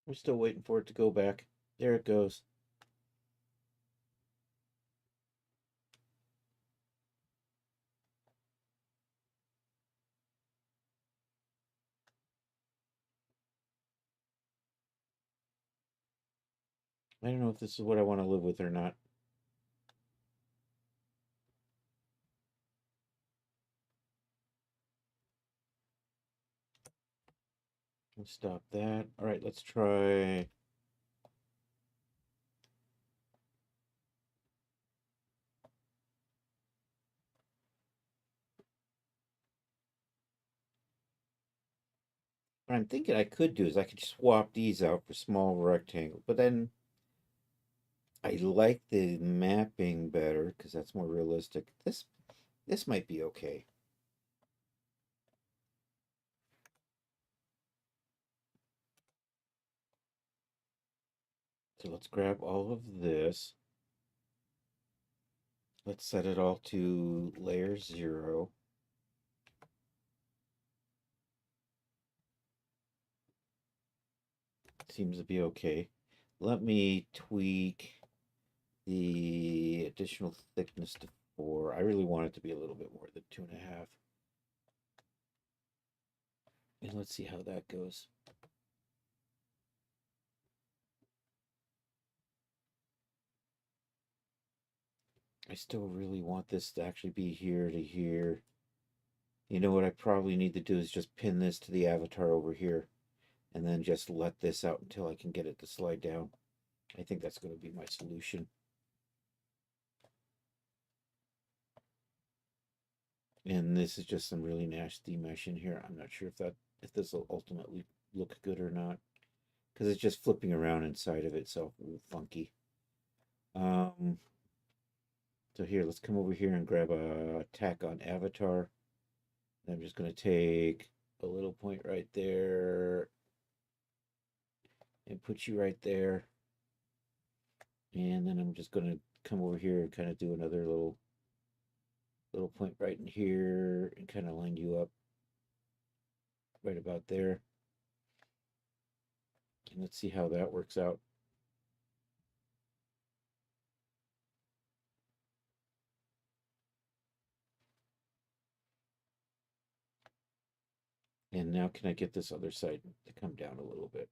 B: I'm still waiting for it to go back. There it goes. I don't know if this is what I want to live with or not. Let's stop that. All right, let's try. What I'm thinking I could do is I could swap these out for small rectangle, but then I like the mapping better because that's more realistic. This might be okay. So let's grab all of this. Let's set it all to layer 0. Seems to be okay. Let me tweak the additional thickness to 4. I really want it to be a little bit more than 2.5. And let's see how that goes. I still really want this to actually be here to here. You know what I probably need to do is just pin this to the avatar over here and then just let this out until I can get it to slide down. I think that's going to be my solution. And this is just some really nasty mesh in here. I'm not sure if this will ultimately look good or not because it's just flipping around inside of it, so funky. So here, let's come over here and grab a tack on avatar. I'm just going to take a little point right there and put you right there And then I'm just going to come over here and kind of do another little point right in here and kind of line you up right about there. And let's see how that works out. And now can I get this other side to come down a little bit?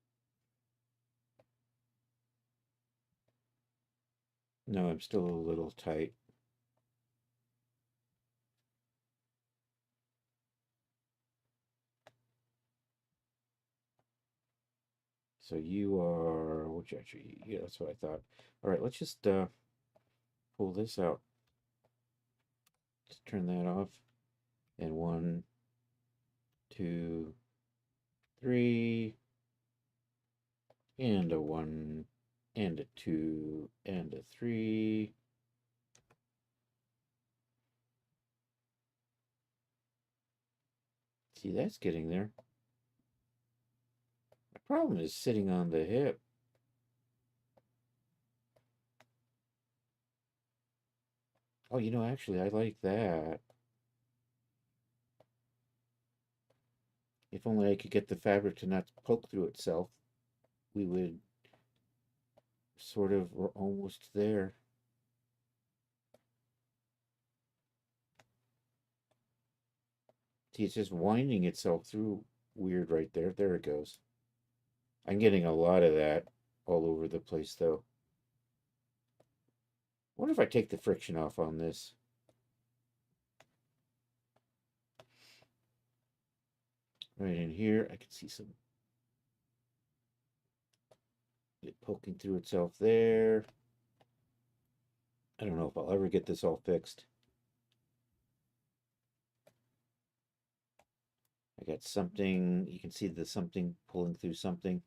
B: No, I'm still a little tight. So you are, which actually, yeah, that's what I thought. All right, let's just pull this out. Let's turn that off. And 1, 2, 3, and a 1, and a 2, and a 3. See, that's getting there. The problem is sitting on the hip. Oh, actually, I like that. If only I could get the fabric to not poke through itself, we would sort of, we're almost there. See, it's just winding itself through weird right there. There it goes. I'm getting a lot of that all over the place, though. I wonder if I take the friction off on this. Right in here, I can see some it poking through itself there. I don't know if I'll ever get this all fixed. I got something, you can see the something pulling through something.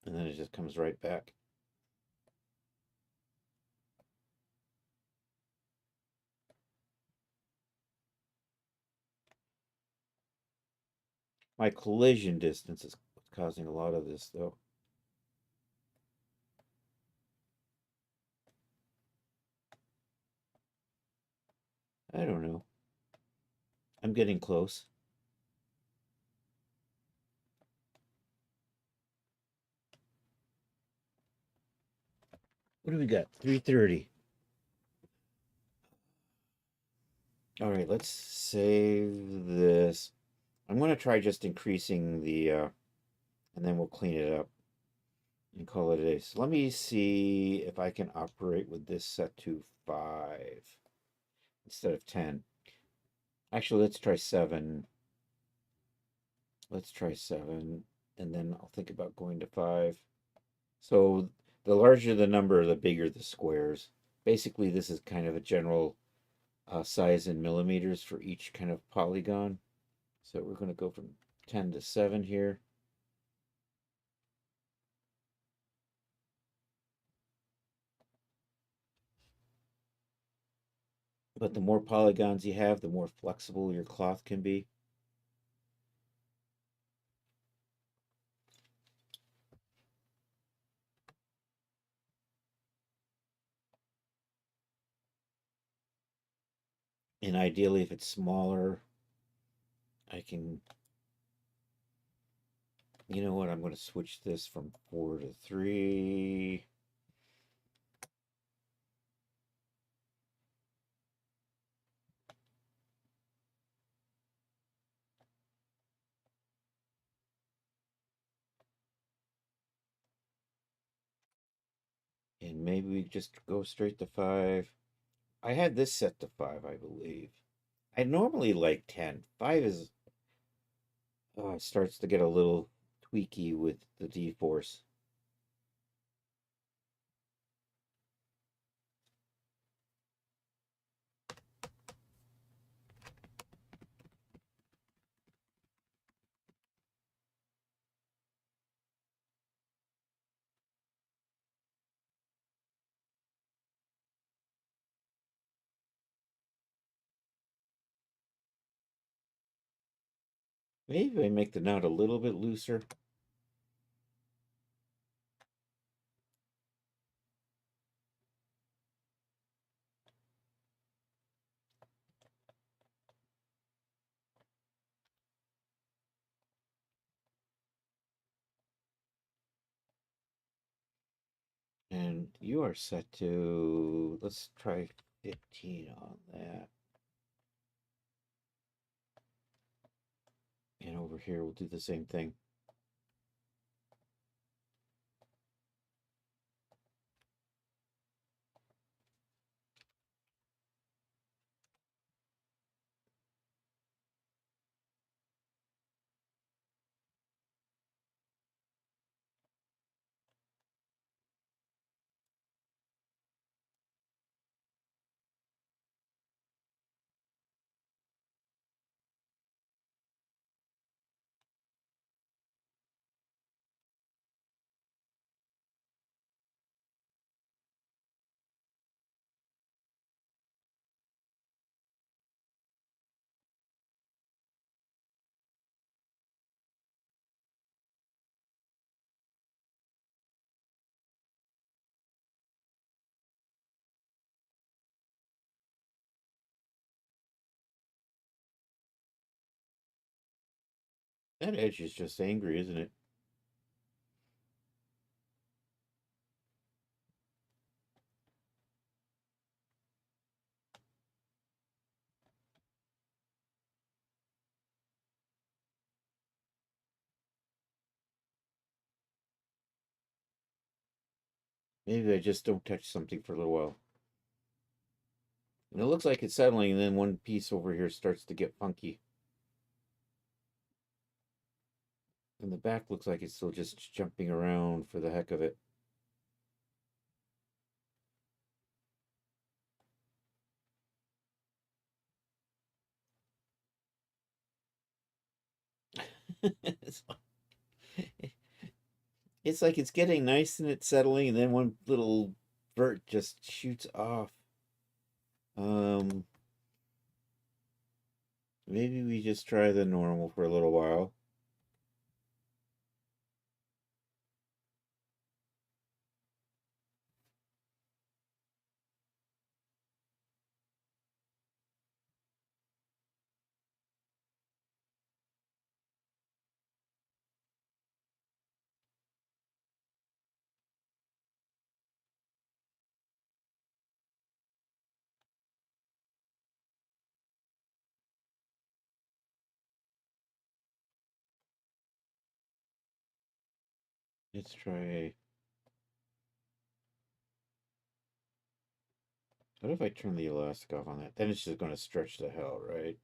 B: And then it just comes right back. My collision distance is causing a lot of this, though. I don't know. I'm getting close. What do we got? 3:30. All right, let's save this. I'm going to try just increasing the, and then we'll clean it up and call it a day. So let me see if I can operate with this set to 5 instead of 10. Actually, let's try 7. Let's try 7, and then I'll think about going to 5. So the larger the number, the bigger the squares. Basically, this is kind of a general size in millimeters for each kind of polygon. So we're going to go from 10 to 7 here. But the more polygons you have, the more flexible your cloth can be. And ideally, if it's smaller, I can, you know what, I'm going to switch this from 4 to 3. And maybe we just go straight to 5. I had this set to 5, I believe. I normally like 10. 5 is, starts to get a little tweaky with the D-force. Maybe I make the knot a little bit looser. And you are set to, let's try 15 on that. And over here, we'll do the same thing. That edge is just angry, isn't it? Maybe I just don't touch something for a little while. And it looks like it's settling, and then one piece over here starts to get funky. And the back looks like it's still just jumping around for the heck of it. It's like it's getting nice and it's settling, and then one little vert just shoots off. Um, Maybe we just try the normal for a little while. Let's try. What if I turn the elastic off on that? Then it's just going to stretch the hell, right?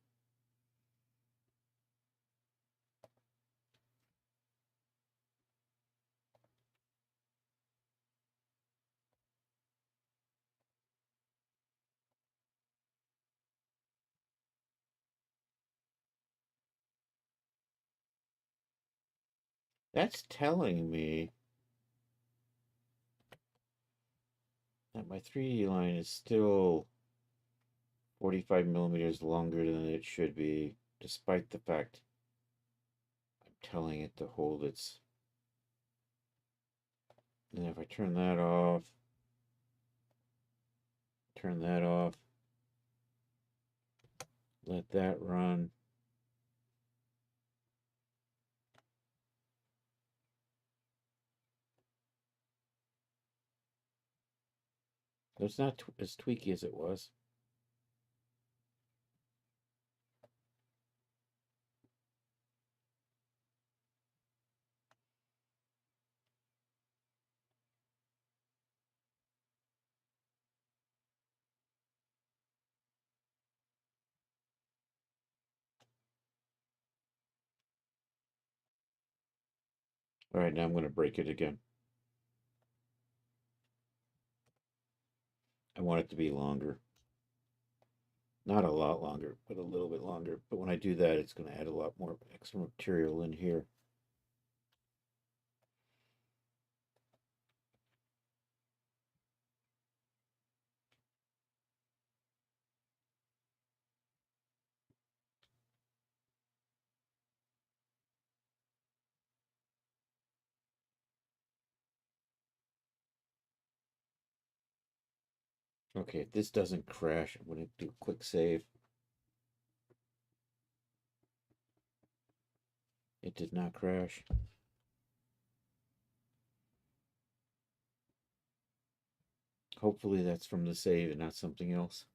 B: That's telling me that my 3D line is still 45 millimeters longer than it should be, despite the fact I'm telling it to hold its. And if I turn that off, let that run. It's not as tweaky as it was. All right, now I'm going to break it again. I want it to be longer. Not a lot longer, but a little bit longer. But when I do that, it's going to add a lot more extra material in here. Okay, if this doesn't crash, I'm going to do a quick save. It did not crash. Hopefully that's from the save and not something else.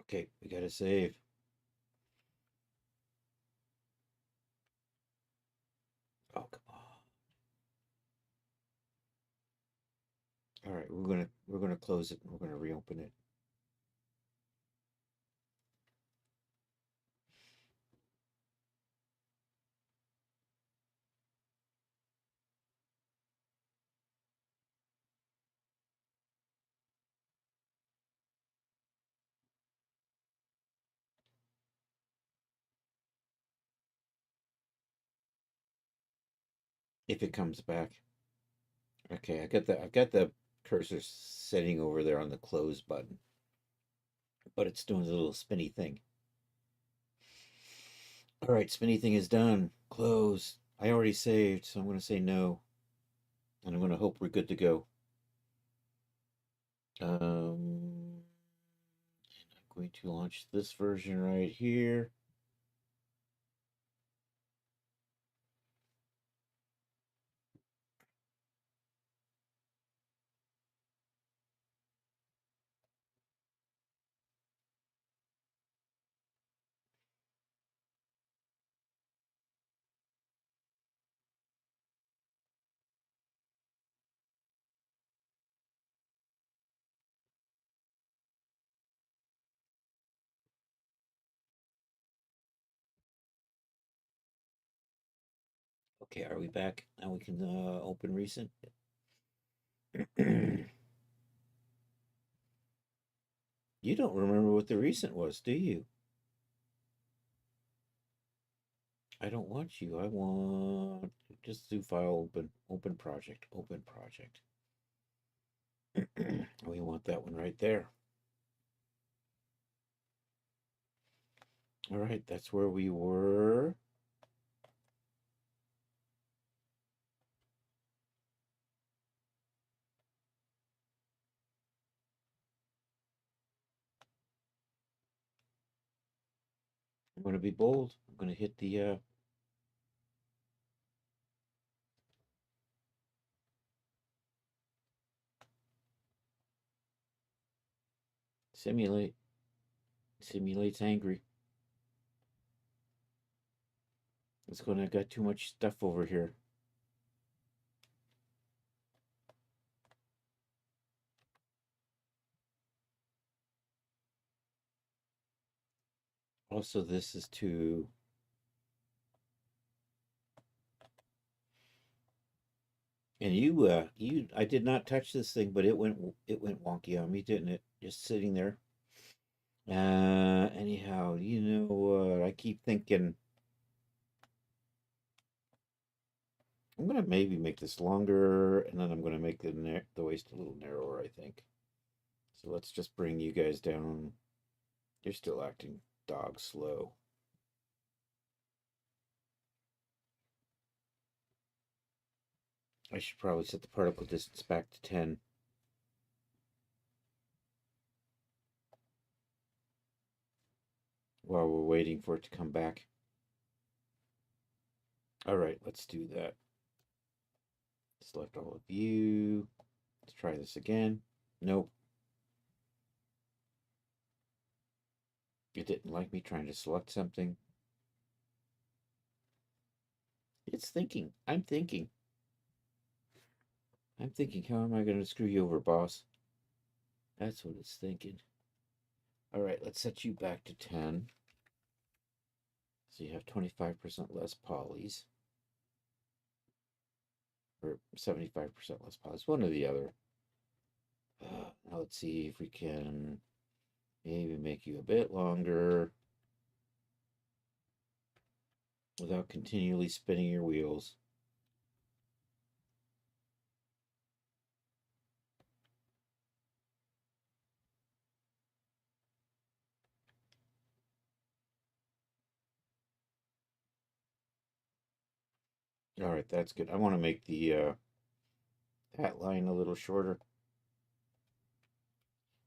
B: Okay, we got to save. Oh, come on. All right, we're gonna close it and we're gonna reopen it. If it comes back. Okay, I've got the cursor setting over there on the close button, but it's doing a little spinny thing. All right, spinny thing is done. Close. I already saved, so I'm going to say no, and I'm going to hope we're good to go. I'm going to launch this version right here. Okay, are we back? Now we can open recent. You don't remember what the recent was, do you? I don't want you. I want just do file open project, open project. We want that one right there. All right, that's where we were. I'm going to be bold. I'm going to hit the simulate. Simulates angry. It's going to got too much stuff over here. Also, this is too. And I did not touch this thing, but it went wonky on me, didn't it? Just sitting there. Anyhow, you know what? I keep thinking I'm gonna maybe make this longer, and then I'm gonna make the waist a little narrower, I think. So let's just bring you guys down. You're still acting dog slow. I should probably set the particle distance back to 10. While we're waiting for it to come back. All right, let's do that. Select all of you. Let's try this again. Nope. It didn't like me trying to select something. It's thinking. I'm thinking. I'm thinking, how am I going to screw you over, boss? That's what it's thinking. All right, let's set you back to 10. So you have 25% less polys. Or 75% less polys. One or the other. Now let's see if we can maybe make you a bit longer without continually spinning your wheels. All right, that's good. I want to make the that line a little shorter.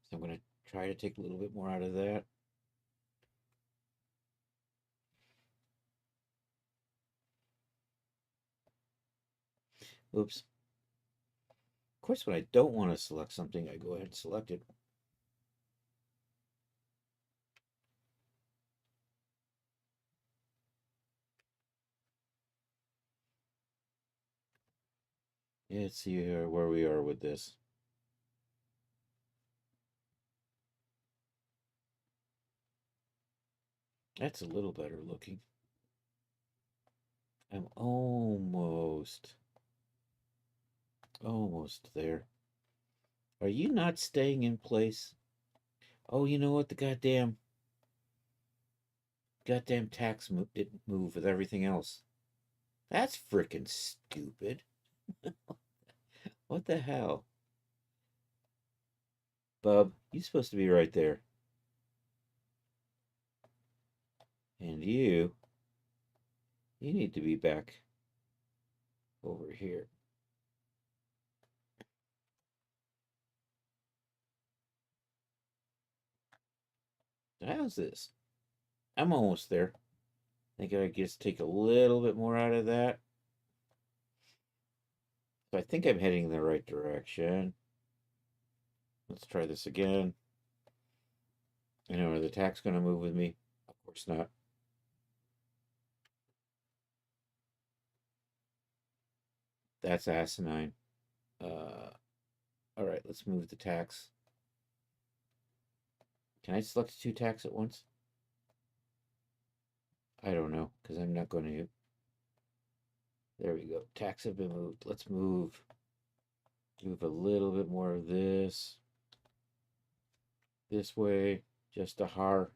B: So I'm going to try to take a little bit more out of that. Oops. Of course, when I don't want to select something, I go ahead and select it. Yeah, let's see where we are with this. That's a little better looking. I'm almost there. Are you not staying in place? Oh, you know what? The goddamn tax didn't move with everything else. That's freaking stupid. What the hell? Bub, you're supposed to be right there. And you need to be back over here. How's this? I'm almost there. I think I just take a little bit more out of that. So I think I'm heading in the right direction. Let's try this again. I know, are the tax going to move with me? Of course not. That's asinine. All right, let's move the tax. Can I select two tax at once? I don't know, because I'm not going to. There we go. Tax have been moved. Let's move a little bit more of this way, just a har.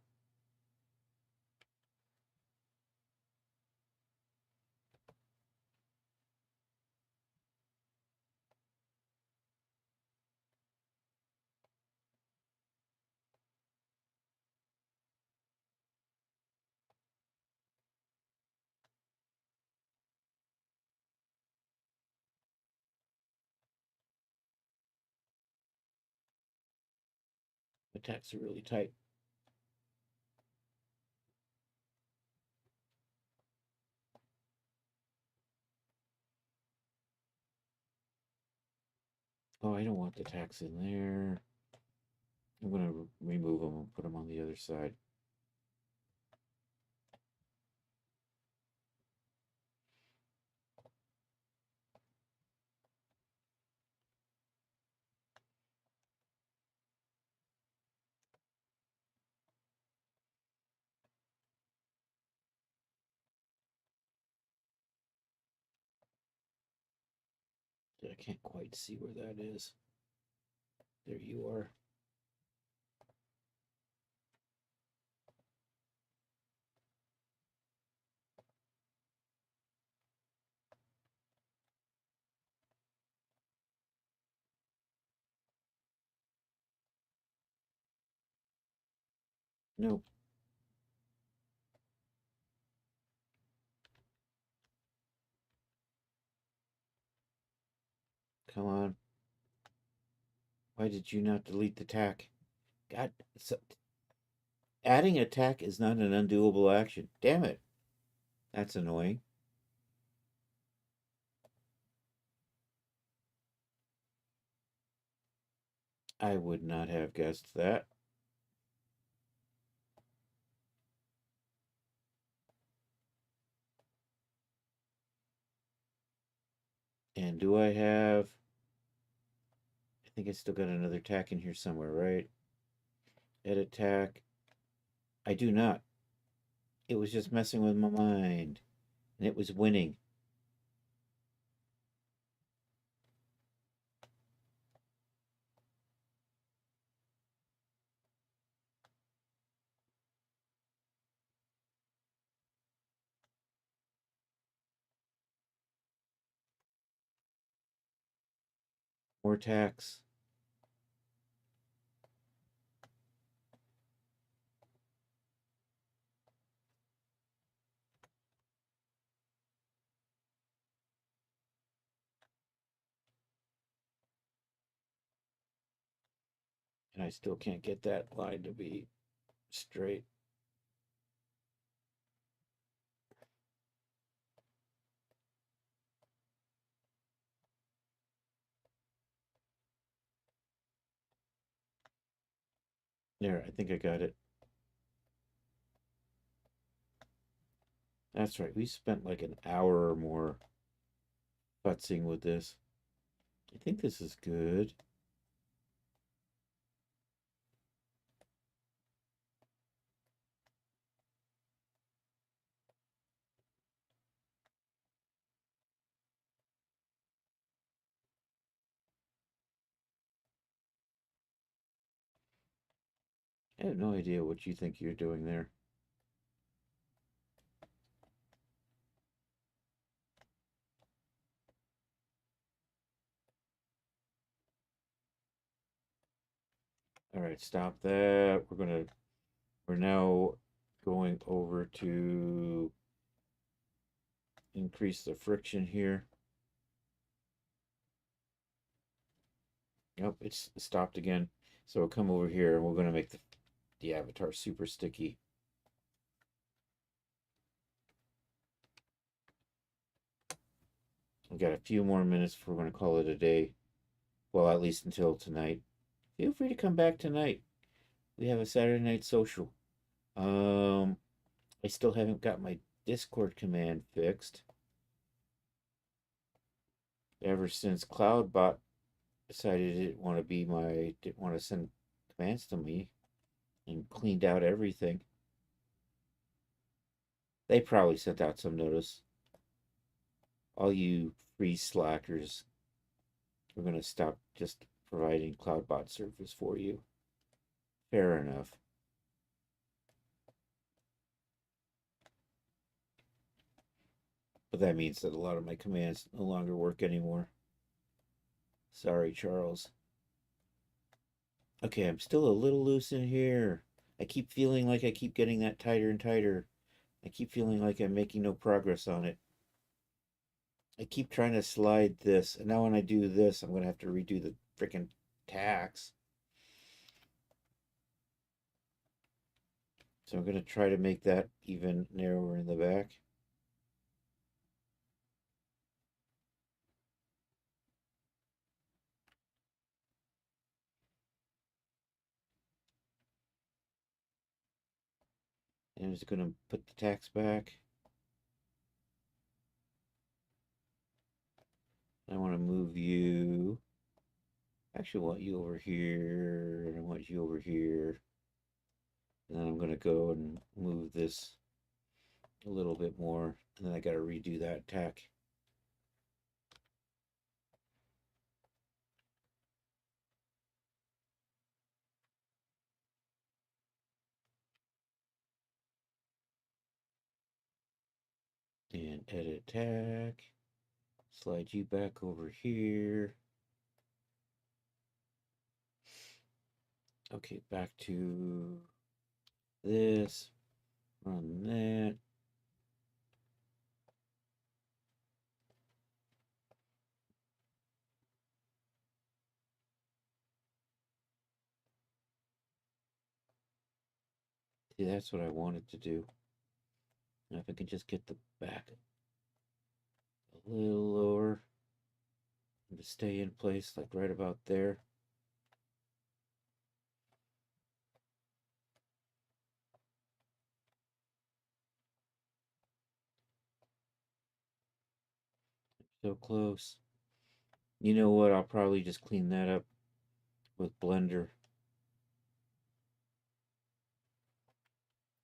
B: The tax are really tight. Oh, I don't want the tax in there. I'm going to remove them and put them on the other side. I can't quite see where that is. There you are. Nope. Come on. Why did you not delete the tack? God, so adding a tack is not an undoable action. Damn it. That's annoying. I would not have guessed that. And do I have... I think I still got another tack in here somewhere, right? Edit tack. I do not. It was just messing with my mind. And it was winning. More tacks. And I still can't get that line to be straight. There, I think I got it. That's right. We spent like an hour or more futzing with this. I think this is good. I have no idea what you think you're doing there. All right, stop that. We're now going over to increase the friction here. Nope, it's stopped again. So we'll come over here and we're going to make the avatar super sticky. We've got a few more minutes before we're going to call it a day. Well, at least until tonight. Feel free to come back tonight. We have a Saturday night social. I still haven't got my Discord command fixed. Ever since Cloudbot decided it didn't want to send commands to me and cleaned out everything. They probably sent out some notice. All you free slackers, we're going to stop just providing Cloudbot service for you. Fair enough. But that means that a lot of my commands no longer work anymore. Sorry, Charles. Okay, I'm still a little loose in here. I keep feeling like I keep getting that tighter and tighter. I keep feeling like I'm making no progress on it. I keep trying to slide this, and now when I do this, I'm going to have to redo the freaking tacks. So I'm going to try to make that even narrower in the back. And I'm just going to put the tacks back. I want to move you. Actually, I want you over here, and I want you over here. And then I'm going to go and move this a little bit more. And then I got to redo that tack. And edit tack. Slide you back over here. Okay, back to this. Run that. See, that's what I wanted to do. Now if I can just get the back a little lower and to stay in place like right about there. So close. You know what? I'll probably just clean that up with Blender.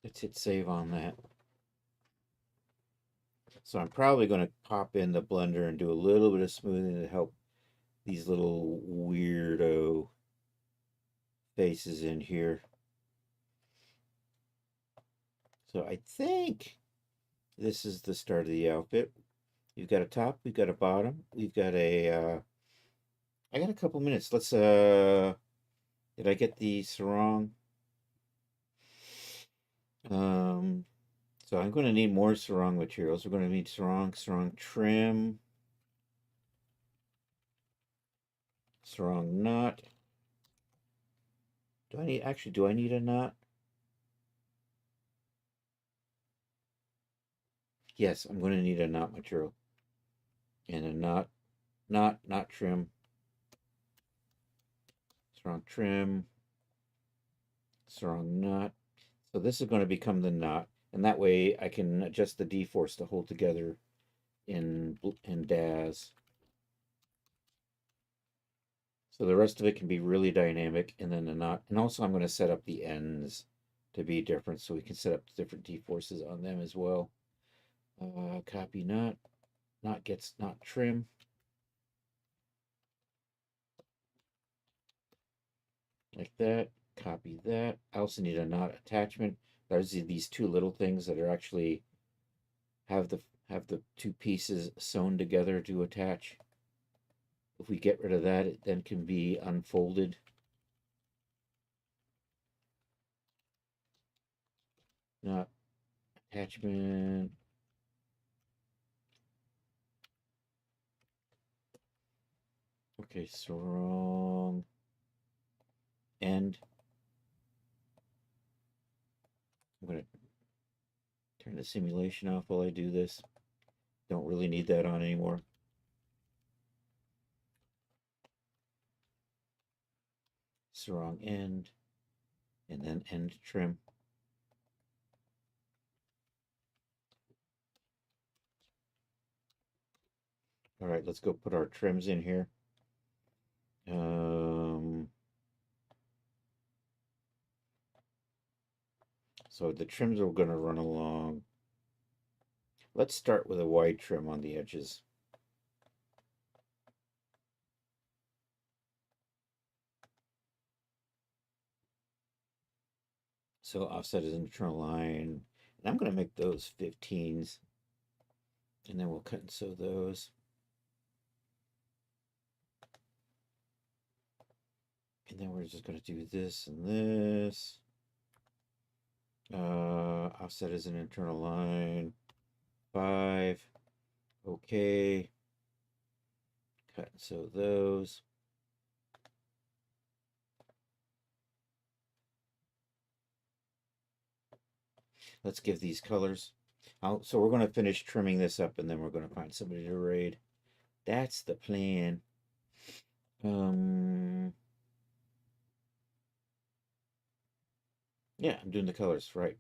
B: Let's hit save on that. So I'm probably going to pop in the Blender and do a little bit of smoothing to help these little weirdo faces in here. So I think this is the start of the outfit. We've got a top, we've got a bottom, we've got a I got a couple minutes. Let's did I get the sarong? So I'm going to need more sarong materials. We're going to need sarong trim, sarong knot, do I need a knot? Yes, I'm going to need a knot material. And a knot trim. Strong trim. Strong knot. So this is going to become the knot. And that way I can adjust the D-force to hold together in DAZ. So the rest of it can be really dynamic, and then the knot. And also I'm going to set up the ends to be different, so we can set up different D-forces on them as well. Copy knot. Knot gets knot trim. Like that. Copy that. I also need a knot attachment. There's these two little things that are actually have the two pieces sewn together to attach. If we get rid of that, it then can be unfolded. Knot attachment. Okay, so wrong end. I'm going to turn the simulation off while I do this. Don't really need that on anymore. Sarong end, and then end trim. All right, let's go put our trims in here. So the trims are going to run along. Let's start with a wide trim on the edges. So offset is an internal line. And I'm going to make those 15s. And then we'll cut and sew those. And then we're just going to do this and this. Offset is an internal line. 5. Okay. Cut and sew those. Let's give these colors. So we're going to finish trimming this up, and then we're going to find somebody to raid. That's the plan. Yeah, I'm doing the colors. Right.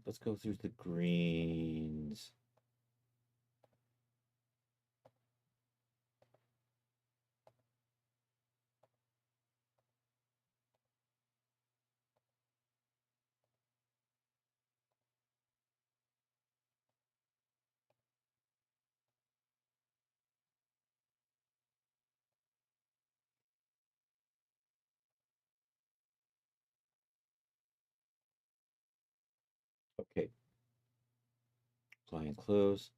B: Let's go through the greens. Okay. Apply and close.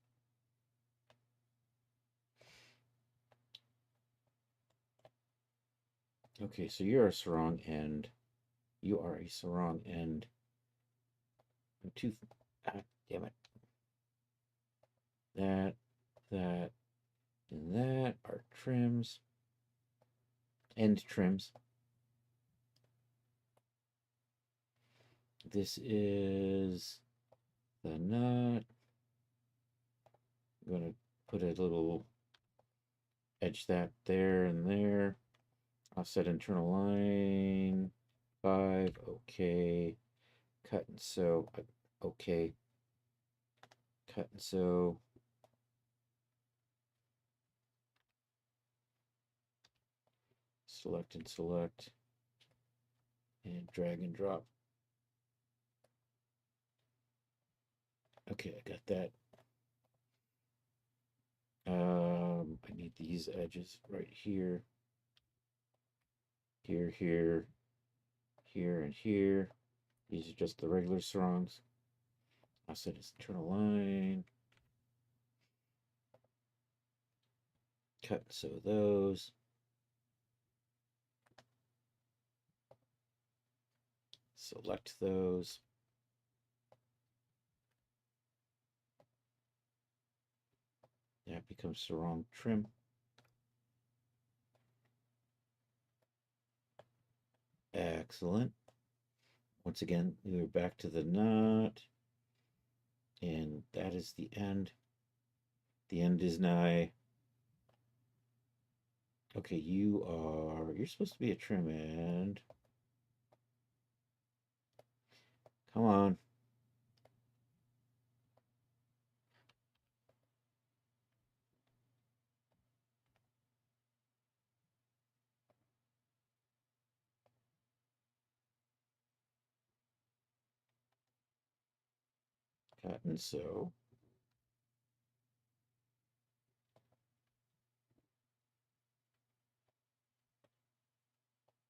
B: Okay, so you're a sarong end. You are a sarong end. Damn it. That, and that are trims. End trims. This is the knot. I'm going to put a little edge that there and there. Offset internal line. 5. Okay. Cut and sew. Okay. Cut and sew. Select and select. And drag and drop. Okay, I got that. I need these edges right here. Here, here, here, and here. These are just the regular sarongs. Offset its internal line. Cut and sew those. Select those. That becomes sarong trim. Excellent. Once again, we are back to the knot. And that is the end. The end is nigh. Okay, you're supposed to be a trim end. Come on. Cut and sew.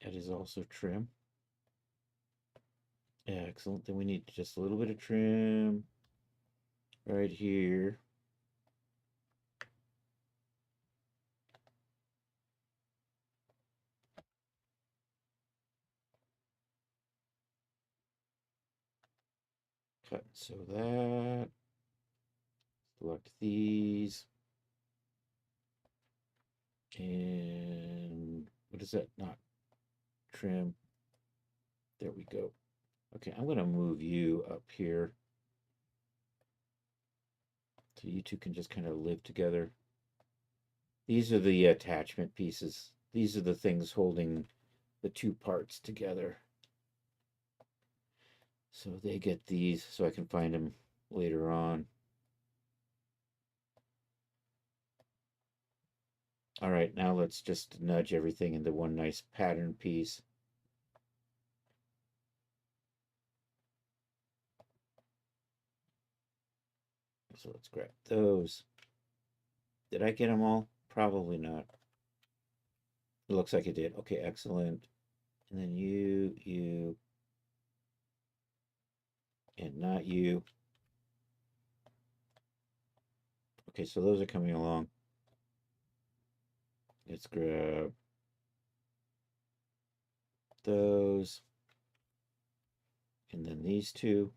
B: That is also trim. Excellent. Then we need just a little bit of trim right here. Cut and sew that. Select these. And what is that? Not trim. There we go. Okay, I'm going to move you up here so you two can just kind of live together. These are the attachment pieces. These are the things holding the two parts together. So they get these so I can find them later on. All right, now let's just nudge everything into one nice pattern piece. So let's grab those. Did I get them all? Probably not. It looks like it did. Okay, excellent. And then you, and not you. Okay, so those are coming along. Let's grab those. And then these two.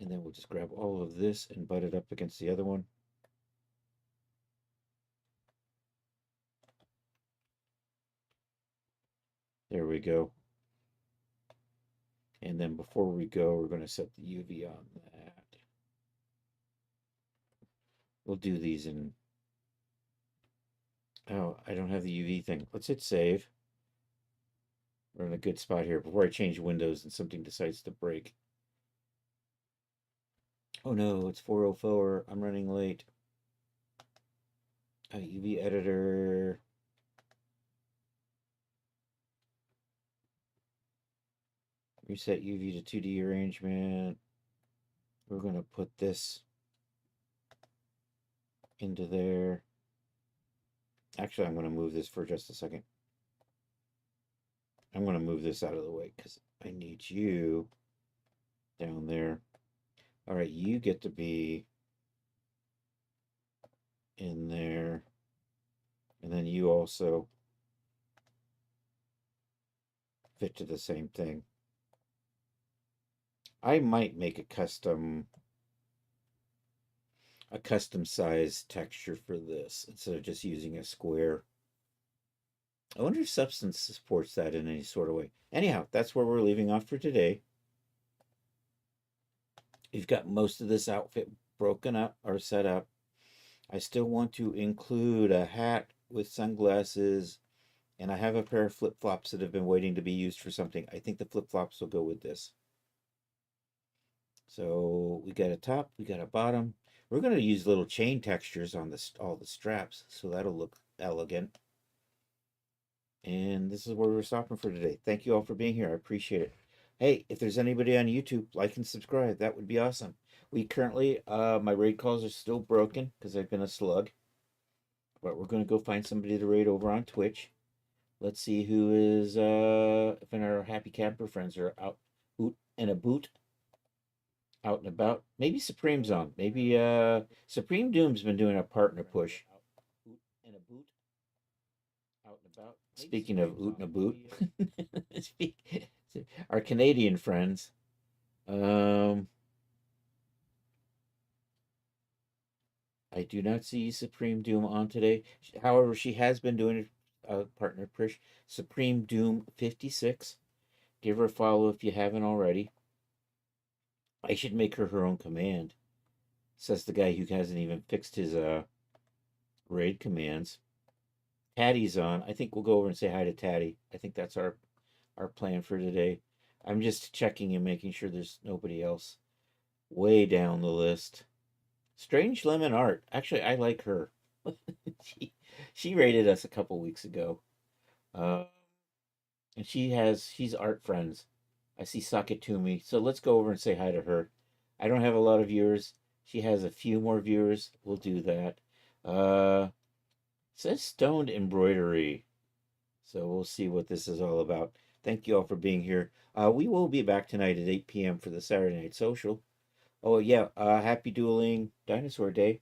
B: And then we'll just grab all of this and butt it up against the other one. There we go. And then before we go, we're going to set the UV on that. We'll do these in... Oh, I don't have the UV thing. Let's hit save. We're in a good spot here before I change windows and something decides to break. Oh no, it's 4:04. I'm running late. UV editor. Reset UV to 2D arrangement. We're going to put this into there. Actually, I'm going to move this for just a second. I'm going to move this out of the way because I need you down there. All right, you get to be in there. And then you also fit to the same thing. I might make a custom size texture for this instead of just using a square. I wonder if Substance supports that in any sort of way. Anyhow, that's where we're leaving off for today. You've got most of this outfit broken up or set up. I still want to include a hat with sunglasses, and I have a pair of flip-flops that have been waiting to be used for something. I think the flip-flops will go with this. So we got a top, we got a bottom. We're going to use little chain textures on all the straps, so that'll look elegant. And this is where we're stopping for today. Thank you all for being here. I appreciate it. Hey, if there's anybody on YouTube, like and subscribe. That would be awesome. We currently, my raid calls are still broken because I've been a slug. But we're going to go find somebody to raid over on Twitch. Let's see who is, if our happy camper friends are out and about. Out and about. Maybe Supreme's on. Maybe Supreme Doom's been doing a partner push. Out and about. Speaking of oot and a boot, our Canadian friends. I do not see Supreme Doom on today. However, she has been doing it, partner Prish. Supreme Doom 56. Give her a follow if you haven't already. I should make her own command, says the guy who hasn't even fixed his raid commands. Taddy's on. I think we'll go over and say hi to Taddy. I think that's our plan for today. I'm just checking and making sure there's nobody else way down the list. Strange Lemon Art. Actually, I like her. she she rated us a couple weeks ago. Uh, and she's art friends. I see Sakatumi. So let's go over and say hi to her. I don't have a lot of viewers. She has a few more viewers. We'll do that. It says Stoned Embroidery. So we'll see what this is all about. Thank you all for being here. We will be back tonight at 8 p.m. for the Saturday Night Social. Oh, yeah. Happy Dueling Dinosaur Day.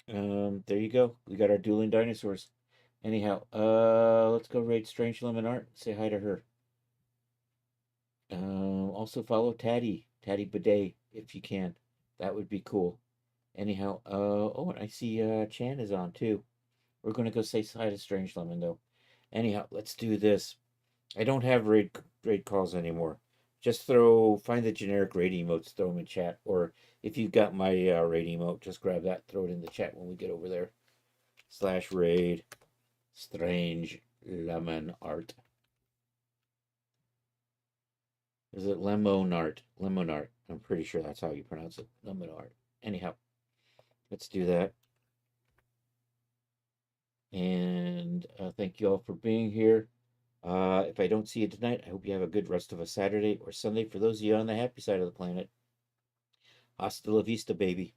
B: There you go. We got our dueling dinosaurs. Anyhow, let's go raid Strange Lemon Art. Say hi to her. Also follow Taddy Bidet, if you can. That would be cool. Anyhow, oh, and I see Chan is on too. We're gonna go say hi to Strange Lemon though. Anyhow, let's do this. I don't have raid calls anymore. Just find the generic raid emotes, throw them in chat, or if you've got my raid emote, just grab that, throw it in the chat when we get over there. /raid Strange Lemon Art. Is it Lemonart? Lemonart. I'm pretty sure that's how you pronounce it. Lemonart. Anyhow, let's do that. And thank you all for being here. If I don't see you tonight, I hope you have a good rest of a Saturday or Sunday. For those of you on the happy side of the planet, hasta la vista, baby.